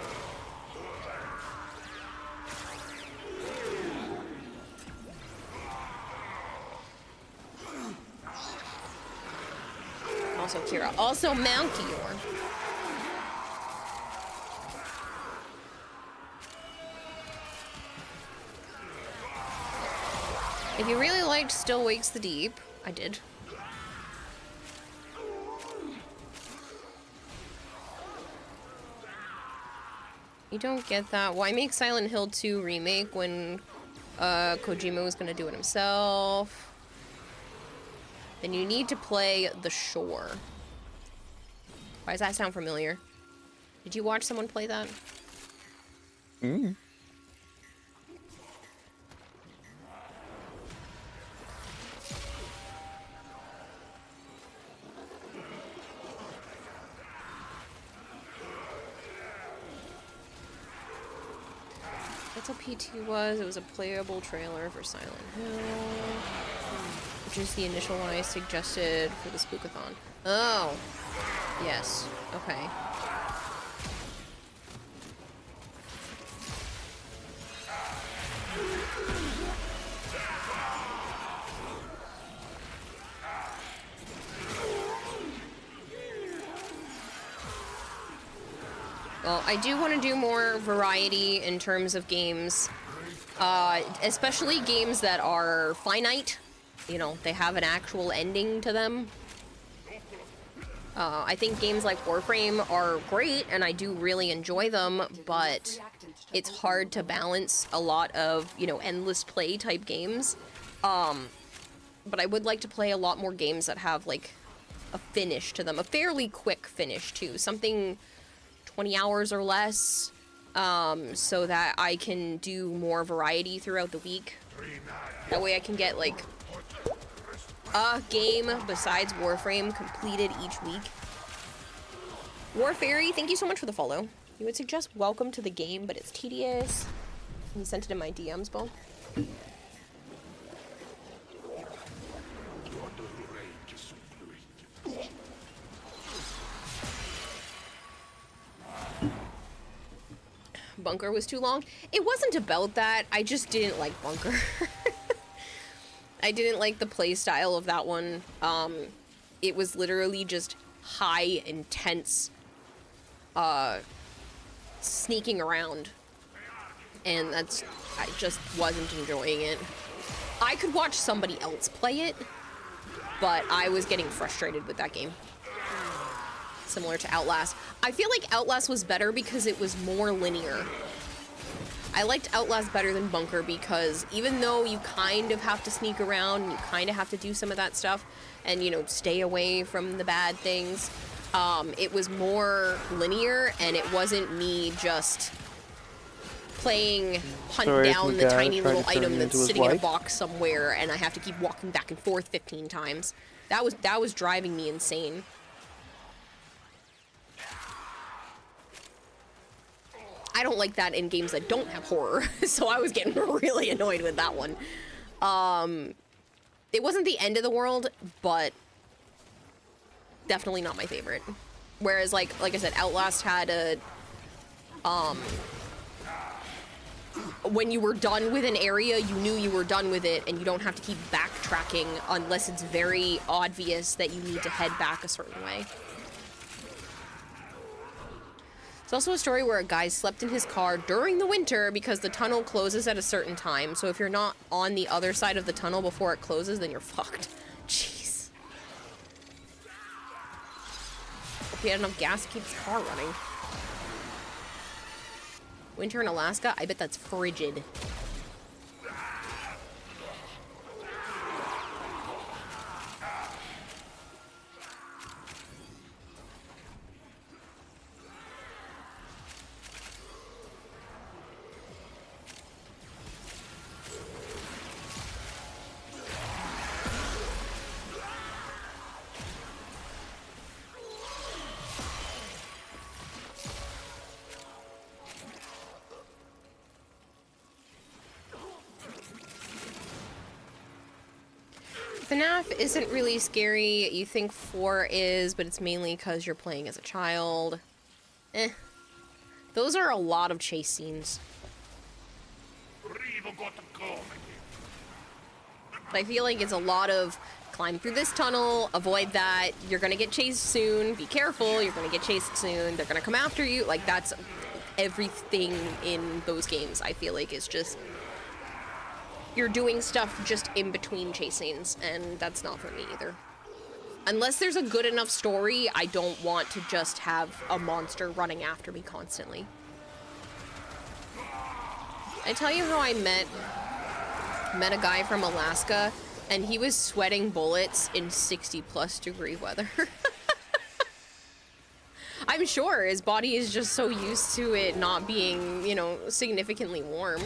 Also Kira. Also Malkior. If you really liked Still Wakes the Deep, I did. You don't get that. Why make Silent Hill 2 remake when Kojima was gonna do it himself? Then you need to play The Shore. Why does that sound familiar? Did you watch someone play that? Mm. That's what PT was. It was a playable trailer for Silent Hill, which is the initial one I suggested for the Spookathon. Oh, yes. Okay. Well, I do want to do more variety in terms of games, especially games that are finite. You know, they have an actual ending to them. I think games like Warframe are great, and I do really enjoy them, but it's hard to balance a lot of, you know, endless play type games. But I would like to play a lot more games that have, like, a finish to them. A fairly quick finish, too. Something 20 hours or less, so that I can do more variety throughout the week. That way I can get, like, a game besides Warframe completed each week. Warfairy, thank you so much for the follow. You would suggest welcome to the game, but it's tedious. You sent it in my DMs, Bo. Bunker was too long. It wasn't about that. I just didn't like Bunker. I didn't like the play style of that one. It was literally just high, intense, sneaking around. And I just wasn't enjoying it. I could watch somebody else play it, but I was getting frustrated with that game. Similar to Outlast. I feel like Outlast was better because it was more linear. I liked Outlast better than Bunker because even though you kind of have to sneak around, and you kind of have to do some of that stuff, and, you know, stay away from the bad things, it was more linear, and it wasn't me just playing hunt down the tiny little item that's sitting in a box somewhere, and I have to keep walking back and forth 15 times. That was driving me insane. I don't like that in games that don't have horror, so I was getting really annoyed with that one. It wasn't the end of the world, but definitely not my favorite. Whereas, like I said, Outlast had a, when you were done with an area, you knew you were done with it, and you don't have to keep backtracking unless it's very obvious that you need to head back a certain way. It's also a story where a guy slept in his car during the winter because the tunnel closes at a certain time. So if you're not on the other side of the tunnel before it closes, then you're fucked. Jeez. Hope he had enough gas to keep his car running. Winter in Alaska? I bet that's frigid. FNAF isn't really scary. You think 4 is, but it's mainly because you're playing as a child. Those are a lot of chase scenes. But I feel like it's a lot of climb through this tunnel, avoid that, you're gonna get chased soon, be careful, you're gonna get chased soon, they're gonna come after you. Like, that's everything in those games, I feel like, is just... You're doing stuff just in between chase scenes, and that's not for me either. Unless there's a good enough story, I don't want to just have a monster running after me constantly. I tell you how I met a guy from Alaska, and he was sweating bullets in 60+ degree weather. I'm sure his body is just so used to it not being, you know, significantly warm.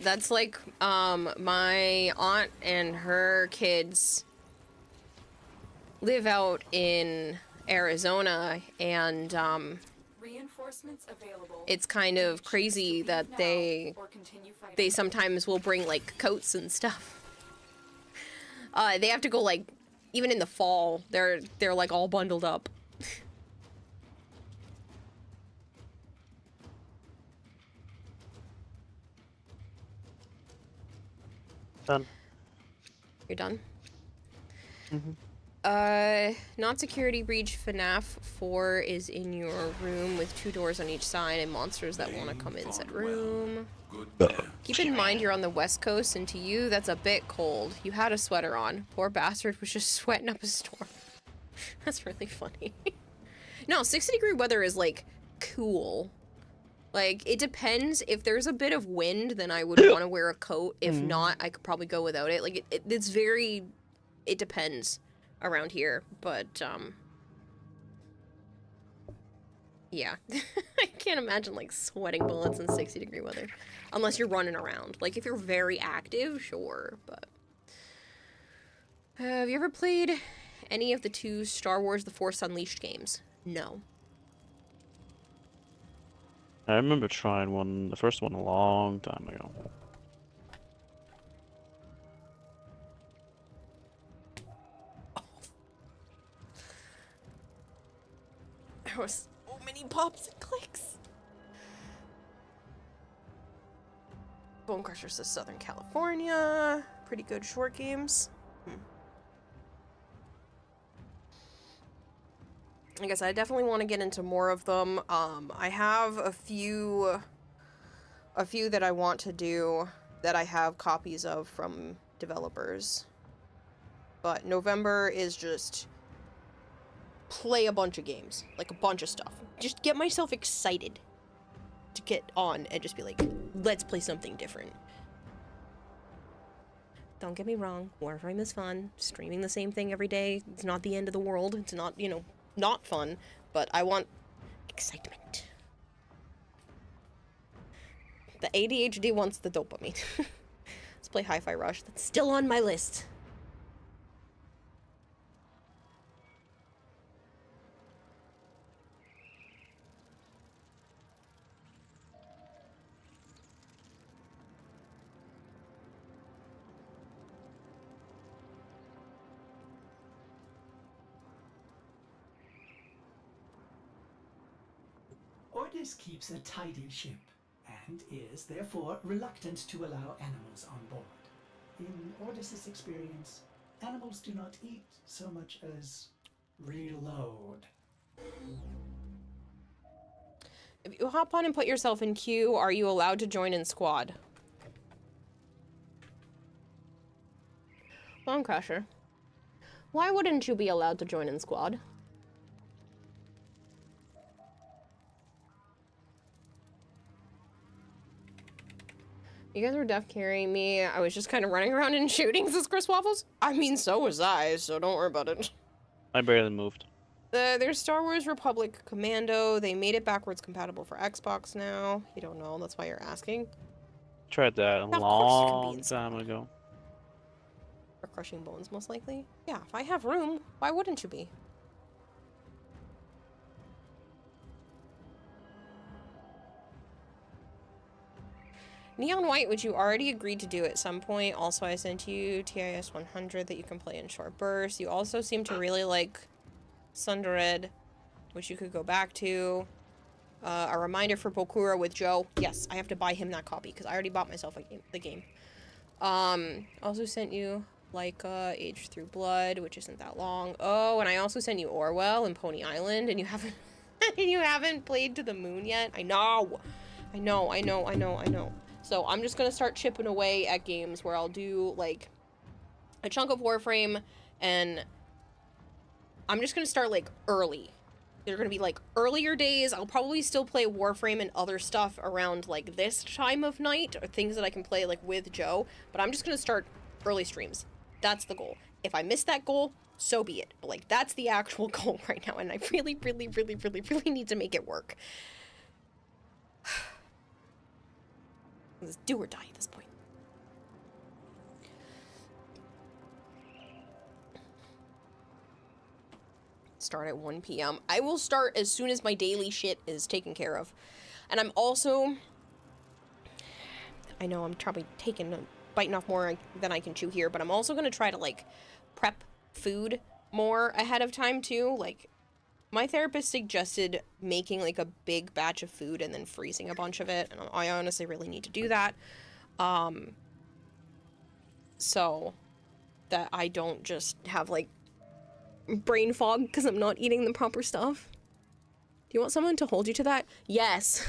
That's like, my aunt and her kids live out in Arizona, and, Reinforcements available. it's kind of crazy that they sometimes will bring, like, coats and stuff. They have to go, like, even in the fall, they're like, all bundled up. Done. You're done? Mm-hmm. Not security breach FNAF 4 is in your room with 2 doors on each side and monsters that want to come in said room. Keep in mind you're on the West Coast, and to you, that's a bit cold. You had a sweater on. Poor bastard was just sweating up a storm. That's really funny. No, 60 degree weather is, like, cool. Like, it depends. If there's a bit of wind, then I would want to wear a coat. If not, I could probably go without it. Like, it's very... It depends around here, but, yeah. I can't imagine, like, sweating bullets in 60 degree weather. Unless you're running around. Like, if you're very active, sure, but... have you ever played any of the 2 Star Wars The Force Unleashed games? No. I remember trying the first one a long time ago. There was so many pops and clicks. Bone Crusher says Southern California. Pretty good short games. I guess I definitely want to get into more of them. I have a few that I want to do that I have copies of from developers. But November is just play a bunch of games, like a bunch of stuff. Just get myself excited to get on and just be like, let's play something different. Don't get me wrong, Warframe is fun. Streaming the same thing every day, it's not the end of the world. It's not, you know, not fun, but I want excitement. The ADHD wants the dopamine. Let's play Hi-Fi Rush. That's still on my list. Ordis keeps a tidy ship, and is therefore reluctant to allow animals on board. In Ordis's experience, animals do not eat so much as reload. If you hop on and put yourself in queue, are you allowed to join in squad? Bone Crusher. Why wouldn't you be allowed to join in squad? You guys were deaf carrying me. I was just kind of running around and shooting, says Chris Waffles. I mean, so was I, so don't worry about it. I barely moved. There's Star Wars Republic Commando. They made it backwards compatible for Xbox now. You don't know, that's why you're asking. Tried that a long time ago. For crushing bones, most likely. Yeah, if I have room, why wouldn't you be? Neon White, which you already agreed to do at some point. Also, I sent you TIS 100 that you can play in short bursts. You also seem to really like Sundered, which you could go back to. A reminder for Bokura with Joe. Yes, I have to buy him that copy because I already bought myself the game. Also sent you Laika, Age Through Blood, which isn't that long. Oh, and I also sent you Orwell and Pony Island, and you haven't you haven't played To the Moon yet. I know. So I'm just gonna start chipping away at games where I'll do like a chunk of Warframe, and I'm just gonna start like early. They're gonna be like earlier days. I'll probably still play Warframe and other stuff around like this time of night, or things that I can play like with Joe, but I'm just gonna start early streams. That's the goal. If I miss that goal, so be it. But like, that's the actual goal right now, and I really need to make it work. It's do or die at this point. Start at 1 p.m. I will start as soon as my daily shit is taken care of. And I'm also... I know I'm probably biting off more than I can chew here, but I'm also going to try to, like, prep food more ahead of time, too. Like, my therapist suggested making, like, a big batch of food and then freezing a bunch of it, and I honestly really need to do that. So that I don't just have, like, brain fog because I'm not eating the proper stuff. Do you want someone to hold you to that? Yes.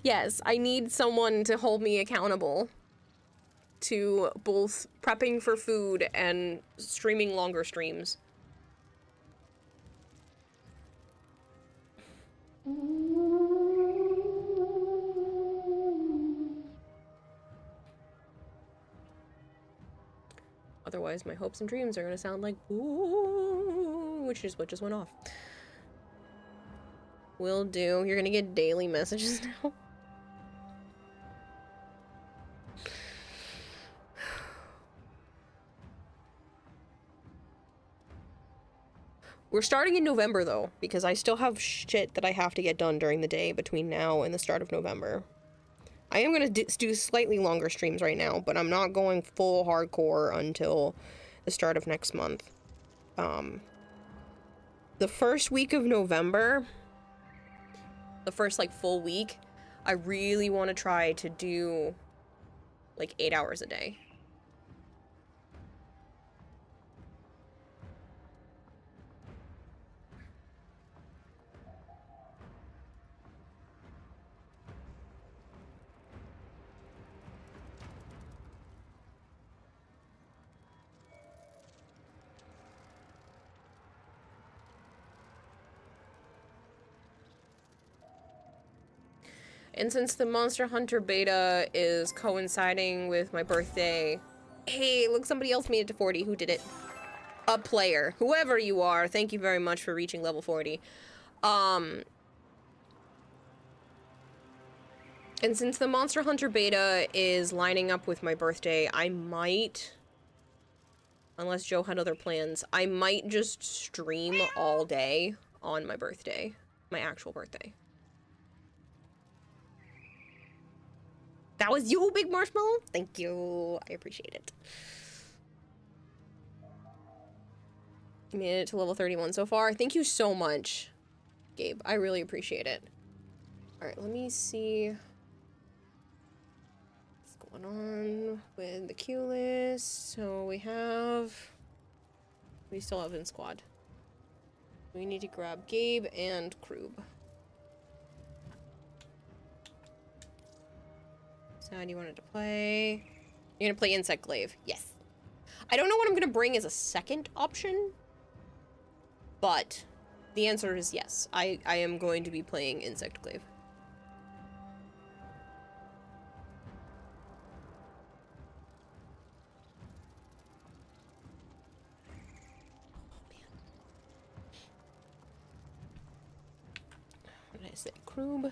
Yes, I need someone to hold me accountable to both prepping for food and streaming longer streams. Otherwise, my hopes and dreams are gonna sound like ooh, which is what just went off. Will do. You're gonna get daily messages now. We're starting in November, though, because I still have shit that I have to get done during the day between now and the start of November. I am going to do slightly longer streams right now, but I'm not going full hardcore until the start of next month. The first week of November, the first, like, full week, I really want to try to do, like, 8 hours a day. And since the Monster Hunter beta is coinciding with my birthday... Hey, look, somebody else made it to 40. Who did it? A player. Whoever you are, thank you very much for reaching level 40. And since the Monster Hunter beta is lining up with my birthday, I might... Unless Joe had other plans, I might just stream all day on my birthday. My actual birthday. That was you, Big Marshmallow? Thank you. I appreciate it. You made it to level 31 so far. Thank you so much. Gabe. I really appreciate it. Alright, let me see what's going on with the queue list. So we still have in squad. We need to grab Gabe and Krub. So do you wanted to play? You're gonna play Insect Glaive. Yes. I don't know what I'm gonna bring as a second option, but the answer is yes. I am going to be playing Insect Glaive. What did I say? Krub.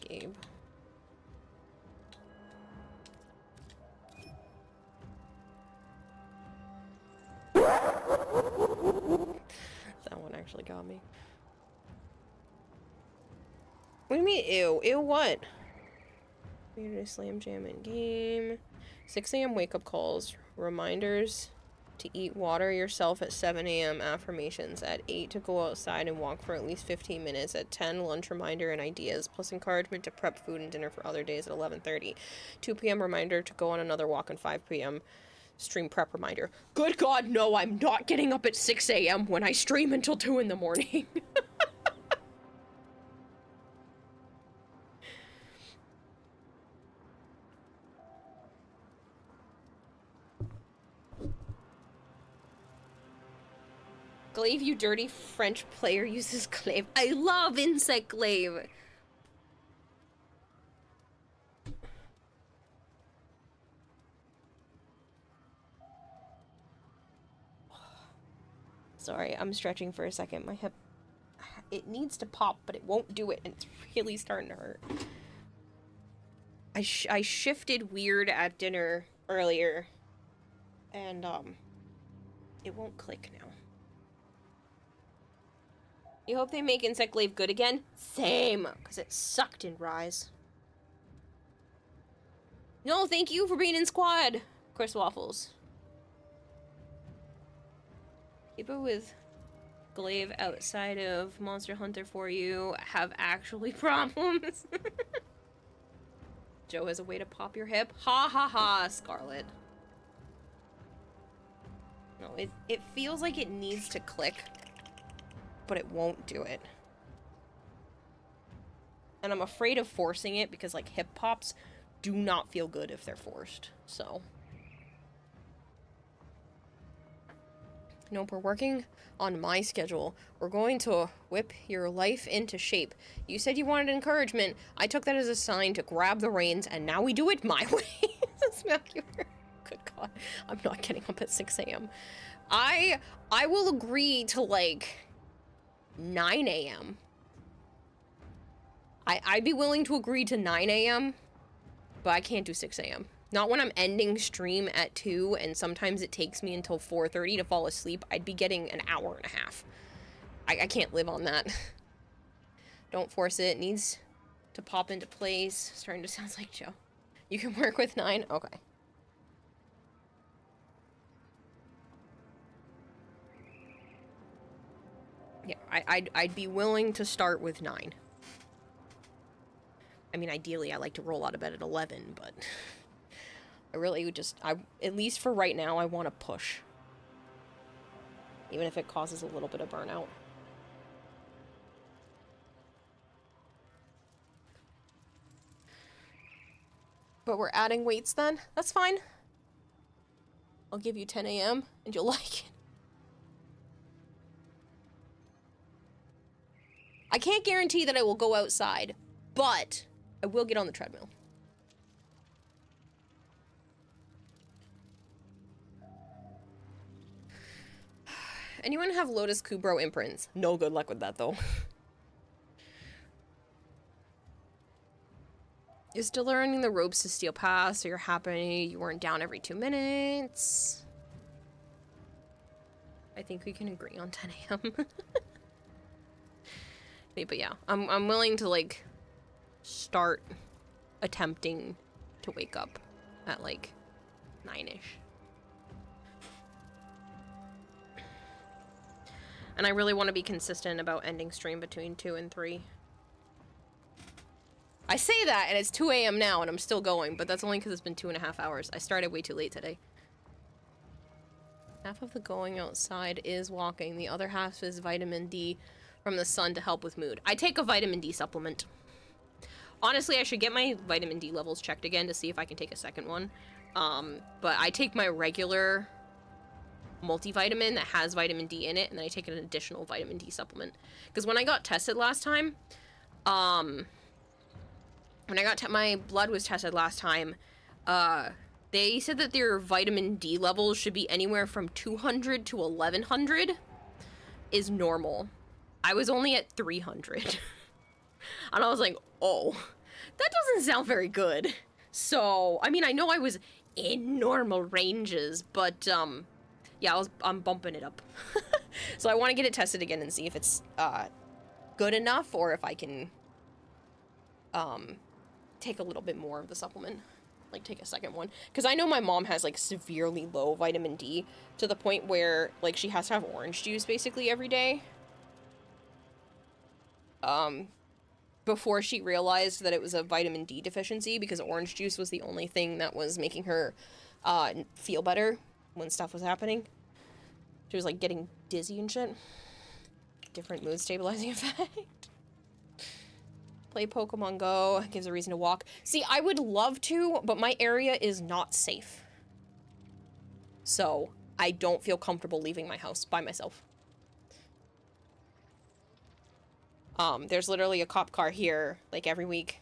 Gabe. That one actually got me. What do you mean, ew? Ew what? Weird slam jam in game. 6 a.m. wake up calls. Reminders to eat water yourself at 7 a.m. Affirmations. At 8 to go outside and walk for at least 15 minutes. At 10, lunch reminder and ideas, plus encouragement to prep food and dinner for other days at 11:30. 2 p.m. reminder to go on another walk, and 5 p.m. stream prep reminder. Good God, no, I'm not getting up at 6 a.m. when I stream until 2 in the morning. Glaive, you dirty French player, uses Glaive. I love Insect Glaive. Sorry, I'm stretching for a second. My hip, it needs to pop, but it won't do it, and it's really starting to hurt. I shifted weird at dinner earlier, and it won't click now. You hope they make Insect Glaive good again? Same, because it sucked in Rise. No, thank you for being in squad, Chris Waffles. People with Glaive outside of Monster Hunter for you have actually problems. Joe has a way to pop your hip. Ha ha ha, Scarlet. No, it feels like it needs to click, but it won't do it. And I'm afraid of forcing it because, like, hip pops do not feel good if they're forced, so. Nope, we're working on my schedule. We're going to whip your life into shape. You said you wanted encouragement. I took that as a sign to grab the reins, and now we do it my way. Smack you. Good God. I'm not getting up at 6 a.m. I will agree to, like, 9 a.m. I'd be willing to agree to 9 a.m., but I can't do 6 a.m. Not when I'm ending stream at 2, and sometimes it takes me until 4:30 to fall asleep. I'd be getting an hour and a half. I can't live on that. Don't force it. It needs to pop into place. Starting to sound like Joe. You can work with 9? Okay. Yeah, I'd be willing to start with 9. I mean, ideally, I like to roll out of bed at 11, but I really would just, at least for right now, I want to push. Even if it causes a little bit of burnout. But we're adding weights then? That's fine. I'll give you 10 a.m. and you'll like it. I can't guarantee that I will go outside, but I will get on the treadmill. Anyone have Lotus Kubro imprints? No good luck with that, though. You're still learning the ropes to Steel Pass, so you're happy you weren't down every 2 minutes. I think we can agree on 10 a.m. But yeah, I'm willing to, like, start attempting to wake up at, like, 9-ish. And I really want to be consistent about ending stream between 2 and 3. I say that, and it's 2 a.m. now, and I'm still going, but that's only because it's been 2.5 hours. I started way too late today. Half of the going outside is walking. The other half is vitamin D from the sun to help with mood. I take a vitamin D supplement. Honestly, I should get my vitamin D levels checked again to see if I can take a second one. But I take my regular multivitamin that has vitamin D in it, and then I take an additional vitamin D supplement. Because when I got tested last time, my blood was tested last time, they said that their vitamin D levels should be anywhere from 200 to 1100 is normal. I was only at 300. And I was like, oh, that doesn't sound very good. So, I mean, I know I was in normal ranges, but, yeah, I'm bumping it up. So I want to get it tested again and see if it's, good enough, or if I can, take a little bit more of the supplement. Like, take a second one. Because I know my mom has, like, severely low vitamin D, to the point where, like, she has to have orange juice, basically, every day. Before she realized that it was a vitamin D deficiency, because orange juice was the only thing that was making her, feel better when stuff was happening. She was, like, getting dizzy and shit. Different mood stabilizing effect. Play Pokemon Go. Gives a reason to walk. See, I would love to, but my area is not safe. So, I don't feel comfortable leaving my house by myself. There's literally a cop car here, like, every week.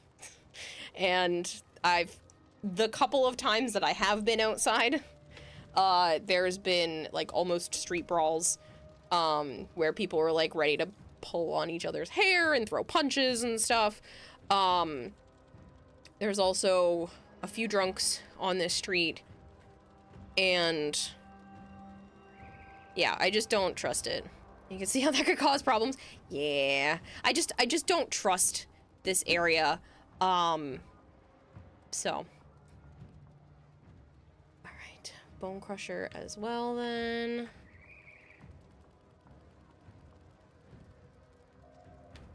And the couple of times that I have been outside, there's been, like, almost street brawls, where people were, like, ready to pull on each other's hair and throw punches and stuff. There's also a few drunks on this street, and yeah, I just don't trust it. You can see how that could cause problems. Yeah, I just don't trust this area. So, all right, Bone Crusher as well then.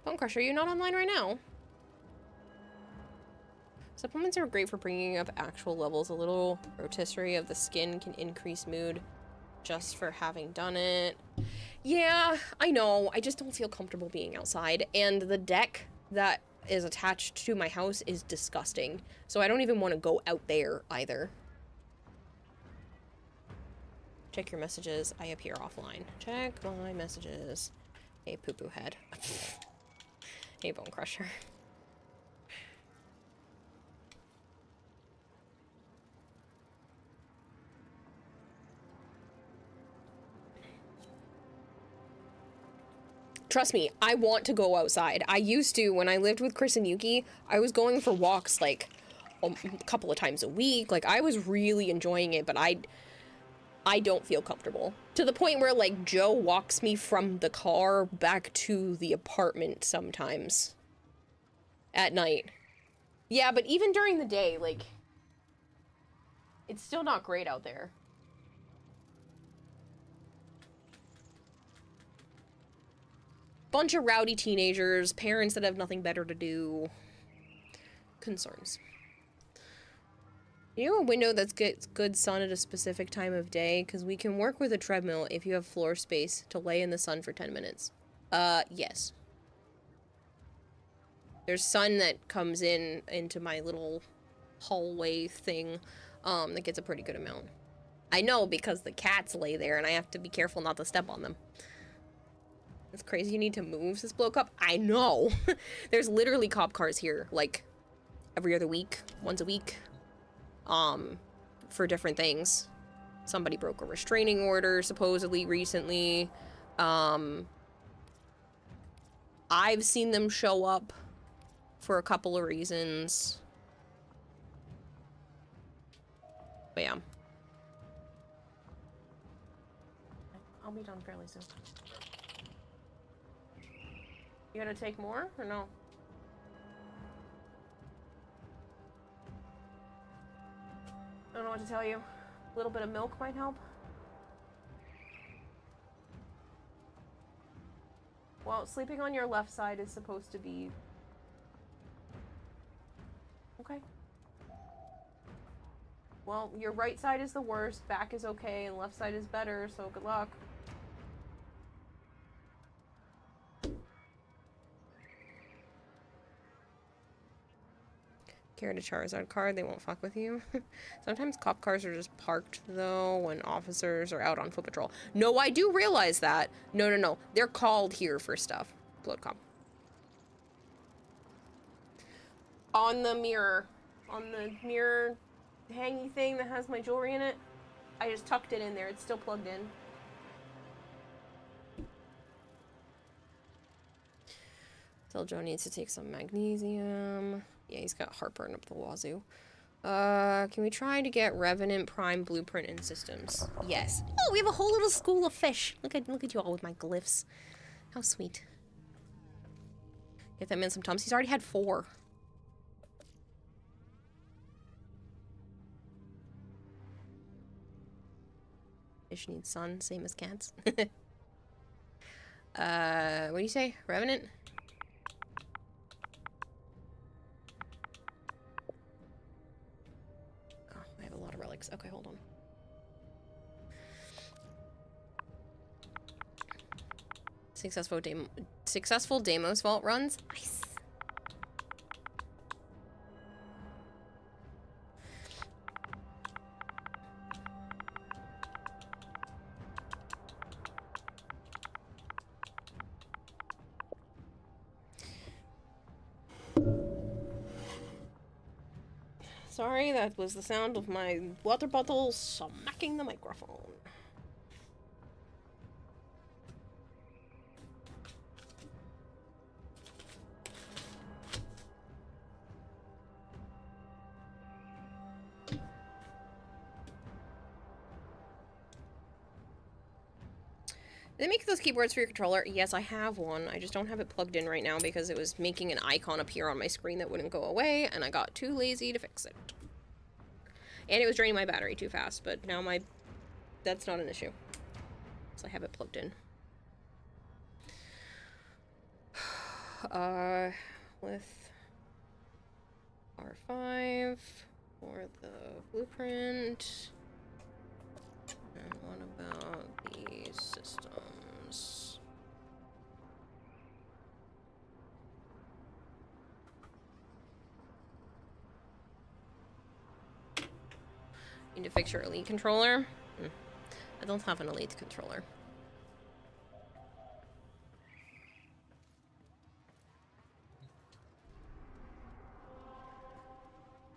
Bone Crusher, you're not online right now. Supplements are great for bringing up actual levels. A little rotisserie of the skin can increase mood just for having done it. Yeah, I know. I just don't feel comfortable being outside. And the deck that is attached to my house is disgusting. So I don't even want to go out there either. Check your messages. I appear offline. Check my messages. Hey, poo-poo head. Hey, Bone Crusher. Trust me, I want to go outside. I used to, when I lived with Chris and Yuki, I was going for walks, like, a couple of times a week. Like, I was really enjoying it, but I don't feel comfortable. To the point where, like, Joe walks me from the car back to the apartment sometimes. At night. Yeah, but even during the day, like, it's still not great out there. Bunch of rowdy teenagers, parents that have nothing better to do. Concerns. You know a window that gets good sun at a specific time of day? Because we can work with a treadmill if you have floor space to lay in the sun for 10 minutes. Yes. There's sun that comes into my little hallway thing, that gets a pretty good amount. I know, because the cats lay there and I have to be careful not to step on them. It's crazy you need to move, says Blow Cup. I know! There's literally cop cars here, like, every other week, once a week, for different things. Somebody broke a restraining order, supposedly, recently. I've seen them show up for a couple of reasons. But yeah. I'll be done fairly soon. You gonna take more, or no? I don't know what to tell you. A little bit of milk might help. Well, sleeping on your left side is supposed to be... Okay. Well, your right side is the worst, back is okay, and left side is better, so good luck. Carried a Charizard card, they won't fuck with you. Sometimes cop cars are just parked, though, when officers are out on foot patrol. No, I do realize that. No. They're called here for stuff. Blood cop. On the mirror hangy thing that has my jewelry in it, I just tucked it in there. It's still plugged in. Tell Joe needs to take some magnesium. Yeah, he's got heartburn up the wazoo. Can we try to get Revenant Prime Blueprint in systems? Yes. Oh, we have a whole little school of fish. Look at you all with my glyphs. How sweet. Get that man some Tums. He's already had 4. Fish need sun, same as cats. What do you say? Revenant? Oh, I have a lot of relics. Okay, hold on. Successful Deimos Vault runs? Nice. Sorry, that was the sound of my water bottle smacking the microphone. Did they make those keyboards for your controller? Yes, I have one. I just don't have it plugged in right now because it was making an icon appear on my screen that wouldn't go away, and I got too lazy to fix it. And it was draining my battery too fast, but now that's not an issue. So I have it plugged in. With R5 for the blueprint. And what about the systems? Need to fix your Elite controller? I don't have an Elite controller.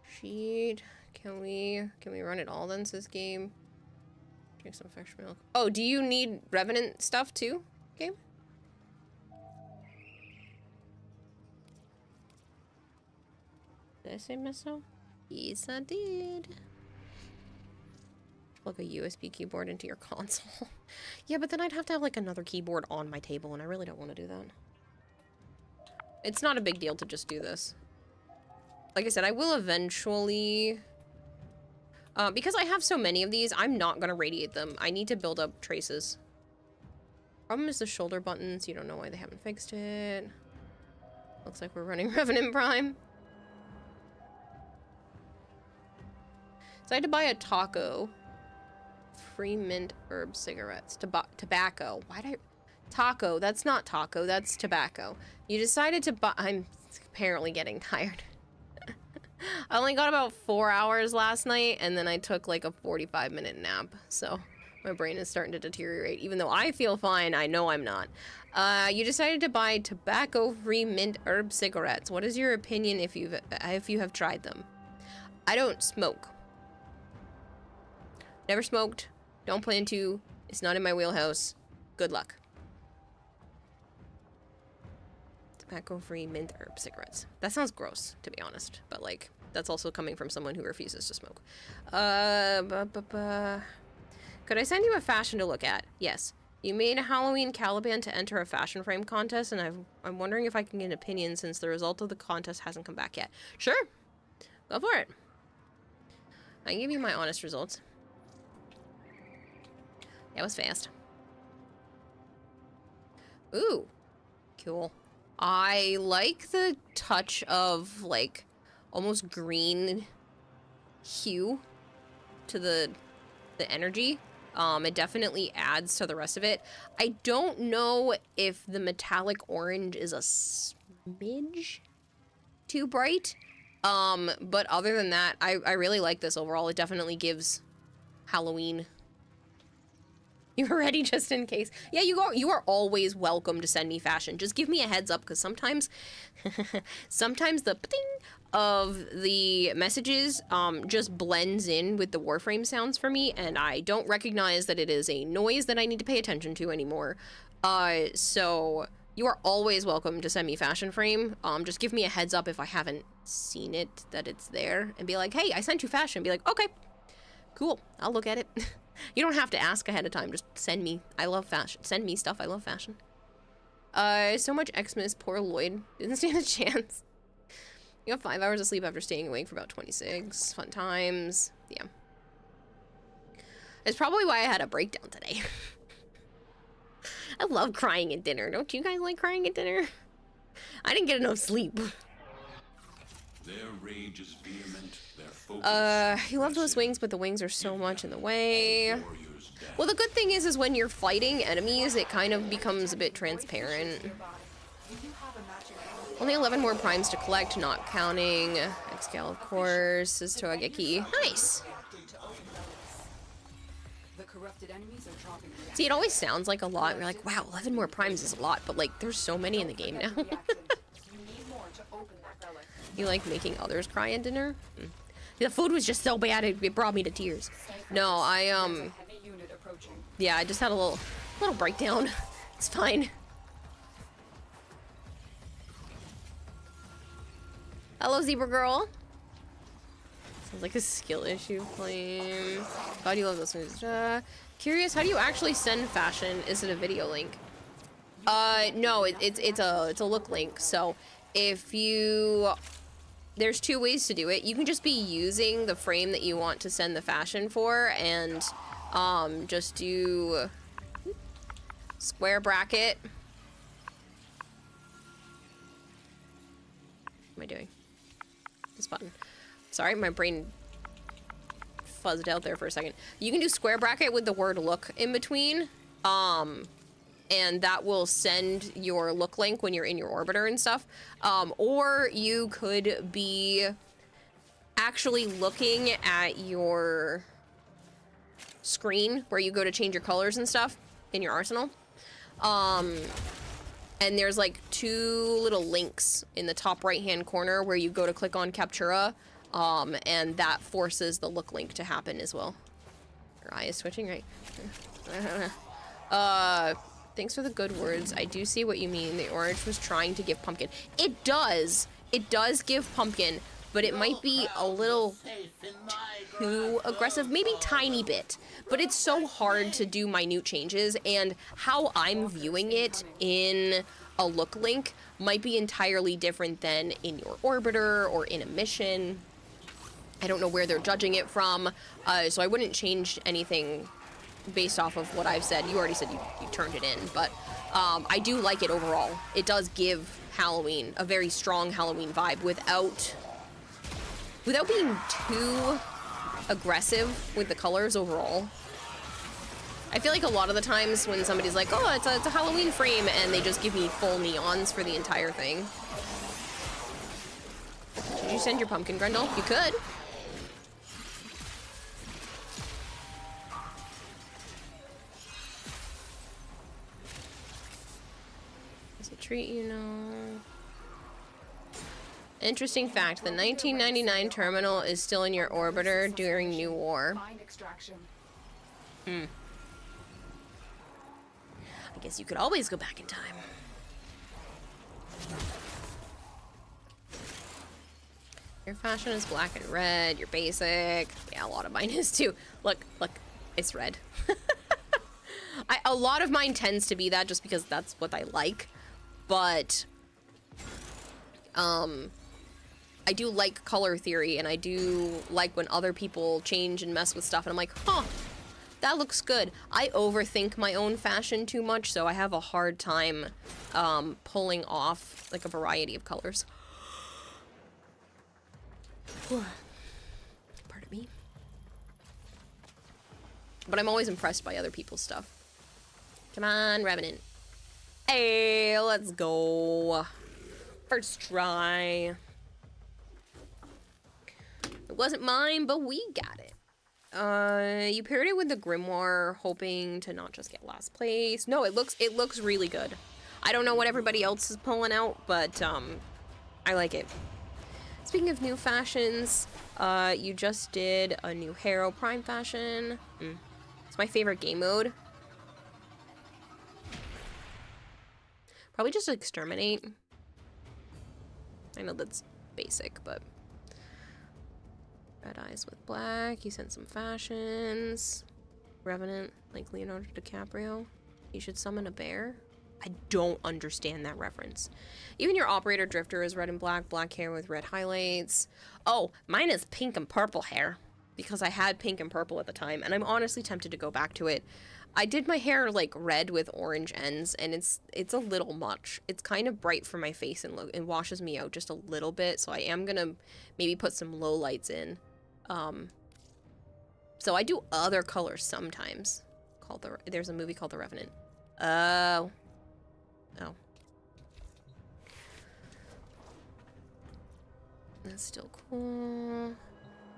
Sheet. Can we run it all then, says game? Drink some fresh milk. Oh, do you need Revenant stuff too, game? Did I say miso? Yes, I did. Plug a USB keyboard into your console. Yeah, but then I'd have to have like another keyboard on my table, and I really don't want to do that. It's not a big deal to just do this. Like I said, I will eventually... because I have so many of these, I'm not going to radiate them. I need to build up traces. Problem is the shoulder buttons. You don't know why they haven't fixed it. Looks like we're running Revenant Prime. So I had to buy a taco. Free mint herb cigarettes. Tobacco. Why did I... Taco. That's not taco. That's tobacco. You decided to buy... I'm apparently getting tired. I only got about 4 hours last night, and then I took like a 45-minute nap, so my brain is starting to deteriorate. Even though I feel fine, I know I'm not. You decided to buy tobacco-free mint herb cigarettes. What is your opinion if you have tried them? I don't smoke. Never smoked. Don't plan to. It's not in my wheelhouse. Good luck. Tobacco-free mint herb cigarettes. That sounds gross, to be honest. But, like, that's also coming from someone who refuses to smoke. Could I send you a fashion to look at? Yes. You made a Halloween Caliban to enter a fashion frame contest, and I'm wondering if I can get an opinion since the result of the contest hasn't come back yet. Sure. Go for it. I can give you my honest results. That was fast. Ooh. Cool. I like the touch of, like, almost green hue to the energy. It definitely adds to the rest of it. I don't know if the metallic orange is a smidge too bright. But other than that, I really like this overall. It definitely gives Halloween. You were ready just in case. Yeah, you are always welcome to send me fashion. Just give me a heads up, because sometimes sometimes the ping of the messages just blends in with the Warframe sounds for me, and I don't recognize that it is a noise that I need to pay attention to anymore. So you are always welcome to send me fashion frame. Just give me a heads up if I haven't seen it, that it's there, and be like, hey, I sent you fashion. Be like, okay, cool, I'll look at it. You don't have to ask ahead of time, just send me. I love fashion. Send me stuff, I love fashion. So much Xmas, poor Lloyd. Didn't stand a chance. You got 5 hours of sleep after staying awake for about 26. Fun times. Yeah. That's probably why I had a breakdown today. I love crying at dinner. Don't you guys like crying at dinner? I didn't get enough sleep. Their rage is vehement, their focus you love those wings, but the wings are so much in the way. Well, the good thing is when you're fighting enemies, it kind of becomes a bit transparent. Only 11 more primes to collect, not counting Excal, of course, is Toageki. Nice! See, it always sounds like a lot. You're like, wow, 11 more primes is a lot, but like, there's so many in the game now. You like making others cry at dinner? The food was just so bad, it brought me to tears. No, yeah, I just had a little breakdown. It's fine. Hello, Zebra Girl. Sounds like a skill issue. Flame. God, you love those moves. Curious, how do you actually send fashion? Is it a video link? No, it's a look link. So if you, there's 2 ways to do it. You can just be using the frame that you want to send the fashion for, and just do square bracket. What am I doing? This button. Sorry, my brain fuzzed out there for a second. You can do square bracket with the word look in between, and that will send your look link when you're in your orbiter and stuff. Or you could be actually looking at your screen where you go to change your colors and stuff in your arsenal. And there's like 2 little links in the top right hand corner where you go to click on Captura, and that forces the look link to happen as well. Your eye is switching, right? Thanks for the good words. I do see what you mean. The orange was trying to give pumpkin. It does give pumpkin, but it might be a little too aggressive, maybe tiny bit, but it's so hard to do minute changes, and how I'm viewing it in a look link might be entirely different than in your orbiter or in a mission. I don't know where they're judging it from, so I wouldn't change anything based off of what I've said. You already said you turned it in, but I do like it overall. It does give Halloween a very strong Halloween vibe without being too aggressive with the colors overall. I feel like a lot of the times when somebody's like, oh, it's a Halloween frame, and they just give me full neons for the entire thing. Did you send your pumpkin, Grendel? You could. It's a treat, you know. Interesting fact, the 1999 terminal is still in your orbiter during New War. I guess you could always go back in time. Your fashion is black and red, you're basic. Yeah, a lot of mine is too. Look, it's red. A lot of mine tends to be that just because that's what I like. But, I do like color theory, and I do like when other people change and mess with stuff, and I'm like, huh, That looks good. I overthink my own fashion too much, so I have a hard time pulling off like a variety of colors. Pardon me. But I'm always impressed by other people's stuff. Come on, Revenant. Hey, let's go. First try. It wasn't mine, but we got it. You paired it with the Grimoire, hoping to not just get last place. No, it looks really good. I don't know what everybody else is pulling out, but I like it. Speaking of new fashions, you just did a new Harrow Prime fashion. It's my favorite game mode. Probably just exterminate. I know that's basic, but red eyes with black. You sent some fashions. Revenant, like Leonardo DiCaprio. You should summon a bear. I don't understand that reference. Even your operator drifter is red and black hair with red highlights. Oh, mine is pink and purple hair because I had pink and purple at the time, and I'm honestly tempted to go back to it. I did my hair like red with orange ends, and it's a little much. It's kind of bright for my face and it washes me out just a little bit, so I am gonna maybe put some low lights in. So I do other colors sometimes. There's a movie called The Revenant. Oh. That's still cool.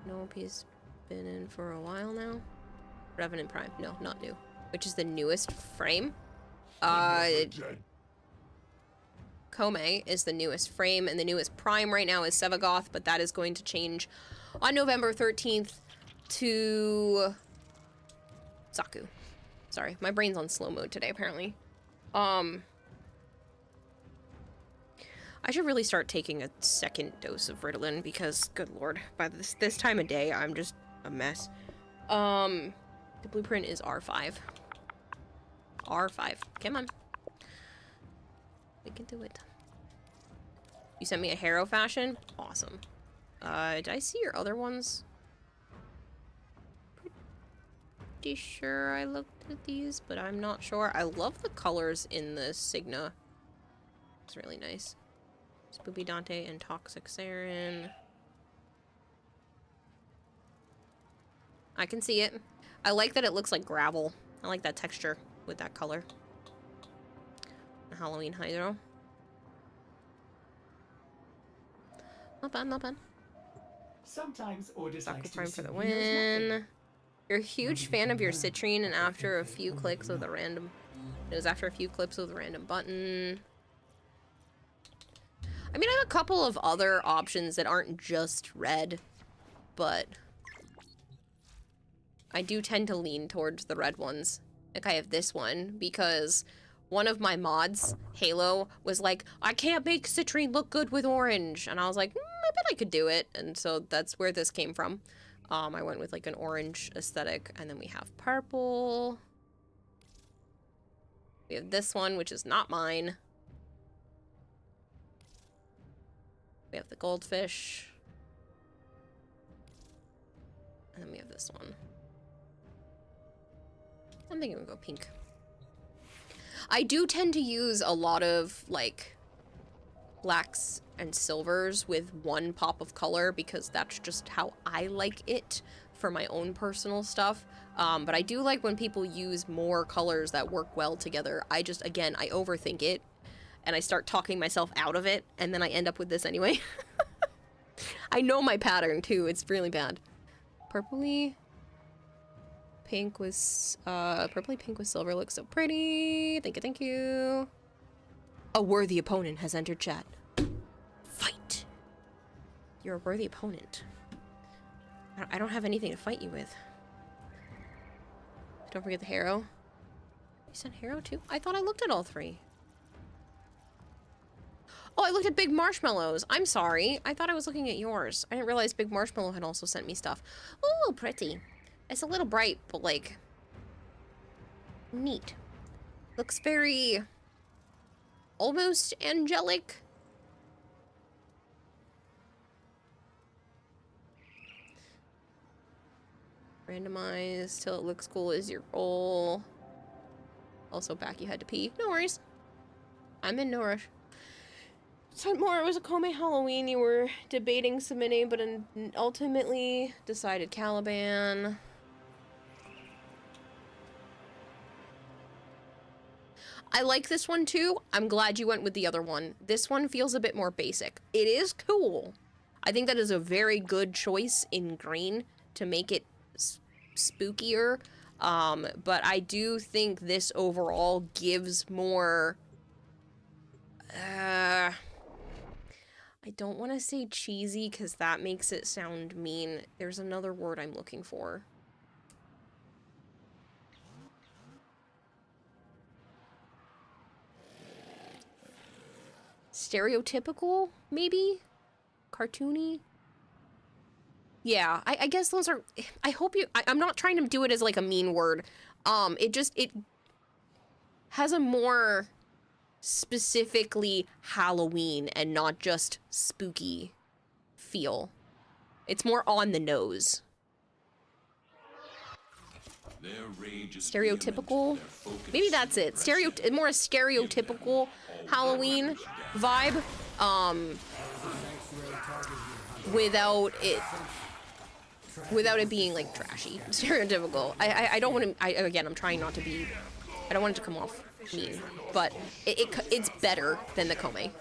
Nope, he's been in for a while now. Revenant Prime. No, not new. Which is the newest frame. Kome is the newest frame, and the newest Prime right now is Sevagoth, but that is going to change on November 13th to Zaku. Sorry, my brain's on slow mode today, apparently. I should really start taking a second dose of Ritalin because, good lord, by this time of day, I'm just a mess. The blueprint is R5. R5. Come on. We can do it. You sent me a Harrow fashion? Awesome. Did I see your other ones? Pretty sure I looked at these, but I'm not sure. I love the colors in the Signa. It's really nice. Spoopy Dante and Toxic Saren. I can see it. I like that it looks like gravel. I like that texture with that color. Halloween Hydro. Not bad, not bad. Sometimes orders Zaku likes to Prime for the receive heroes win. You're a huge fan of your citrine, and after a few clicks of the random... It was after a few clicks with a random button. I mean, I have a couple of other options that aren't just red, but I do tend to lean towards the red ones. Like, I have this one because one of my mods, Halo, was like, I can't make citrine look good with orange. And I was like, I bet I could do it. And so that's where this came from. I went with like an orange aesthetic, and then we have purple. We have this one, which is not mine. We have the goldfish. And then we have this one. I'm thinking we'll go pink. I do tend to use a lot of, like, blacks and silvers with one pop of color because that's just how I like it for my own personal stuff. But I do like when people use more colors that work well together. I just, again, I overthink it. And I start talking myself out of it, and then I end up with this anyway. I know my pattern, too. It's really bad. Purpley pink with, purpley pink with silver looks so pretty. Thank you, thank you. A worthy opponent has entered chat. Fight. You're a worthy opponent. I don't have anything to fight you with. Don't forget the Harrow. You sent Harrow, too? I thought I looked at all three. Oh, I looked at Big Marshmallows. I'm sorry. I thought I was looking at yours. I didn't realize Big Marshmallow had also sent me stuff. Ooh, pretty. It's a little bright, but like... neat. Looks very... almost angelic. Randomize till it looks cool is your goal. Also, back you had to pee. No worries. I'm in no rush. More, it was a Kome Halloween. You were debating submitting, but ultimately decided Caliban. I like this one too. I'm glad you went with the other one. This one feels a bit more basic. It is cool. I think that is a very good choice in green to make it spookier. But I do think this overall gives more... I don't want to say cheesy because that makes it sound mean. There's another word I'm looking for. Stereotypical, maybe? Cartoony? Yeah, I guess those are... I hope you... I'm not trying to do it as like a mean word. It has a more specifically Halloween and not just spooky feel. It's more on the nose. Stereotypical? Maybe that's it. More a stereotypical Halloween vibe. Without it being like trashy. Stereotypical. I don't want to... Again, I'm trying not to be... I don't want it to come off mean, but it's better than the Kome.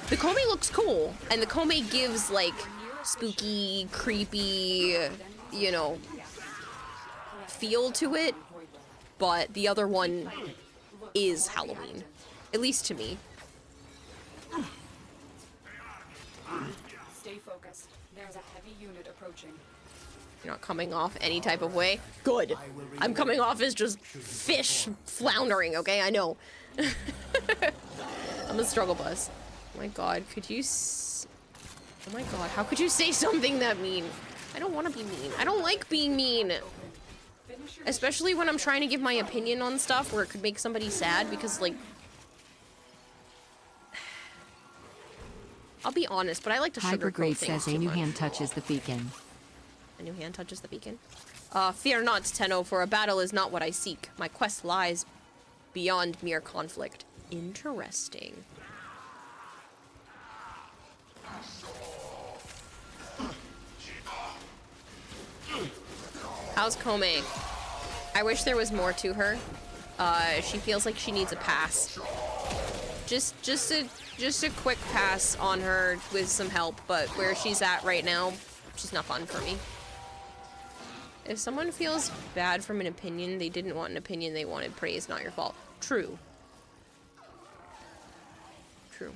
The Kome looks cool, and the Kome gives like spooky, creepy, you know, feel to it, but the other one is Halloween, at least to me. Stay focused. There's a heavy unit approaching. You're not coming off any type of way. Good. I'm coming off as just fish floundering, okay? I know. I'm a struggle bus. Oh my god, could you oh my god, how could you say something that mean? I don't want to be mean. I don't like being mean. Especially when I'm trying to give my opinion on stuff where it could make somebody sad because, like... I'll be honest, but I like to sugarcoat things says a new hand touches the beacon. A new hand touches the beacon. Fear not, Tenno, for a battle is not what I seek. My quest lies beyond mere conflict. Interesting. How's Kome? I wish there was more to her. She feels like she needs a pass. Just a quick pass on her with some help, but where she's at right now, she's not fun for me. If someone feels bad from an opinion, they didn't want an opinion, they wanted praise, not your fault. True. True.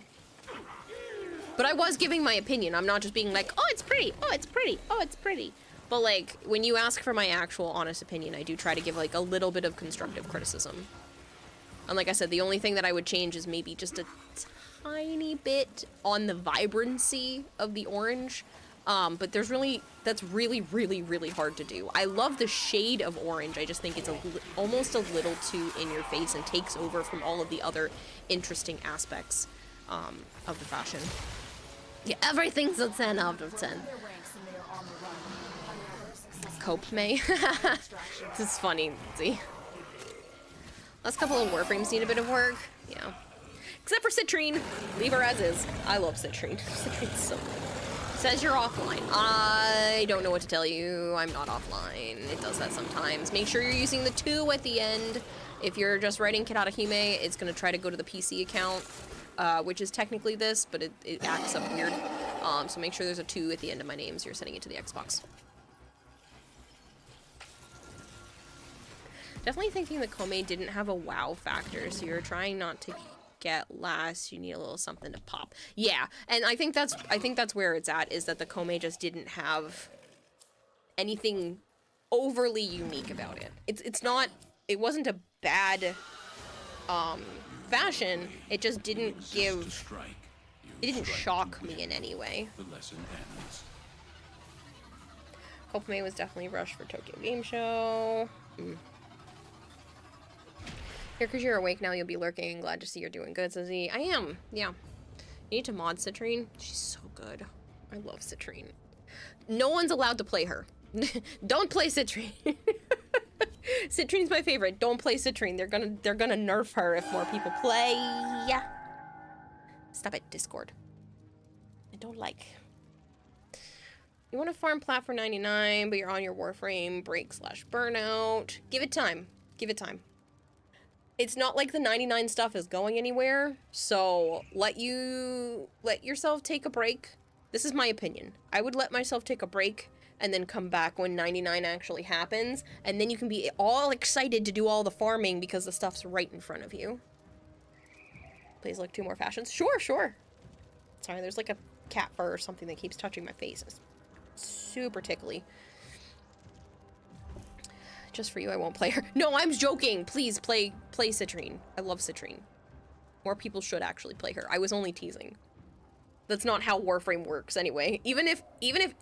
But I was giving my opinion. I'm not just being like, oh, it's pretty, oh, it's pretty, oh, it's pretty. But like, when you ask for my actual honest opinion, I do try to give like a little bit of constructive criticism. And like I said, the only thing that I would change is maybe just a tiny bit on the vibrancy of the orange. But that's really, really hard to do. I love the shade of orange. I just think it's almost a little too in your face and takes over from all of the other interesting aspects of the fashion. Yeah, everything's a 10 out of 10. Cope May. This is funny. See? Last couple of Warframes need a bit of work. Yeah. Except for Citrine. Leave her as is. I love Citrine. Citrine's so good. Says you're offline. I don't know what to tell you. I'm not offline. It does that sometimes. Make sure you're using the 2 at the end. If you're just writing Kirarahime, it's going to try to go to the PC account, which is technically this, but it acts up weird. So make sure there's a 2 at the end of my name so you're setting it to the Xbox. Definitely thinking the Kome didn't have a wow factor, so you're trying not to get last. You need a little something to pop. Yeah, and I think that's where it's at, is that the Kome just didn't have anything overly unique about it. It wasn't a bad fashion. It just didn't it didn't shock me in any way. Kome was definitely rushed for Tokyo Game Show. Here, because you're awake now, you'll be lurking. Glad to see you're doing good, says he. I am, yeah. You need to mod Citrine. She's so good. I love Citrine. No one's allowed to play her. Don't play Citrine. Citrine's my favorite. Don't play Citrine. They're gonna nerf her if more people play. Yeah. Stop it, Discord. I don't like. You want to farm plat for 99, but you're on your Warframe break/burnout. Give it time. Give it time. It's not like the 99 stuff is going anywhere, so let yourself take a break. This is my opinion. I would let myself take a break and then come back when 99 actually happens, and then you can be all excited to do all the farming because the stuff's right in front of you. Please look 2 more fashions. Sure, sure. Sorry, there's like a cat fur or something that keeps touching my face. It's super tickly. Just for you, I won't play her. No, I'm joking. Please play Citrine. I love Citrine. More people should actually play her. I was only teasing. That's not how Warframe works anyway. Even if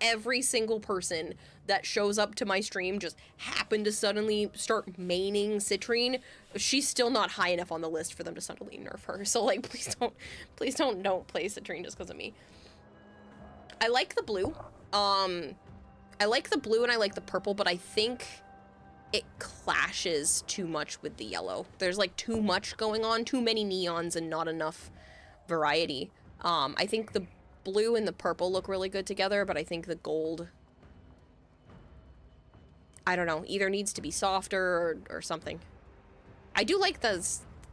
every single person that shows up to my stream just happened to suddenly start maining Citrine, she's still not high enough on the list for them to suddenly nerf her. So like, please don't play Citrine just because of me. I like the blue. I like the blue and I like the purple, but I think it clashes too much with the yellow. There's like too much going on, too many neons and not enough variety. I think the blue and the purple look really good together, but I think the gold, I don't know, either needs to be softer or something. I do like the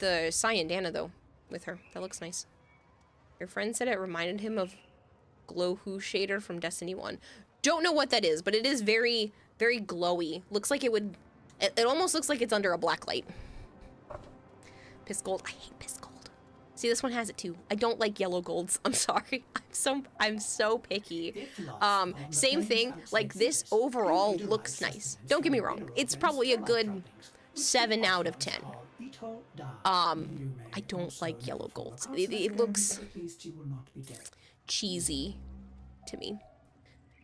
Cyandana though with her. That looks nice. Your friend said it reminded him of Glow Who shader from Destiny 1. Don't know what that is, but it is very, very glowy. Looks like it would, it almost looks like it's under a black light. Piss gold. I hate piss gold. See, this one has it too. I don't like yellow golds. I'm sorry. I'm so picky. Same thing. Like, this overall looks nice. Don't get me wrong. It's probably a good 7 out of 10. I don't like yellow golds. It looks cheesy to me.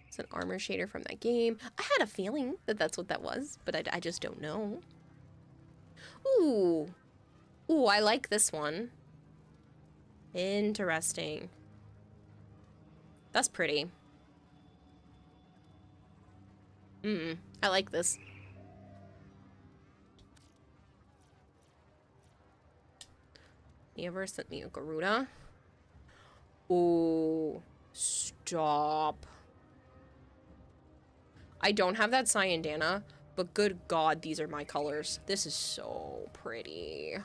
It's an armor shader from that game. I had a feeling that that's what that was, but I just don't know. Ooh. Ooh, I like this one. Interesting. That's pretty. I like this. Never sent me a Garuda. Ooh. Stop. I don't have that Cyandana, but good God, these are my colors. This is so pretty.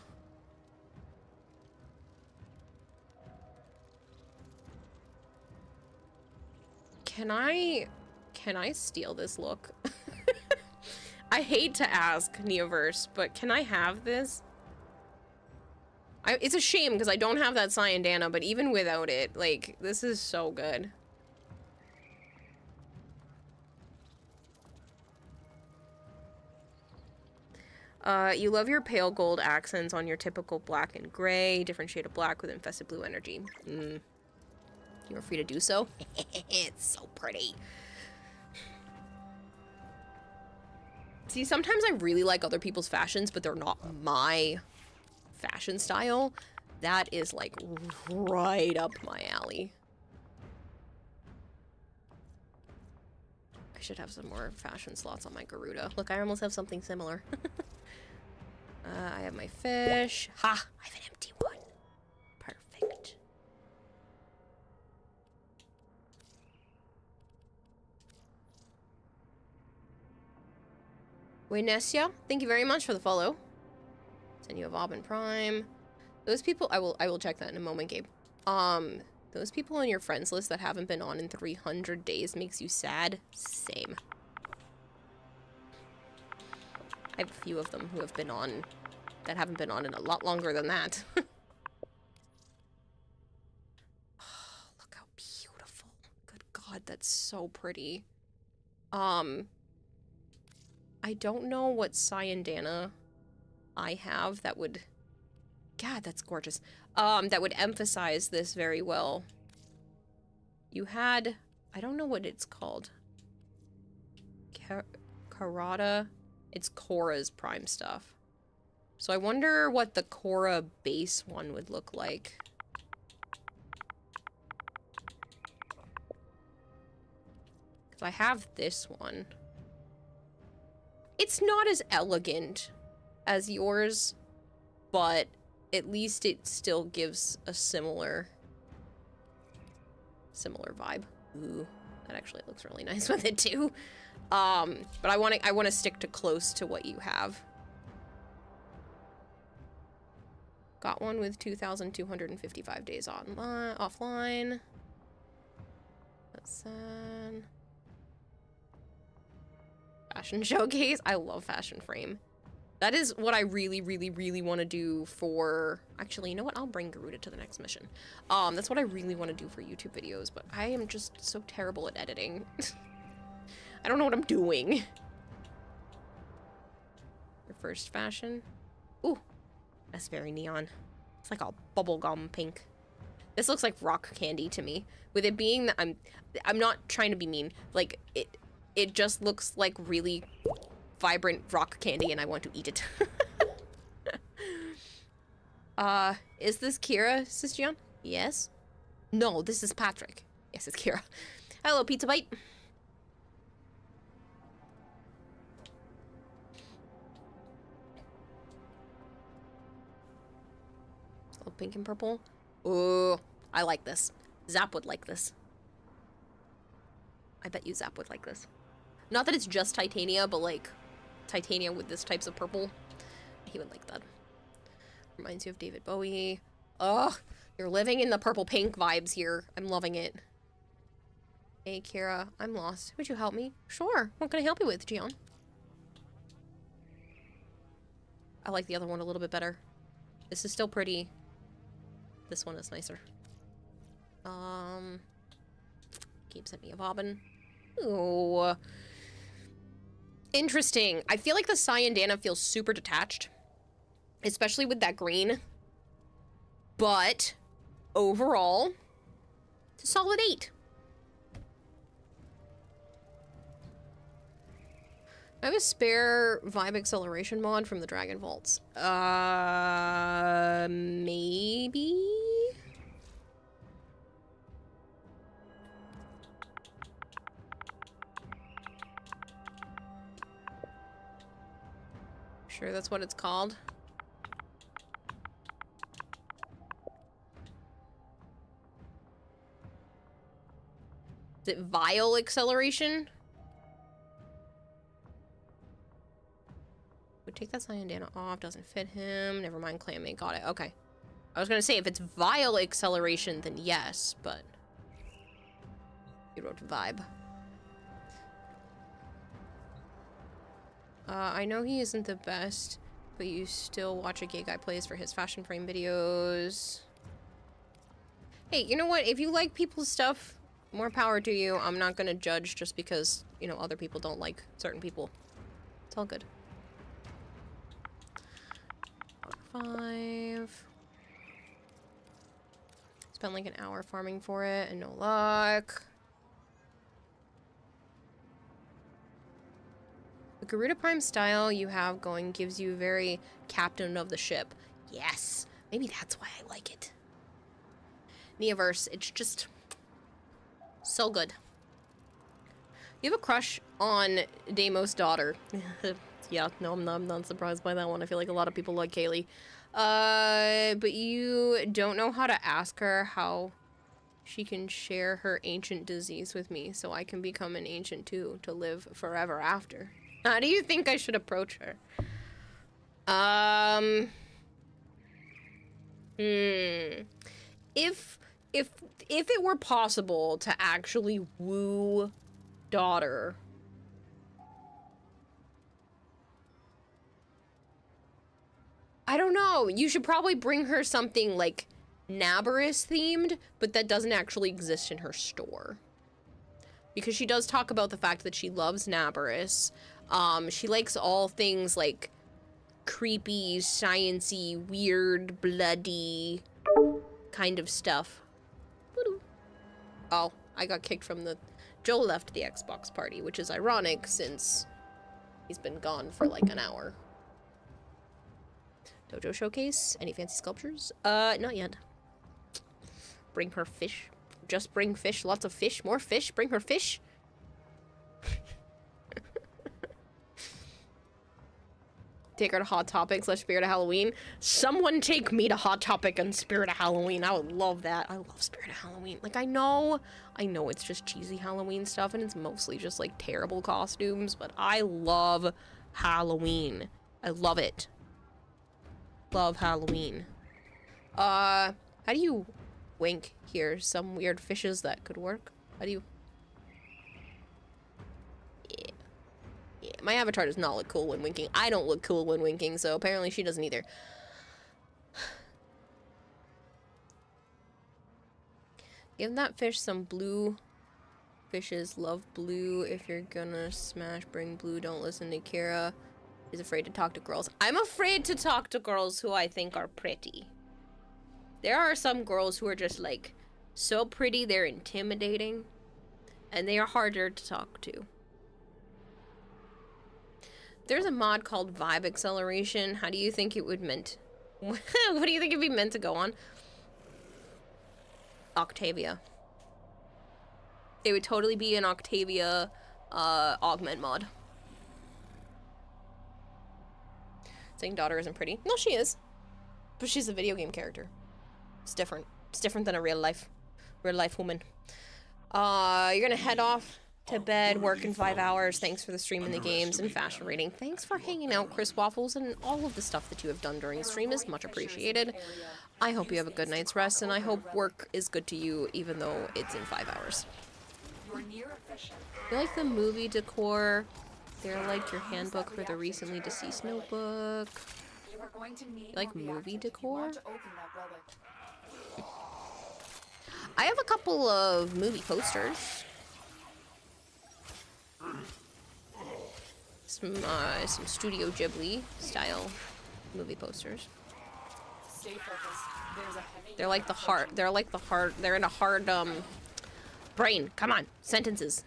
Can I steal this look? I hate to ask, Neoverse, but can I have this? It's a shame because I don't have that Cyandana, but even without it, like, this is so good. You love your pale gold accents on your typical black and gray, different shade of black with infested blue energy. You are free to do so. It's so pretty. See, sometimes I really like other people's fashions, but they're not my fashion style. That is like right up my alley. I should have some more fashion slots on my Garuda. Look, I almost have something similar. I have my fish. Ha! I have an empty one. Perfect. Waynesia, thank you very much for the follow. Send you a Bobbin Prime. Those people, I will check that in a moment, Gabe. Those people on your friends list that haven't been on in 300 days makes you sad? Same. I have a few of them who have been on, that haven't been on in a lot longer than that. Oh, look how beautiful. Good God, that's so pretty. I don't know what Cyandana I have that would... God, that's gorgeous. That would emphasize this very well. You had... I don't know what it's called. Karada... It's Korra's prime stuff. So I wonder what the Korra base one would look like. Because I have this one. It's not as elegant as yours, but at least it still gives a similar vibe. Ooh, that actually looks really nice with it too. But I want to stick to close to what you have. Got one with 2,255 days offline. That's fashion showcase. I love fashion frame. That is what I really, really, really want to do for... Actually, you know what? I'll bring Garuda to the next mission. That's what I really want to do for YouTube videos, but I am just so terrible at editing. I don't know what I'm doing. Your first fashion. Ooh, that's very neon. It's like a bubblegum pink. This looks like rock candy to me. With it being that I'm not trying to be mean. Like, it just looks like really vibrant rock candy and I want to eat it. Is this Kira, Sistian? Yes? No, this is Patrick. Yes, it's Kira. Hello, Pizza Bite. Oh, pink and purple. Ooh, I like this. Zap would like this. I bet you Zap would like this. Not that it's just Titania, but like Titania with this types of purple. He would like that. Reminds you of David Bowie. Oh, you're living in the purple pink vibes here. I'm loving it. Hey, Kira, I'm lost. Would you help me? Sure. What can I help you with, Gian? I like the other one a little bit better. This is still pretty. This one is nicer. Keep sending me a bobbin. Ooh. Interesting. I feel like the Cyandana feels super detached. Especially with that green. But, overall, it's a solid 8. I have a spare vibe acceleration mod from the Dragon Vaults. Maybe? Sure that's what it's called? Is it Vile Acceleration? Would take that Cyandana off, doesn't fit him. Never mind, Clammate, got it. Okay. I was gonna say, if it's Vile Acceleration, then yes, but... You wrote Vibe. I know he isn't the best, but you still watch a gay guy plays for his fashion frame videos. Hey, you know what? If you like people's stuff, more power to you. I'm not gonna judge just because, you know, other people don't like certain people. It's all good. 5. Spent like an hour farming for it and no luck. The Garuda Prime style you have going gives you very captain of the ship. Yes. Maybe that's why I like it. Neoverse, it's just so good. You have a crush on Deimos' daughter. Yeah, no, I'm not surprised by that one. I feel like a lot of people like Kaylee. But you don't know how to ask her how she can share her ancient disease with me so I can become an ancient too, to live forever after. How do you think I should approach her? If it were possible to actually woo daughter, I don't know. You should probably bring her something like Nabarus themed, but that doesn't actually exist in her store. Because she does talk about the fact that she loves Nabarus. She likes all things like creepy, science-y, weird, bloody kind of stuff. Oh, I got kicked from the... Joe left the Xbox party, which is ironic since he's been gone for like an hour. Dojo showcase? Any fancy sculptures? Not yet. Bring her fish. Just bring fish. Lots of fish. More fish. Bring her fish. Take her to Hot Topic / Spirit of Halloween. Someone take me to Hot Topic and Spirit of Halloween. I would love that. I love Spirit of Halloween. Like, I know it's just cheesy Halloween stuff and it's mostly just like terrible costumes, but I love Halloween. I love it. Love Halloween. How do you wink here? Some weird fishes that could work. How do you... Yeah, my avatar does not look cool when winking. I don't look cool when winking, so apparently she doesn't either. Give that fish some blue. Fishes love blue. If you're gonna smash, bring blue. Don't listen to Kira. She's afraid to talk to girls. I'm afraid to talk to girls who I think are pretty. There are some girls who are just, like, so pretty they're intimidating. And they are harder to talk to. There's a mod called Vibe Acceleration. How do you think it would meant? What do you think it'd be meant to go on? Octavia. It would totally be an Octavia augment mod. Saying daughter isn't pretty. No, she is. But she's a video game character. It's different. It's different than a real life woman. You're gonna head off to bed, work in 5 hours. Thanks for the stream and the games and fashion rating. Thanks for hanging out, Chris Waffles, and all of the stuff that you have done during the stream is much appreciated. I hope you have a good night's rest, and I hope work is good to you, even though it's in 5 hours. You like the movie decor? They're like your handbook for the recently deceased notebook. You like movie decor? I have a couple of movie posters. Some Studio Ghibli style movie posters. They're like the heart. They're in a hard brain. Come on, sentences.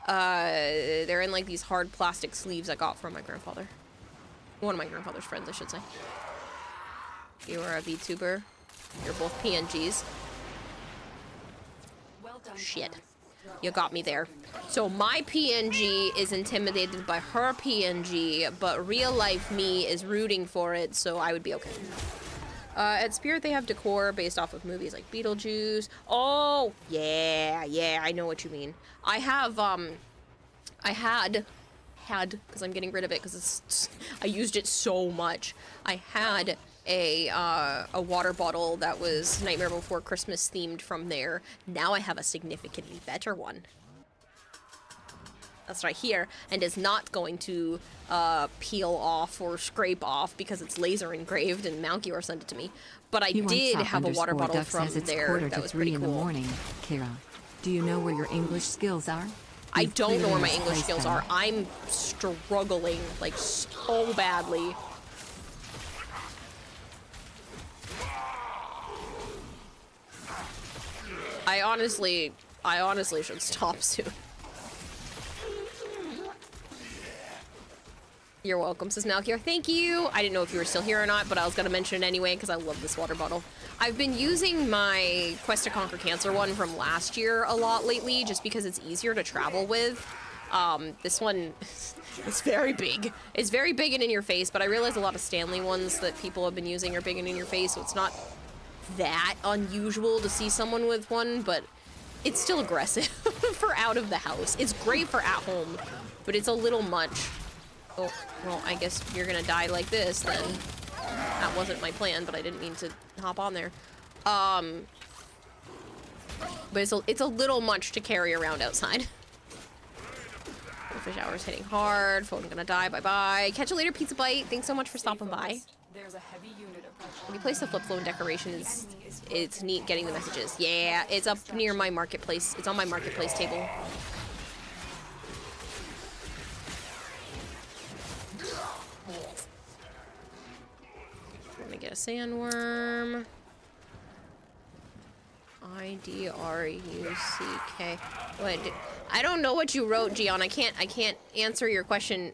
They're in like these hard plastic sleeves I got from my grandfather. One of my grandfather's friends, I should say. You are a VTuber. You're both PNGs. Shit. You got me there. So my PNG is intimidated by her PNG, but real life me is rooting for it, so I would be okay. At Spirit they have decor based off of movies like Beetlejuice. Oh, yeah, I know what you mean. I have, I had, because I'm getting rid of it because I used it so much. I had a water bottle that was Nightmare Before Christmas themed from there. Now I have a significantly better one. That's right here, and is not going to peel off or scrape off because it's laser engraved and Malkior sent it to me. But I did have a water bottle from there that was pretty cool. In the morning. Kira, do you know where your English skills are? I don't know where my English skills are. I'm struggling, like, so badly. I honestly should stop soon. You're welcome, says Malkior. Thank you! I didn't know if you were still here or not, but I was gonna mention it anyway, because I love this water bottle. I've been using my Quest to Conquer Cancer one from last year a lot lately, just because it's easier to travel with. This one is very big. It's very big and in your face, but I realize a lot of Stanley ones that people have been using are big and in your face, so it's not that unusual to see someone with one, but it's still aggressive for out of the house. It's great for at home, but it's a little much. Oh, well, I guess you're gonna die like this, then. That wasn't my plan, but I didn't mean to hop on there. But it's a little much to carry around outside. Fish hour's hitting hard. Phone gonna die. Bye-bye. Catch you later, Pizza Bite. Thanks so much for stopping by. When you place the flip phone decoration, it's neat getting the messages. Yeah, it's up near my marketplace. It's on my marketplace table. Let me get a sandworm. IDRUCK. What? I don't know what you wrote, Gian. I can't answer your question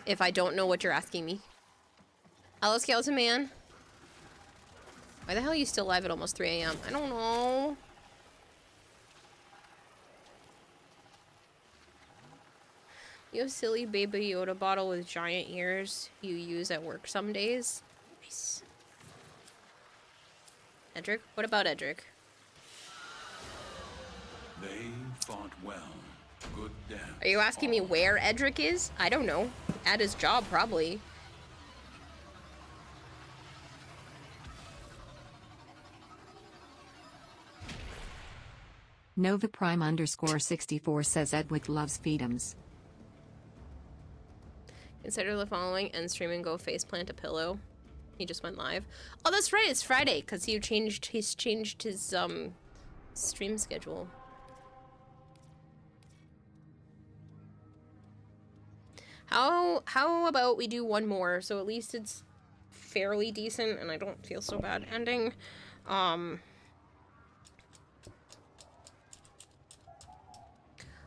if I don't know what you're asking me. Hello, Skeleton Man. Why the hell are you still live at almost 3 a.m.? I don't know. You have silly baby Yoda bottle with giant ears you use at work some days. Nice. Edric? What about Edric? They fought well. Good dance. Are you asking me where Edric is? I don't know. At his job, probably. Nova Prime _64 says Edwick loves feedums. Consider the following: end stream and go faceplant a pillow. He just went live. Oh, that's right. It's Friday because he's changed his stream schedule. How about we do one more, so at least it's fairly decent and I don't feel so bad ending.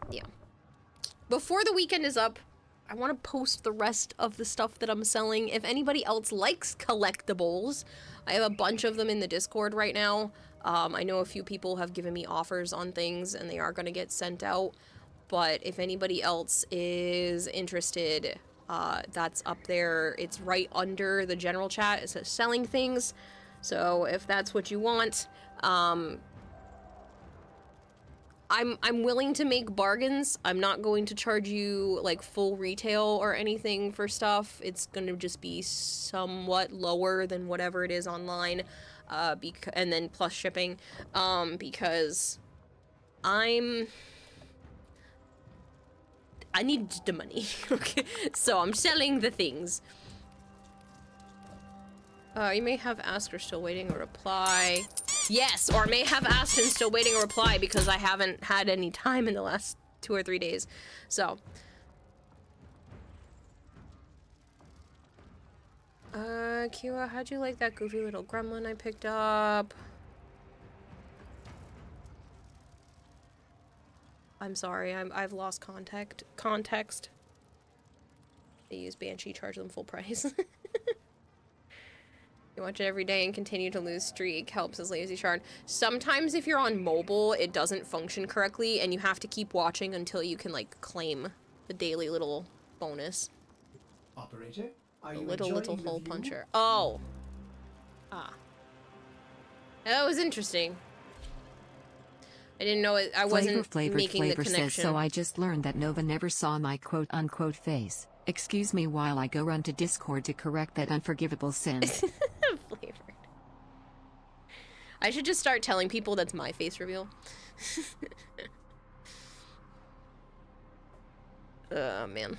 Yeah. Before the weekend is up, I want to post the rest of the stuff that I'm selling. If anybody else likes collectibles, I have a bunch of them in the Discord right now. I know a few people have given me offers on things and they are going to get sent out. But if anybody else is interested, that's up there. It's right under the general chat. It says selling things. So if that's what you want, I'm willing to make bargains. I'm not going to charge you like full retail or anything for stuff. It's going to just be somewhat lower than whatever it is online, and then plus shipping, because I need the money. Okay, so I'm selling the things. You may have asked or still waiting a reply. Yes, or may have asked and still waiting a reply because I haven't had any time in the last 2 or 3 days. So. Kira, how'd you like that goofy little gremlin I picked up? I'm sorry, I've lost context. They use Banshee, charge them full price. You watch it every day and continue to lose streak. Helps as Lazy Shard. Sometimes if you're on mobile, it doesn't function correctly, and you have to keep watching until you can, like, claim the daily little bonus. Operator, are you little enjoying the hole view? puncher. Oh. Ah. That was interesting. I didn't know it. I wasn't making the connection. Says, so I just learned that Nova never saw my quote-unquote face. Excuse me while I go run to Discord to correct that unforgivable sin. Flavored. I should just start telling people that's my face reveal. Oh, man.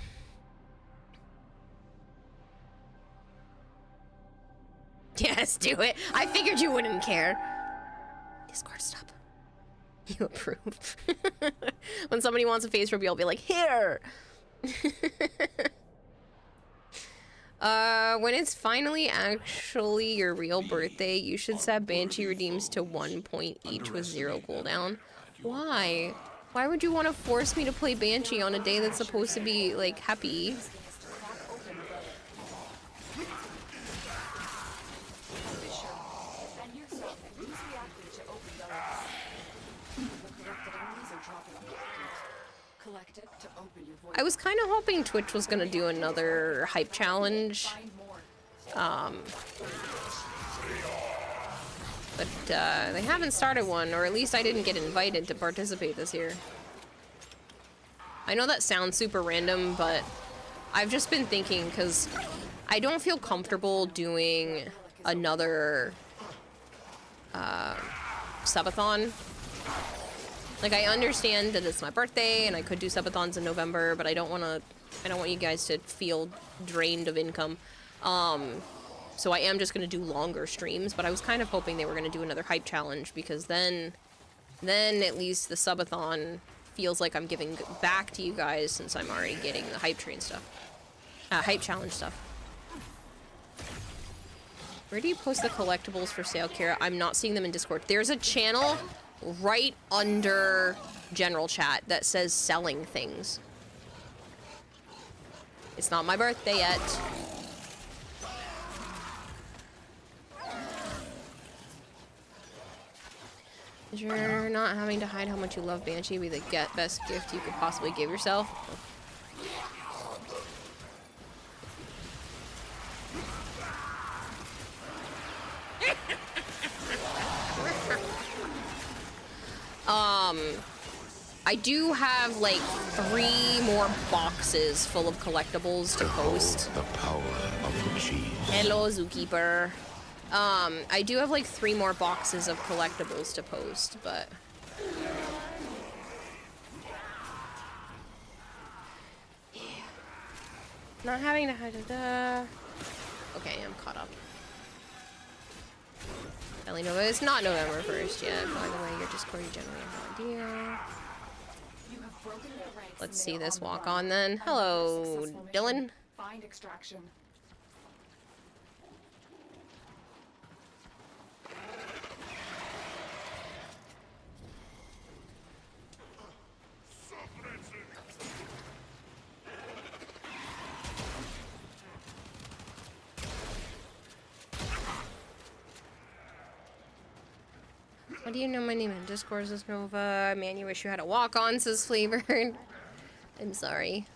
Yes, do it. I figured you wouldn't care. Discord, stop. You approve. When somebody wants a face reveal, I'll be like, here! When it's finally actually your real birthday, you should set Banshee redeems to 1 point each with 0 cooldown. Why? Why would you want to force me to play Banshee on a day that's supposed to be, like, happy? I was kind of hoping Twitch was gonna do another hype challenge. But they haven't started one, or at least I didn't get invited to participate this year. I know that sounds super random, but I've just been thinking, because I don't feel comfortable doing another subathon. Like, I understand that it's my birthday and I could do subathons in November, but I don't want you guys to feel drained of income. So I am just going to do longer streams, but I was kind of hoping they were going to do another hype challenge, because then at least the subathon feels like I'm giving back to you guys, since I'm already getting the hype train stuff. Hype challenge stuff. Where do you post the collectibles for sale, Kira? I'm not seeing them in Discord. There's a channel right under general chat that says selling things. It's not my birthday yet. You're not having to hide how much you love Banshee be the best gift you could possibly give yourself. I do have like 3 more boxes full of collectibles to post. The power of the cheese. Hello, Zookeeper. I do have like 3 more boxes of collectibles to post, but... Yeah. Not having to hide it. Okay, I'm caught up. Ellie Nova, it's not November 1st yet. By the way, your Discord, you generally have no idea. Let's see this walk on then. Hello, Dylan. Find extraction. How do you know my name in Discord is Nova? Man, you wish you had a walk-on, says Flavored. I'm sorry.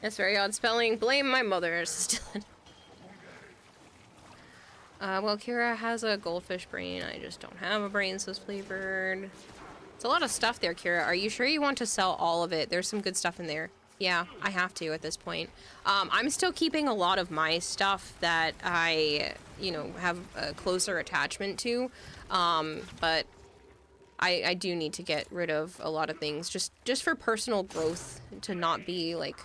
That's very odd spelling. Blame my mother. Well, Kira has a goldfish brain. I just don't have a brain, says Flavored. It's a lot of stuff there, Kira. Are you sure you want to sell all of it? There's some good stuff in there. Yeah, I have to at this point. I'm still keeping a lot of my stuff that I, you know, have a closer attachment to. But I do need to get rid of a lot of things just for personal growth, to not be like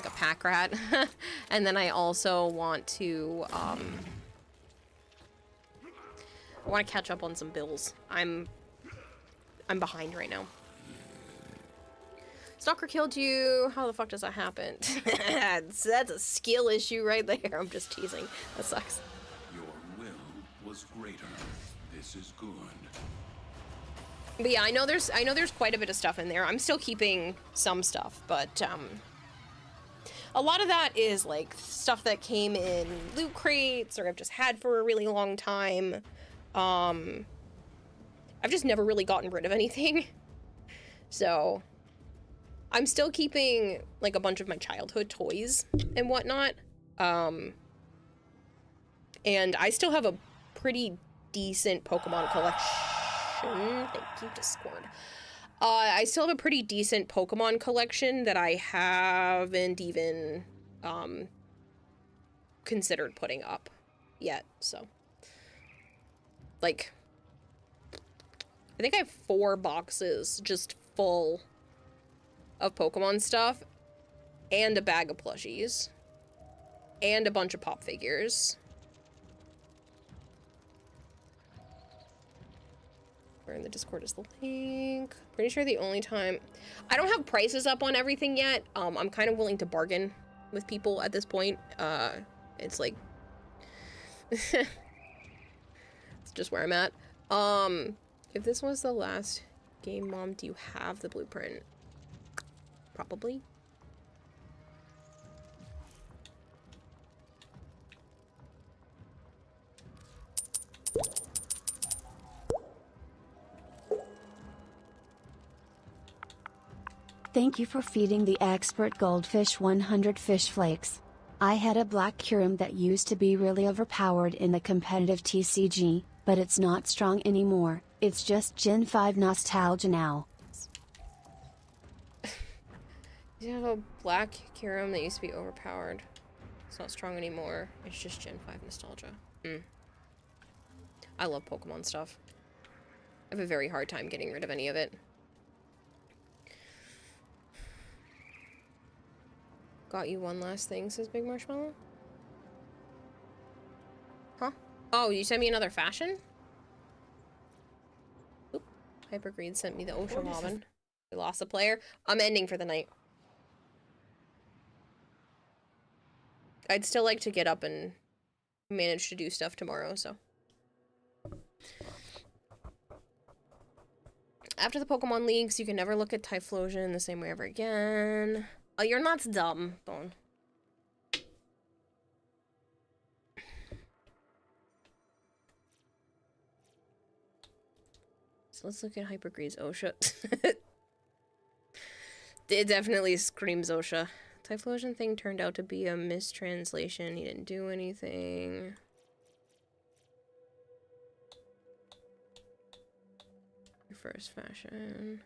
a pack rat. And then I also want to I want to catch up on some bills. I'm behind right now. Stalker killed you. How the fuck does that happen? That's a skill issue right there. I'm just teasing. That sucks. Your will was greater. This is good. But yeah, I know there's quite a bit of stuff in there. I'm still keeping some stuff, but a lot of that is like stuff that came in loot crates or I've just had for a really long time. I've just never really gotten rid of anything. So I'm still keeping like a bunch of my childhood toys and whatnot. And I still have a pretty decent Pokemon collection. Thank you, Discord. I still have a pretty decent Pokemon collection that I haven't even considered putting up yet, so. Like, I think I have 4 boxes just full of Pokemon stuff, and a bag of plushies, and a bunch of pop figures. Where in the Discord is the link? Pretty sure the only time... I don't have prices up on everything yet. I'm kind of willing to bargain with people at this point. It's like... it's just where I'm at. If this was the last game, Mom, do you have the blueprint? Probably. Thank you for feeding the expert goldfish 100 fish flakes. I had a black Kyurem that used to be really overpowered in the competitive TCG, but it's not strong anymore. It's just Gen 5 nostalgia now. You have a black Kyurem that used to be overpowered. It's not strong anymore. It's just Gen 5 nostalgia. I love Pokemon stuff. I have a very hard time getting rid of any of it. Got you one last thing, says Big Marshmallow. Huh? Oh, you sent me another fashion? Oop. Hypergreed sent me the Ocean Wobbin. We lost a player. I'm ending for the night. I'd still like to get up and manage to do stuff tomorrow, so. After the Pokemon leaks, you can never look at Typhlosion the same way ever again. Oh, you're not dumb, Bone. So let's look at Hypergrease OSHA. It definitely screams OSHA. Typhlosion thing turned out to be a mistranslation. He didn't do anything. First fashion.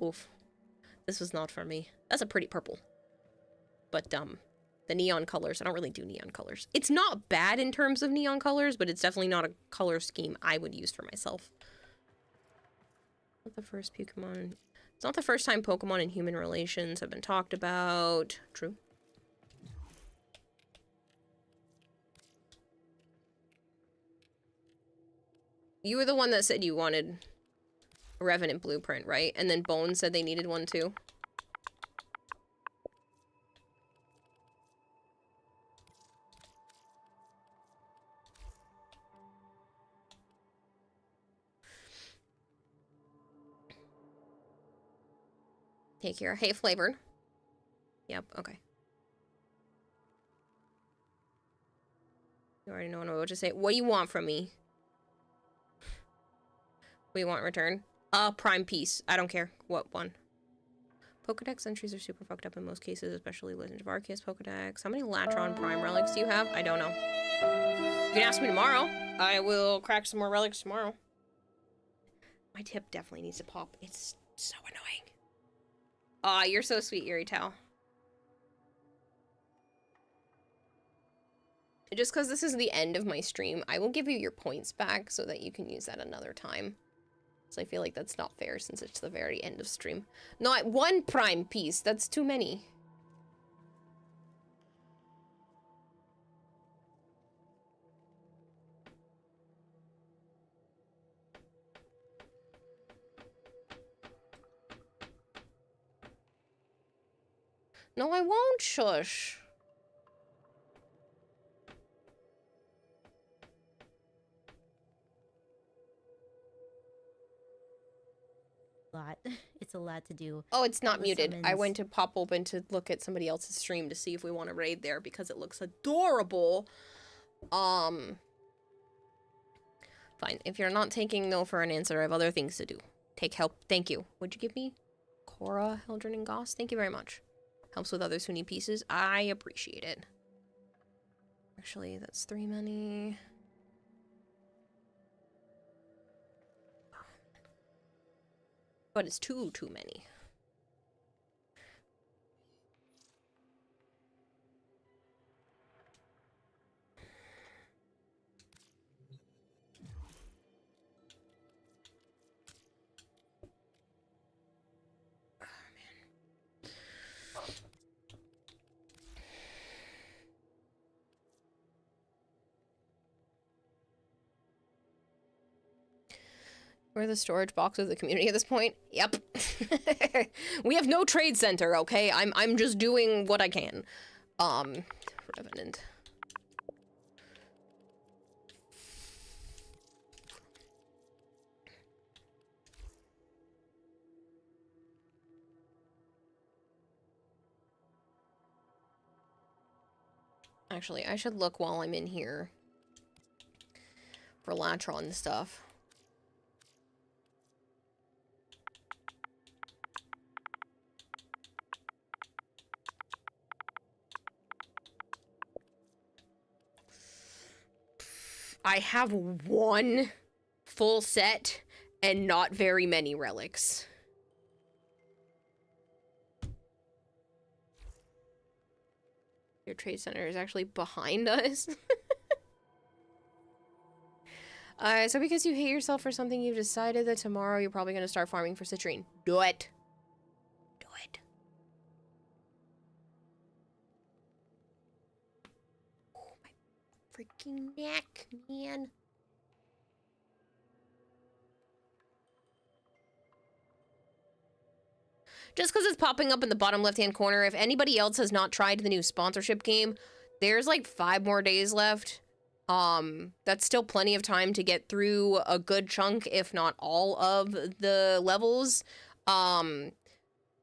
Oof. This was not for me. That's a pretty purple. But, the neon colors. I don't really do neon colors. It's not bad in terms of neon colors, but it's definitely not a color scheme I would use for myself. Not the first Pokemon. It's not the first time Pokemon and human relations have been talked about. True. You were the one that said you wanted a Revenant blueprint, right? And then Bones said they needed one too. Take care. Hey, flavored. Yep, okay. You already know what I'm about to say. What do you want from me? What do you want in return? Prime piece. I don't care. What one? Pokedex entries are super fucked up in most cases, especially Legend of Arceus Pokedex. How many Latron Prime relics do you have? I don't know. You can ask me tomorrow. I will crack some more relics tomorrow. My tip definitely needs to pop. It's so annoying. Aw, you're so sweet, Yuri Tao. Just because this is the end of my stream, I will give you your points back so that you can use that another time. So I feel like that's not fair since it's the very end of stream. Not one prime piece. That's too many. No, I won't, shush. It's a lot to do. Oh, it's not muted. Summons. I went to pop open to look at somebody else's stream to see if we want to raid there because it looks adorable. Fine. If you're not taking no for an answer, I have other things to do. Take help. Thank you. What'd you give me? Cora, Hildren, and Goss? Thank you very much. Helps with others who need pieces. I appreciate it. Actually, that's 3 many. But it's too many. We're the storage box of the community at this point. Yep. We have no trade center, okay? I'm just doing what I can. Revenant. Actually, I should look while I'm in here for Latron stuff. I have one full set and not very many relics. Your trade center is actually behind us. So because you hate yourself for something, you've decided that tomorrow you're probably going to start farming for citrine. Do it. Do it. Oh, my freaking neck, man. Just because it's popping up in the bottom left-hand corner, if anybody else has not tried the new sponsorship game, there's like 5 more days left. That's still plenty of time to get through a good chunk, if not all of the levels.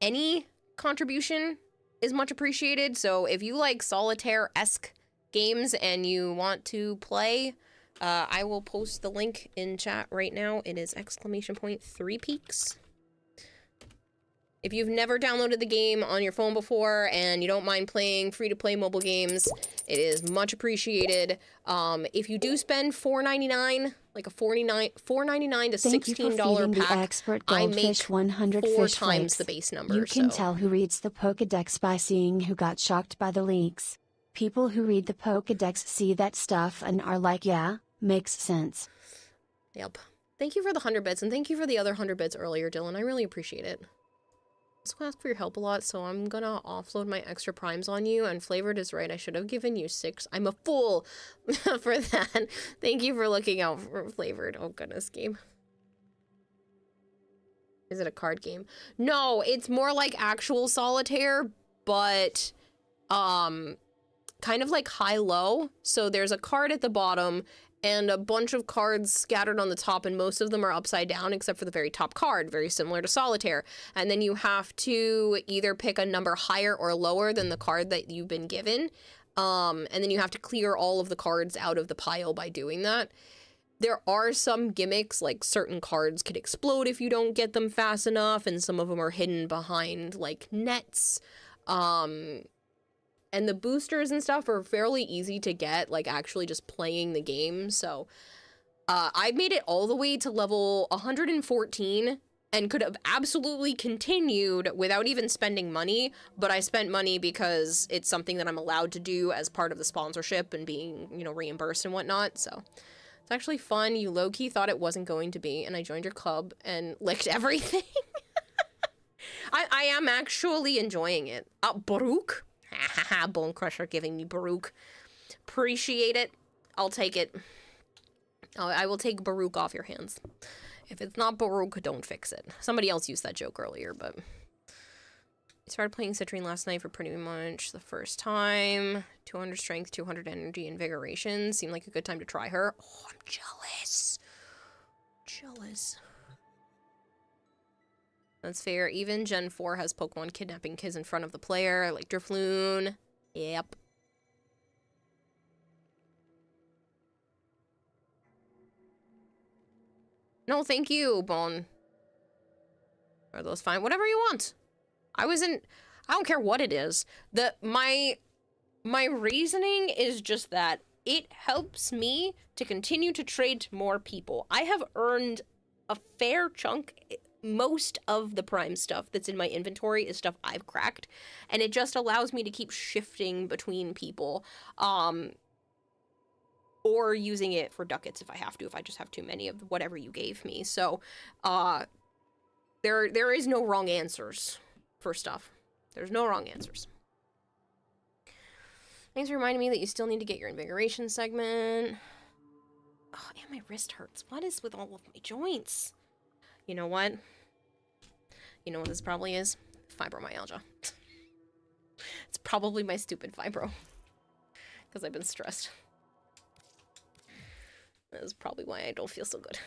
Any contribution is much appreciated. So if you like solitaire-esque games and you want to play, I will post the link in chat right now. It is !3 peaks. If you've never downloaded the game on your phone before and you don't mind playing free-to-play mobile games, it is much appreciated. If you do spend $4.99, like a $4.99 to $16 pack, I make 100 4 fish times flakes. the base number. You can so. tell who reads the Pokédex by seeing who got shocked by the leaks. People who read the Pokédex see that stuff and are like, yeah, makes sense. Yep. Thank you for the 100 bits, and thank you for the other 100 bits earlier, Dylan. I really appreciate it. I also ask for your help a lot, so I'm gonna offload my extra primes on you, and Flavored is right, I should have given you 6. I'm a fool for that. Thank you for looking out for Flavored. Oh goodness, game. Is it a card game? No, it's more like actual solitaire, but kind of like high-low. So there's a card at the bottom and a bunch of cards scattered on the top, and most of them are upside down except for the very top card, very similar to solitaire. And then you have to either pick a number higher or lower than the card that you've been given. And then you have to clear all of the cards out of the pile by doing that. There are some gimmicks, like certain cards could explode if you don't get them fast enough, and some of them are hidden behind like nets. And the boosters and stuff are fairly easy to get, like actually just playing the game. So I made it all the way to level 114 and could have absolutely continued without even spending money, but I spent money because it's something that I'm allowed to do as part of the sponsorship and being, you know, reimbursed and whatnot. So it's actually fun. You low-key thought it wasn't going to be, and I joined your club and licked everything. I am actually enjoying it. Baruch. Bone Crusher giving me Baruch. Appreciate it. I'll take it. I will take Baruch off your hands. If it's not Baruch, don't fix it. Somebody else used that joke earlier, but... I started playing Citrine last night for pretty much the first time. 200 strength, 200 energy, invigoration. Seemed like a good time to try her. Oh, I'm jealous. Jealous. That's fair. Even Gen 4 has Pokemon kidnapping kids in front of the player, like Drifloon. Yep. No, thank you, Bone. Are those fine? Whatever you want. I don't care what it is. My reasoning is just that it helps me to continue to trade to more people. I have earned a fair chunk. Most of the prime stuff that's in my inventory is stuff I've cracked, and it just allows me to keep shifting between people, or using it for ducats if I have to, if I just have too many of whatever you gave me. So, there is no wrong answers for stuff. There's no wrong answers. Thanks for reminding me that you still need to get your invigoration segment. Oh, and my wrist hurts. What is with all of my joints? You know what? You know what this probably is? Fibromyalgia. It's probably my stupid fibro. Because I've been stressed. That is probably why I don't feel so good.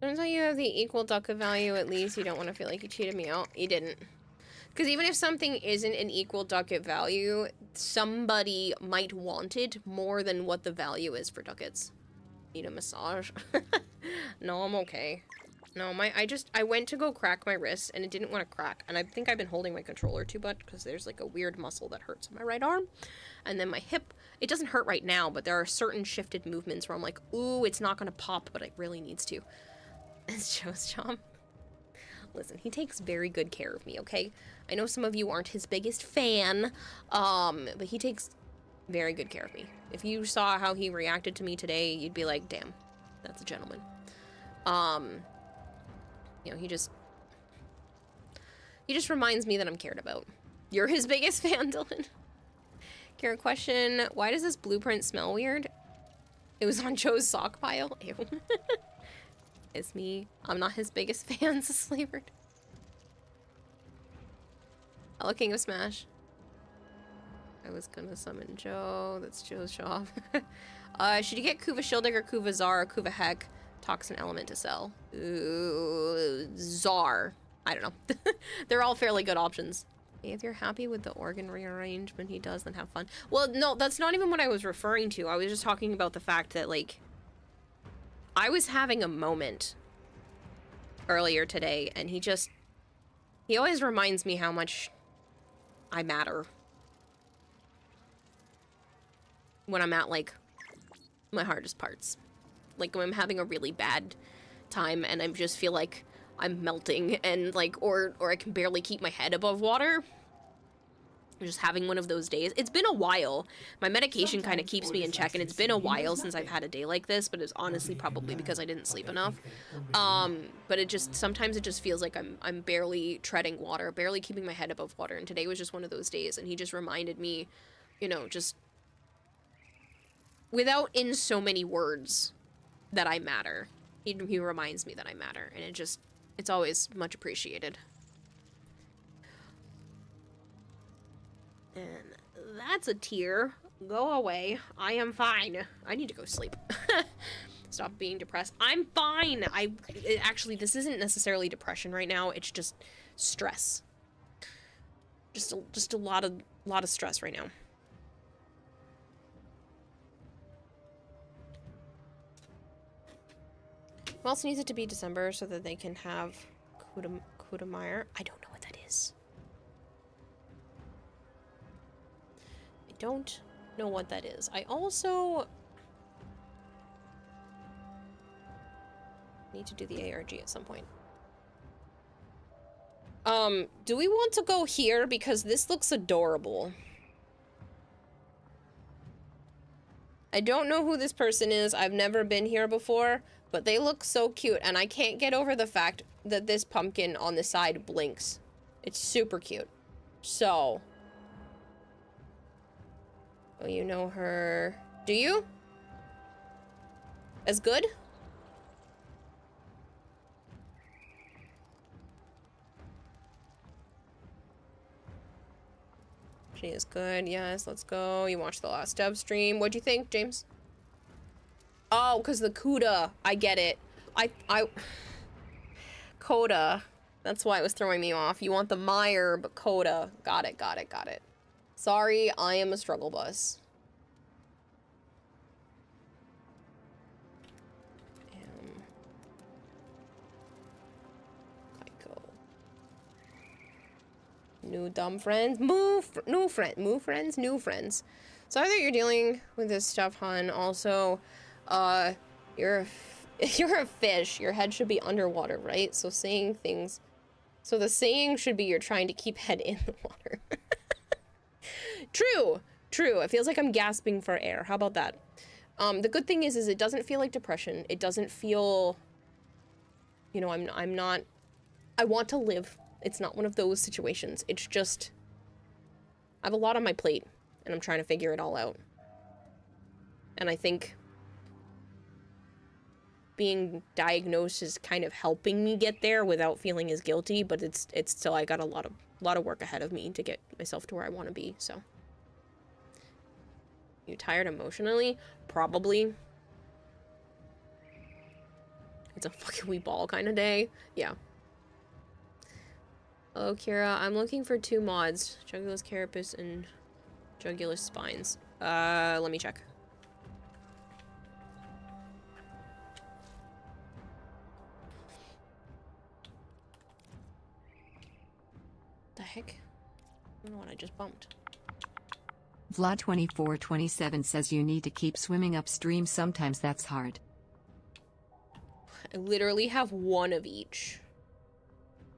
Turns out you have the equal ducat value, at least you don't want to feel like you cheated me out. You didn't. Because even if something isn't an equal ducat value, somebody might want it more than what the value is for ducats. Need a massage? No, I'm okay. No, I went to go crack my wrist and it didn't want to crack. And I think I've been holding my controller too much because there's like a weird muscle that hurts on my right arm. And then my hip, it doesn't hurt right now, but there are certain shifted movements where I'm like, ooh, it's not going to pop, but it really needs to. It's Joe's job. Listen, he takes very good care of me, okay? I know some of you aren't his biggest fan, but he takes very good care of me. If you saw how he reacted to me today, you'd be like, damn, that's a gentleman. You know, he just reminds me that I'm cared about. You're his biggest fan, Dylan. Kara, question, why does this blueprint smell weird? It was on Joe's sock pile. Ew. It's me. I'm not his biggest fan, says Flavored. Hello, King of Smash. I was gonna summon Joe. That's Joe's shop. Should you get Kuva Shielding or Kuva Zar or Kuva Heck? Toxin element to sell. Ooh, Zar. I don't know. They're all fairly good options. If you're happy with the organ rearrangement he does, then have fun. Well, no, that's not even what I was referring to. I was just talking about the fact that, like, I was having a moment earlier today, and he always reminds me how much I matter when I'm at, like, my hardest parts. Like, when I'm having a really bad time and I just feel like I'm melting and, like, or I can barely keep my head above water. I'm just having one of those days. It's been a while. My medication kind of keeps me in check, and it's been a while since I've had a day like this, but it's honestly probably because I didn't sleep enough. But it just, sometimes it just feels like I'm barely treading water, barely keeping my head above water, and today was just one of those days, and he just reminded me, you know, just without in so many words that I matter. He reminds me that I matter, and it's always much appreciated. And that's a tear. Go away. I am fine. I need to go sleep. Stop being depressed. I'm fine. Actually, this isn't necessarily depression right now. It's just stress. Just a lot of stress right now. Who else needs it to be December so that they can have Kudameyer? I don't know what that is. I don't know what that is. I also need to do the ARG at some point. Do we want to go here? Because this looks adorable. I don't know who this person is. I've never been here before, but they look so cute, and I can't get over the fact that this pumpkin on the side blinks. It's super cute. So. Oh, you know her. Do you? As good? She is good. Yes, let's go. You watched the last dev stream. What'd you think, James? Oh, because the Kuda. I get it. Coda. That's why it was throwing me off. You want the Meyer, but Coda. Got it, got it, got it. Sorry, I am a struggle bus. New dumb friends. New friends. Sorry that you're dealing with this stuff, hun. Also, you're a fish. Your head should be underwater, right? So saying things. So the saying should be you're trying to keep head in the water. True. True. It feels like I'm gasping for air. How about that? The good thing is it doesn't feel like depression. It doesn't feel, you know, I'm not, I want to live. It's not one of those situations. It's just, I have a lot on my plate, and I'm trying to figure it all out. And I think being diagnosed is kind of helping me get there without feeling as guilty, but it's still, I got a lot of work ahead of me to get myself to where I want to be, so. You tired emotionally? Probably. It's a fucking wee ball kind of day. Yeah. Hello, Kira. I'm looking for 2 mods. Jugulus carapace and Jugulus spines. Let me check. The heck? I don't know what I just bumped. Vlad2427 says you need to keep swimming upstream. Sometimes that's hard. I literally have 1 of each.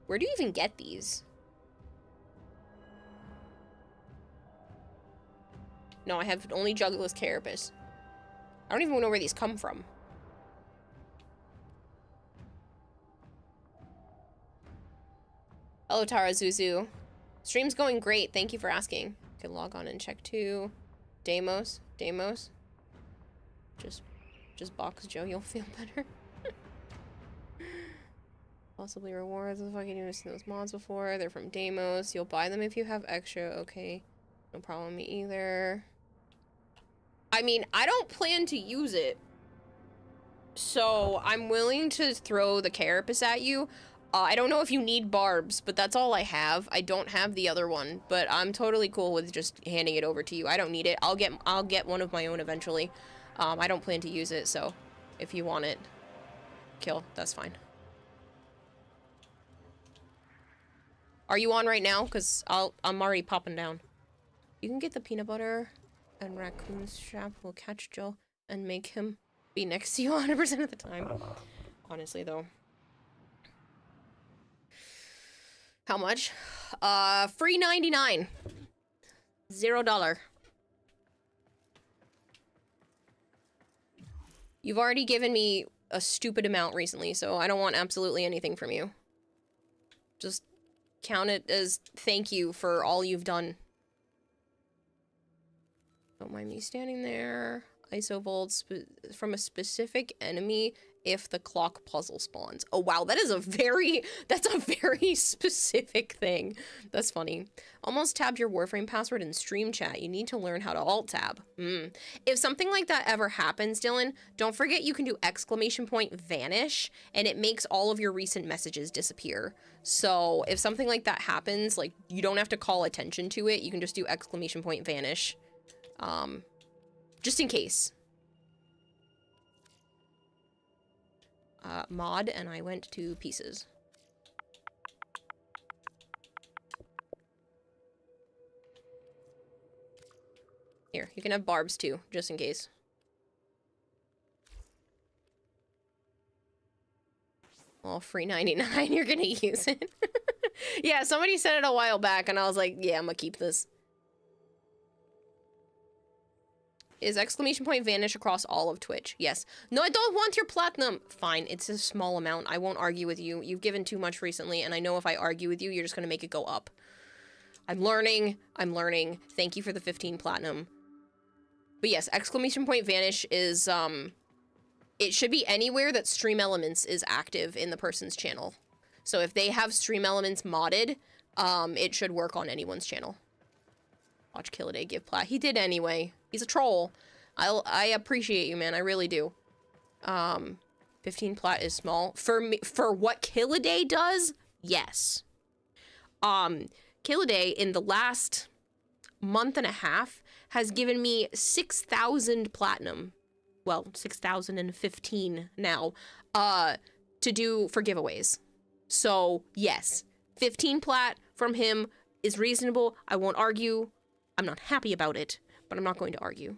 Where do you even get these? No, I have only Jugulus carapace. I don't even know where these come from. Hello, Tara Zuzu. Stream's going great. Thank you for asking. You can log on and check too. Deimos. Just box Joe. You'll feel better. Possibly rewards. What the fuck, you never seen those mods before? They're from Deimos. You'll buy them if you have extra. Okay. No problem, me either. I mean, I don't plan to use it. So, I'm willing to throw the carapace at you. I don't know if you need barbs, but that's all I have. I don't have the other one, but I'm totally cool with just handing it over to you. I don't need it. I'll get one of my own eventually. I don't plan to use it, so if you want it, kill. That's fine. Are you on right now? Because I'm already popping down. You can get the peanut butter and raccoon strap. Will catch Joe and make him be next to you 100% of the time. Honestly, though. How much? Free 99. $0. You've already given me a stupid amount recently, so I don't want absolutely anything from you. Just count it as thank you for all you've done. Don't mind me standing there. Isovolts from a specific enemy if the clock puzzle spawns. Oh wow, that's a very specific thing. That's funny. Almost tabbed your Warframe password in stream chat. You need to learn how to alt tab. If something like that ever happens, Dylan, don't forget you can do ! vanish and it makes all of your recent messages disappear. So if something like that happens, like you don't have to call attention to it. You can just do ! vanish. Just in case. Mod, and I went to pieces. Here, you can have barbs too, just in case. Well, free 99, you're gonna use it. Yeah, somebody said it a while back, and I was like, yeah, I'm gonna keep this. Is ! vanish across all of Twitch? Yes. No, I don't want your platinum. Fine, it's a small amount. I won't argue with you. You've given too much recently, and I know if I argue with you, you're just gonna make it go up. I'm learning. I'm learning. Thank you for the 15 platinum. But yes, ! vanish is, it should be anywhere that Stream Elements is active in the person's channel. So if they have Stream Elements modded, it should work on anyone's channel. Watch Killaday give plat. He did anyway. He's a troll. I appreciate you, man. I really do. 15 plat is small. For me, for what Killaday does, yes. Killaday in the last month and a half has given me 6,000 platinum. Well, 6,015 now. To do for giveaways. So, yes. 15 plat from him is reasonable. I won't argue. I'm not happy about it, but I'm not going to argue.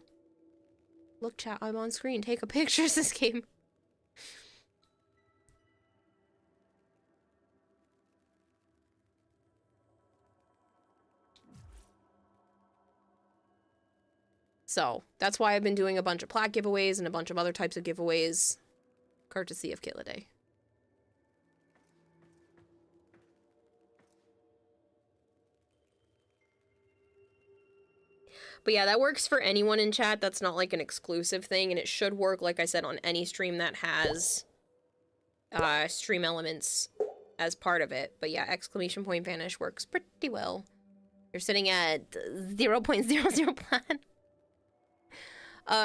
Look, chat, I'm on screen. Take a picture of this game. So, that's why I've been doing a bunch of plat giveaways and a bunch of other types of giveaways, courtesy of Killaday. But yeah, that works for anyone in chat. That's not like an exclusive thing, and it should work, like I said, on any stream that has Stream Elements as part of it. But yeah, ! vanish works pretty well. You're sitting at 0.00 plan.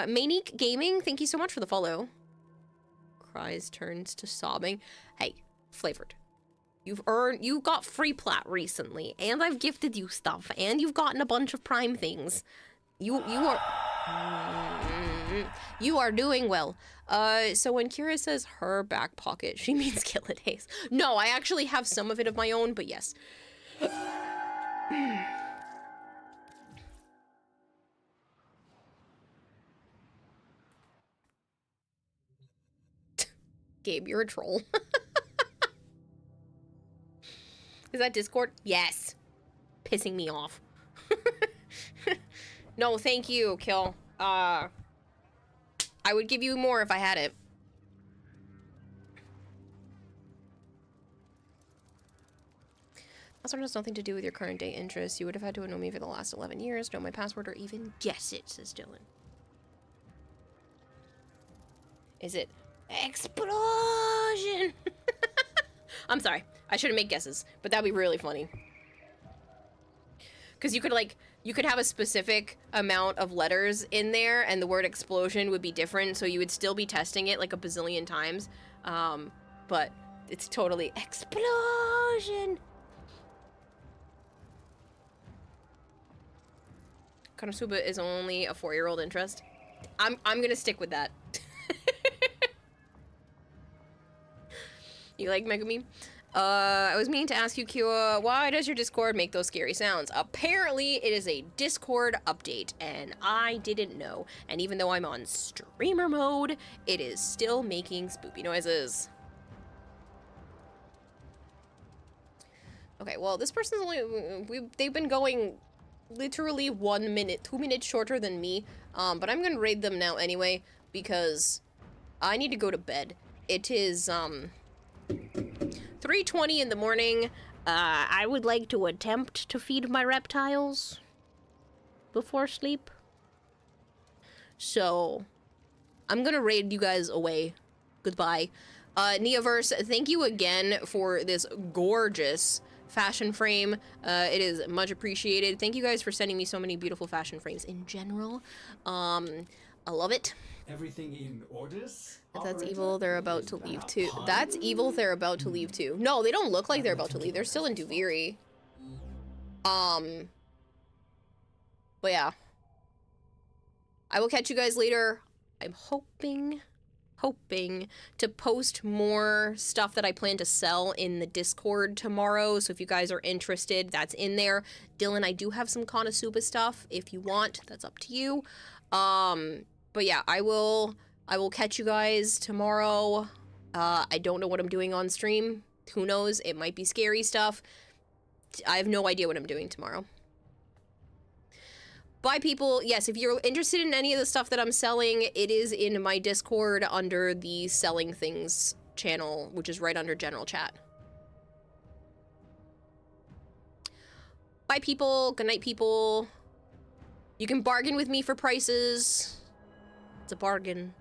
Manique Gaming, thank you so much for the follow. Cries turns to sobbing. Hey, Flavored. You got free plat recently, and I've gifted you stuff, and you've gotten a bunch of Prime things. You are doing well. So when Kira says her back pocket, she means Killaday's. No, I actually have some of it of my own, but yes. Gabe, you're a troll. Is that Discord? Yes. Pissing me off. No, thank you, Kill. I would give you more if I had it. Also, has nothing to do with your current day interests. You would have had to know me for the last 11 years, know my password, or even guess it, says Dylan. Is it explosion? I'm sorry. I shouldn't make guesses, but that'd be really funny. Because you could have a specific amount of letters in there, and the word explosion would be different, so you would still be testing it like a bazillion times. But it's totally explosion. Konosuba is only a 4-year-old interest. I'm gonna stick with that. You like Megumi? I was meaning to ask you, Kua, why does your Discord make those scary sounds? Apparently, it is a Discord update, and I didn't know. And even though I'm on streamer mode, it is still making spoopy noises. Okay, well, this person's they've been going literally 1 minute, 2 minutes shorter than me, but I'm gonna raid them now anyway, because I need to go to bed. It is, 3:20 in the morning. I would like to attempt to feed my reptiles before sleep. So, I'm gonna raid you guys away. Goodbye. Neoverse, thank you again for this gorgeous fashion frame. It is much appreciated. Thank you guys for sending me so many beautiful fashion frames in general. I love it. Everything in orders? If that's evil, they're about to leave too. That's evil, they're about to leave too. No, they don't look like they're about to leave. They're still in Duviri. But yeah. I will catch you guys later. I'm hoping to post more stuff that I plan to sell in the Discord tomorrow. So if you guys are interested, that's in there. Dylan, I do have some Konosuba stuff. If you want, that's up to you. But yeah, I will catch you guys tomorrow. I don't know what I'm doing on stream. Who knows? It might be scary stuff. I have no idea what I'm doing tomorrow. Bye, people. Yes, if you're interested in any of the stuff that I'm selling, it is in my Discord under the Selling Things channel, which is right under General Chat. Bye, people. Good night, people. You can bargain with me for prices. It's a bargain.